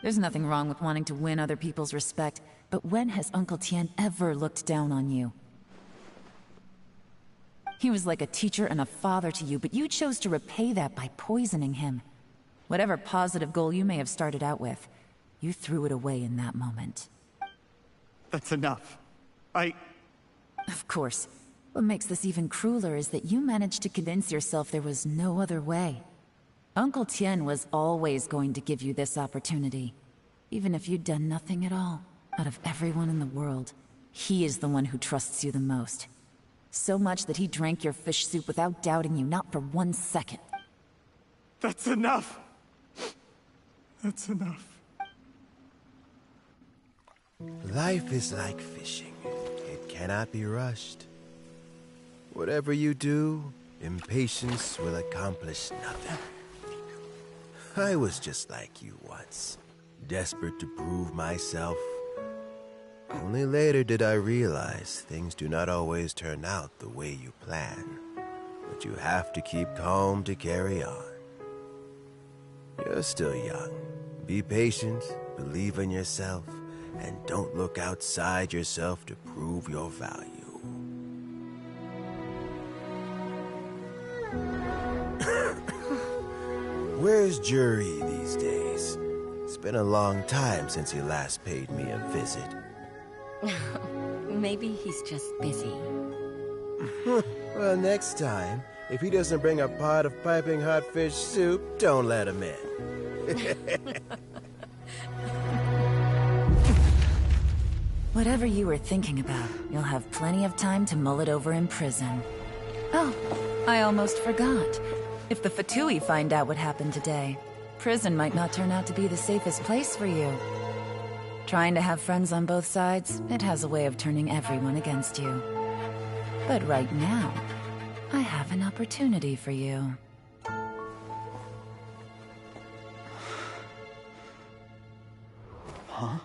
There's nothing wrong with wanting to win other people's respect, but when has Uncle Tien ever looked down on you? He was like a teacher and a father to you, but you chose to repay that by poisoning him. Whatever positive goal you may have started out with, you threw it away in that moment. That's enough. Of course. What makes this even crueler is that you managed to convince yourself there was no other way. Uncle Tien was always going to give you this opportunity. Even if you'd done nothing at all. Out of everyone in the world, he is the one who trusts you the most. So much that he drank your fish soup without doubting you, not for 1 second. That's enough! That's enough. Life is like fishing. It cannot be rushed. Whatever you do, impatience will accomplish nothing. I was just like you once, desperate to prove myself. Only later did I realize things do not always turn out the way you plan. But you have to keep calm to carry on. You're still young. Be patient, believe in yourself, and don't look outside yourself to prove your value. Where's Juri these days? It's been a long time since he last paid me a visit. Maybe he's just busy. Well, next time, if he doesn't bring a pot of piping hot fish soup, don't let him in. Whatever you were thinking about, you'll have plenty of time to mull it over in prison. Oh, I almost forgot. If the Fatui find out what happened today, prison might not turn out to be the safest place for you. Trying to have friends on both sides, it has a way of turning everyone against you. But right now, I have an opportunity for you. Huh?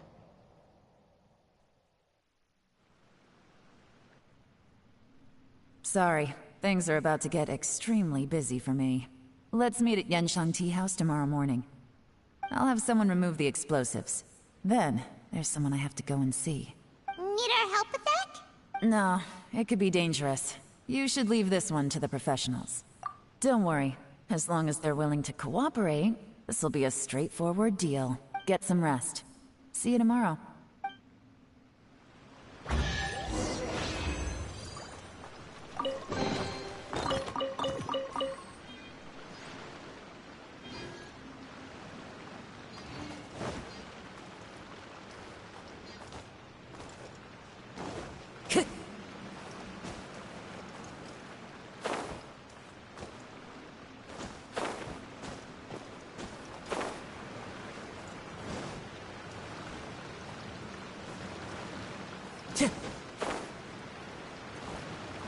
Sorry, things are about to get extremely busy for me. Let's meet at Yanshang Tea House tomorrow morning. I'll have someone remove the explosives. Then, there's someone I have to go and see. Need our help with that? No, it could be dangerous. You should leave this one to the professionals. Don't worry, as long as they're willing to cooperate, this'll be a straightforward deal. Get some rest. See you tomorrow.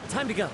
Time to go.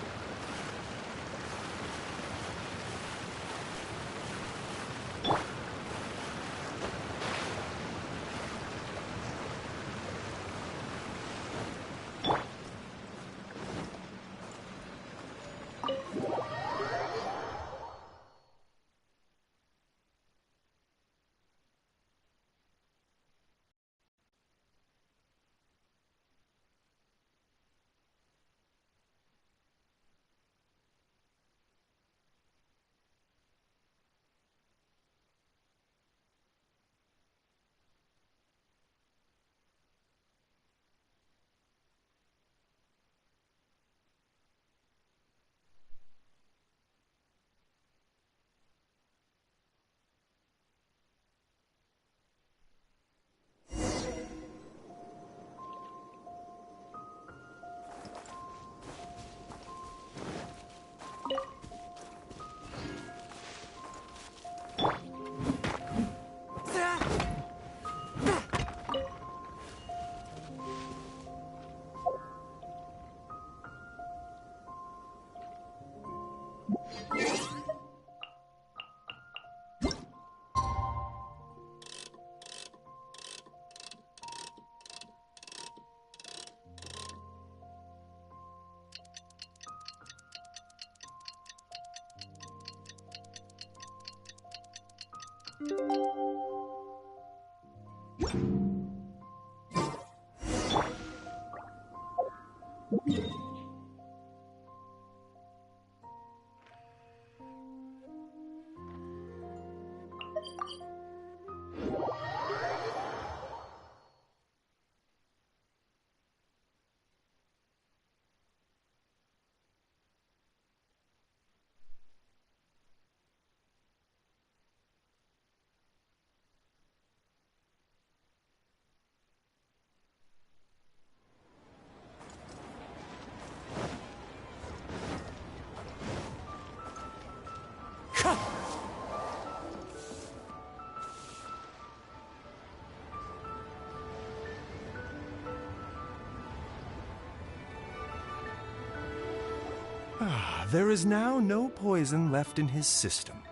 There is now no poison left in his system,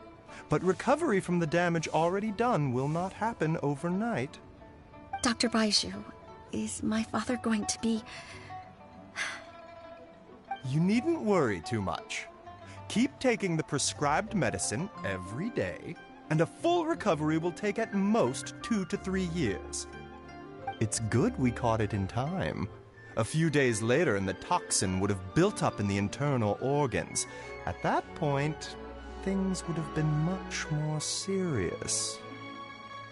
but recovery from the damage already done will not happen overnight. Dr. Baiju, is my father going to be... You needn't worry too much. Keep taking the prescribed medicine every day, and a full recovery will take at most 2 to 3 years. It's good we caught it in time. A few days later, and the toxin would have built up in the internal organs. At that point, things would have been much more serious.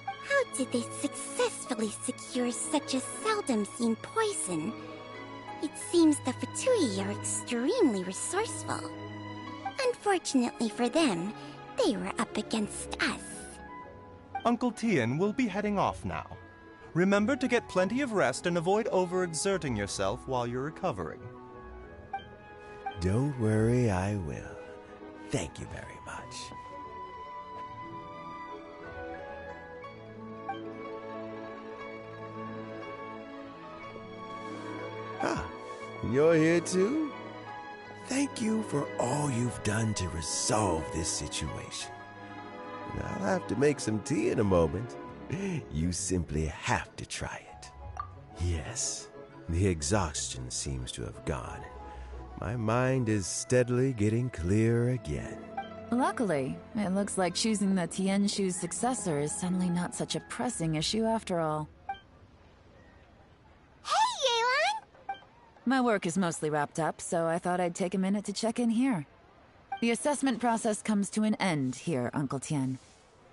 How did they successfully secure such a seldom-seen poison? It seems the Fatui are extremely resourceful. Unfortunately for them, they were up against us. Uncle Tian will be heading off now. Remember to get plenty of rest and avoid overexerting yourself while you're recovering. Don't worry, I will. Thank you very much. Ah, you're here too? Thank you for all you've done to resolve this situation. I'll have to make some tea in a moment. You simply have to try it. Yes, the exhaustion seems to have gone. My mind is steadily getting clearer again. Luckily, it looks like choosing the Tianshu's successor is suddenly not such a pressing issue after all. Hey, Yelan! My work is mostly wrapped up, so I thought I'd take a minute to check in here. The assessment process comes to an end here, Uncle Tian.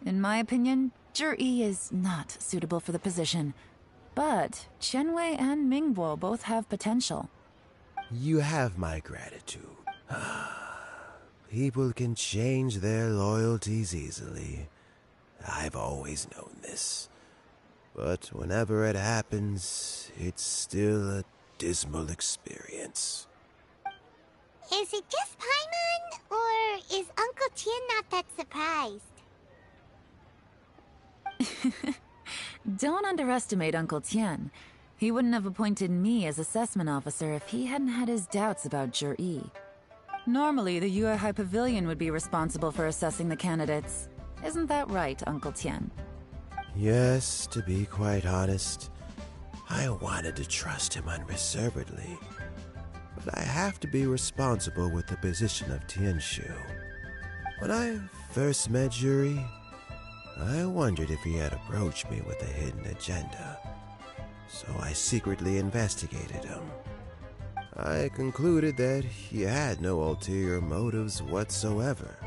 In my opinion, Zhi is not suitable for the position. But Qianwei and Mingbo both have potential. You have my gratitude. People can change their loyalties easily. I've always known this. But whenever it happens, it's still a dismal experience. Is it just Paimon, or is Uncle Tian not that surprised? Don't underestimate Uncle Tian. He wouldn't have appointed me as assessment officer if he hadn't had his doubts about Zhi. Normally, the Yuehai Pavilion would be responsible for assessing the candidates. Isn't that right, Uncle Tian? Yes, to be quite honest, I wanted to trust him unreservedly. But I have to be responsible with the position of Tianshu. When I first met Zhi, I wondered if he had approached me with a hidden agenda. So I secretly investigated him. I concluded that he had no ulterior motives whatsoever.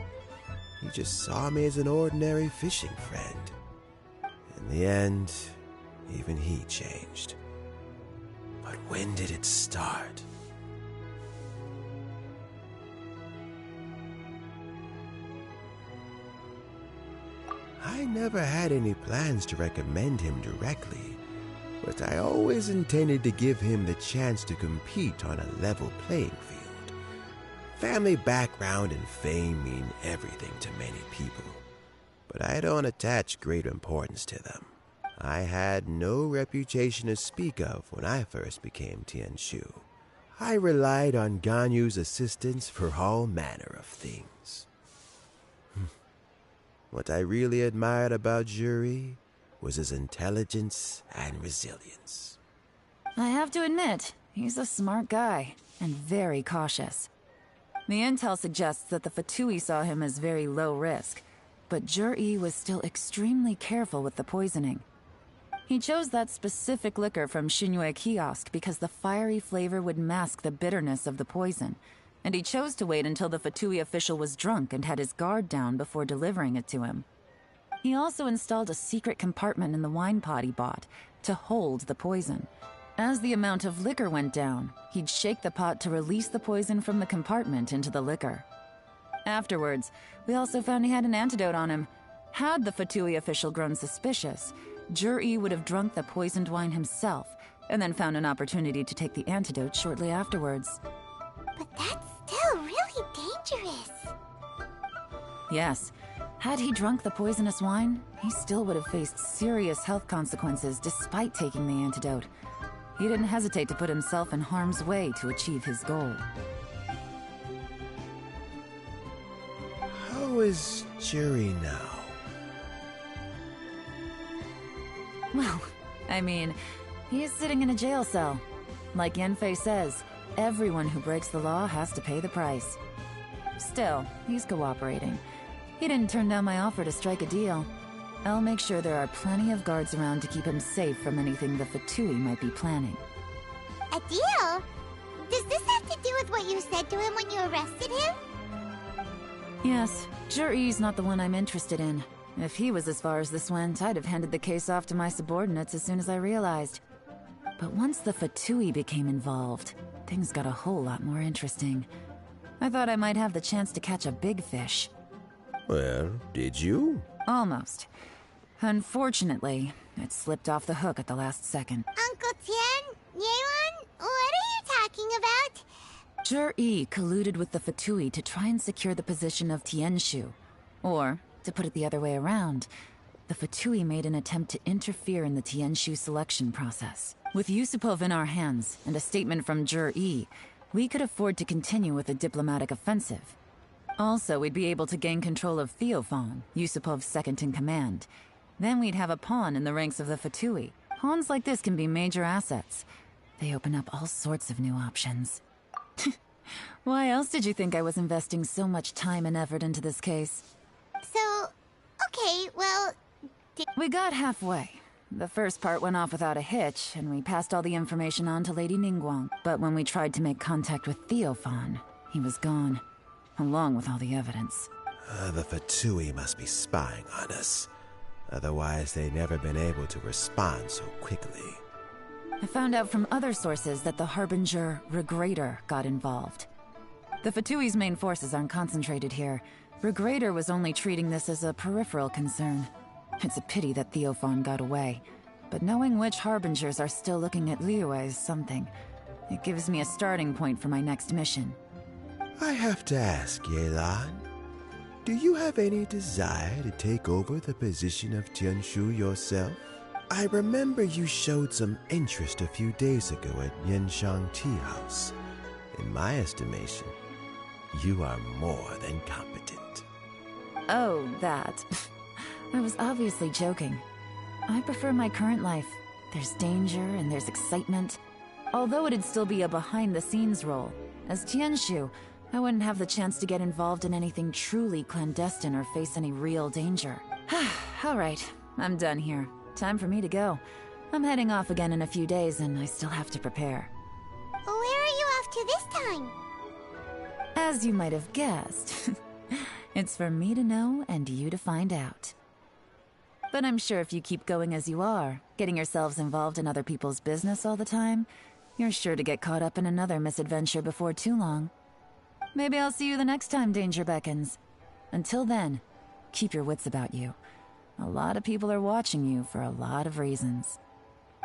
He just saw me as an ordinary fishing friend. In the end, even he changed. But when did it start? I never had any plans to recommend him directly, but I always intended to give him the chance to compete on a level playing field. Family background and fame mean everything to many people, but I don't attach great importance to them. I had no reputation to speak of when I first became Tianshu. I relied on Ganyu's assistance for all manner of things. What I really admired about Zhi was his intelligence and resilience. I have to admit, he's a smart guy, and very cautious. The intel suggests that the Fatui saw him as very low risk, but Zhi was still extremely careful with the poisoning. He chose that specific liquor from Xinyue Kiosk because the fiery flavor would mask the bitterness of the poison, and he chose to wait until the Fatui official was drunk and had his guard down before delivering it to him. He also installed a secret compartment in the wine pot he bought to hold the poison. As the amount of liquor went down, he'd shake the pot to release the poison from the compartment into the liquor. Afterwards, we also found he had an antidote on him. Had the Fatui official grown suspicious, Zhi would have drunk the poisoned wine himself, and then found an opportunity to take the antidote shortly afterwards. But that's still really dangerous. Yes. Had he drunk the poisonous wine, he still would have faced serious health consequences despite taking the antidote. He didn't hesitate to put himself in harm's way to achieve his goal. How is Zhi now? Well, I mean, he's sitting in a jail cell. Like Yanfei says, everyone who breaks the law has to pay the price. Still, he's cooperating. He didn't turn down my offer to strike a deal. I'll make sure there are plenty of guards around to keep him safe from anything the Fatui might be planning. A deal? Does this have to do with what you said to him when you arrested him? Yes, Zhi's not the one I'm interested in. If he was as far as this went, I'd have handed the case off to my subordinates as soon as I realized. But once the Fatui became involved, things got a whole lot more interesting. I thought I might have the chance to catch a big fish. Well, did you? Almost. Unfortunately, it slipped off the hook at the last second. Uncle Tian? Yeon? What are you talking about? Zhi colluded with the Fatui to try and secure the position of Tianshu. Or, to put it the other way around, the Fatui made an attempt to interfere in the Tianshu selection process. With Yusupov in our hands, and a statement from Zhi, we could afford to continue with a diplomatic offensive. Also, we'd be able to gain control of Theophan, Yusupov's second-in-command. Then we'd have a pawn in the ranks of the Fatui. Pawns like this can be major assets. They open up all sorts of new options. Why else did you think I was investing so much time and effort into this case? So, okay, well... We got halfway. The first part went off without a hitch, and we passed all the information on to Lady Ningguang. But when we tried to make contact with Theophan, he was gone, along with all the evidence. The Fatui must be spying on us. Otherwise, they'd never been able to respond so quickly. I found out from other sources that the Harbinger Regrator got involved. The Fatui's main forces aren't concentrated here. Regrator was only treating this as a peripheral concern. It's a pity that Theophan got away. But knowing which Harbingers are still looking at Liyue is something. It gives me a starting point for my next mission. I have to ask, Yelan, do you have any desire to take over the position of Tianshu yourself? I remember you showed some interest a few days ago at Yenshang Tea House. In my estimation, you are more than competent. Oh, that. I was obviously joking. I prefer my current life. There's danger and there's excitement. Although it'd still be a behind-the-scenes role. As Tianshu, I wouldn't have the chance to get involved in anything truly clandestine or face any real danger. All right, I'm done here. Time for me to go. I'm heading off again in a few days, and I still have to prepare. Where are you off to this time? As you might have guessed, it's for me to know and you to find out. But I'm sure if you keep going as you are, getting yourselves involved in other people's business all the time, you're sure to get caught up in another misadventure before too long. Maybe I'll see you the next time danger beckons. Until then, keep your wits about you. A lot of people are watching you for a lot of reasons.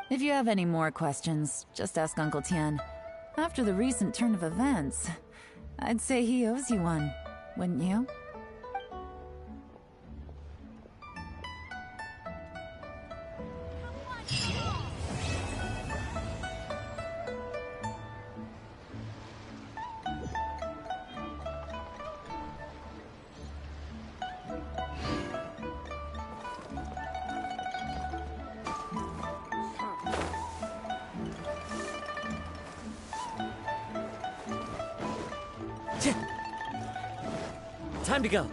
If you have any more questions, just ask Uncle Tian. After the recent turn of events, I'd say he owes you one, wouldn't you? Time to go.